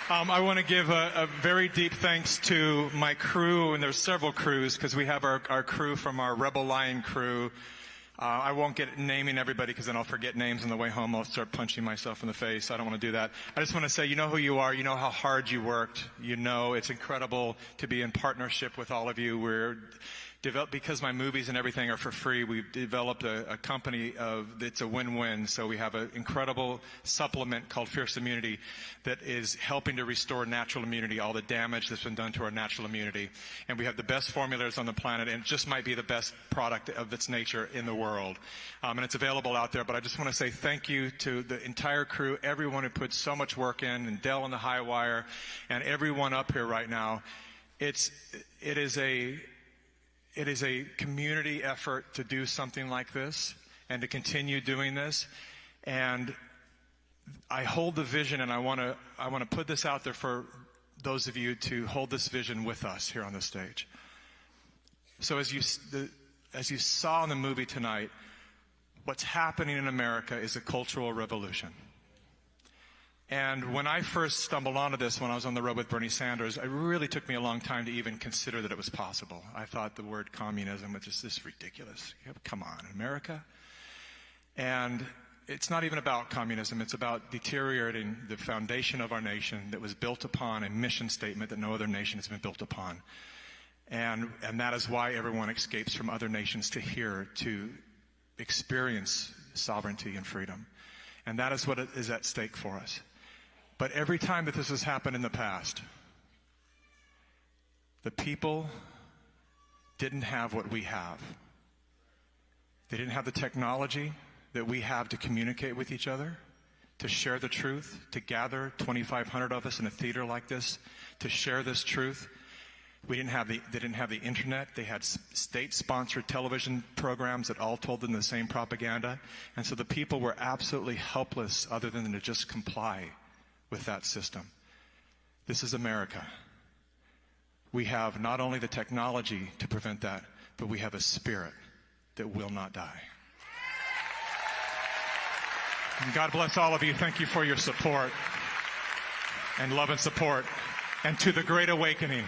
I want to give a very deep thanks to my crew, and there's several crews, because we have our crew from our Rebel Lion crew. I won't get naming everybody because then I'll forget names on the way home. I'll start punching myself in the face. I don't want to do that. I just want to say, you know who you are. You know how hard you worked. You know it's incredible to be in partnership with all of you. We're developed, because my movies and everything are for free, we've developed a company it's a win-win. So we have an incredible supplement called Fierce Immunity that is helping to restore natural immunity, all the damage that's been done to our natural immunity. And we have the best formulators on the planet, and it just might be the best product of its nature in the world. And it's available out there. But I just want to say thank you to the entire crew, everyone who put so much work in, and Dell on the high wire, and everyone up here right now. It is a community effort to do something like this and to continue doing this. And I hold the vision, and I want to put this out there for those of you to hold this vision with us here on the stage. So as you saw in the movie tonight, what's happening in America is a cultural revolution. And when I first stumbled onto this, when I was on the road with Bernie Sanders, it really took me a long time to even consider that it was possible. I thought the word communism was just this ridiculous. Come on, America? And it's not even about communism. It's about deteriorating the foundation of our nation that was built upon a mission statement that no other nation has been built upon. And that is why everyone escapes from other nations to here to experience sovereignty and freedom. And that is what is at stake for us. But every time that this has happened in the past, the people didn't have what we have. They didn't have the technology that we have to communicate with each other, to share the truth, to gather 2,500 of us in a theater like this, to share this truth. They didn't have the internet. They had state-sponsored television programs that all told them the same propaganda. And so the people were absolutely helpless other than to just comply with that system. This is America. We have not only the technology to prevent that, but we have a spirit that will not die. And God bless all of you. Thank you for your support and love and support. And to the Great Awakening.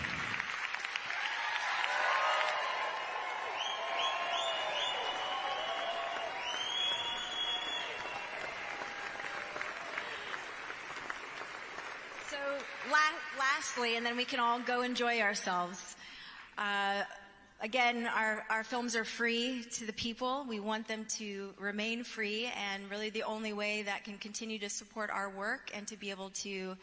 Lastly, and then we can all go enjoy ourselves. Again, our films are free to the people. We want them to remain free, and really the only way that can continue to support our work and to be able to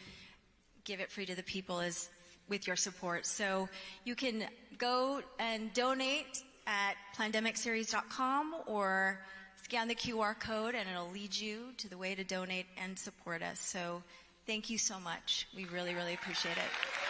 give it free to the people is with your support. So you can go and donate at plandemicseries.com or scan the QR code and it'll lead you to the way to donate and support us. So thank you so much. We really, really appreciate it.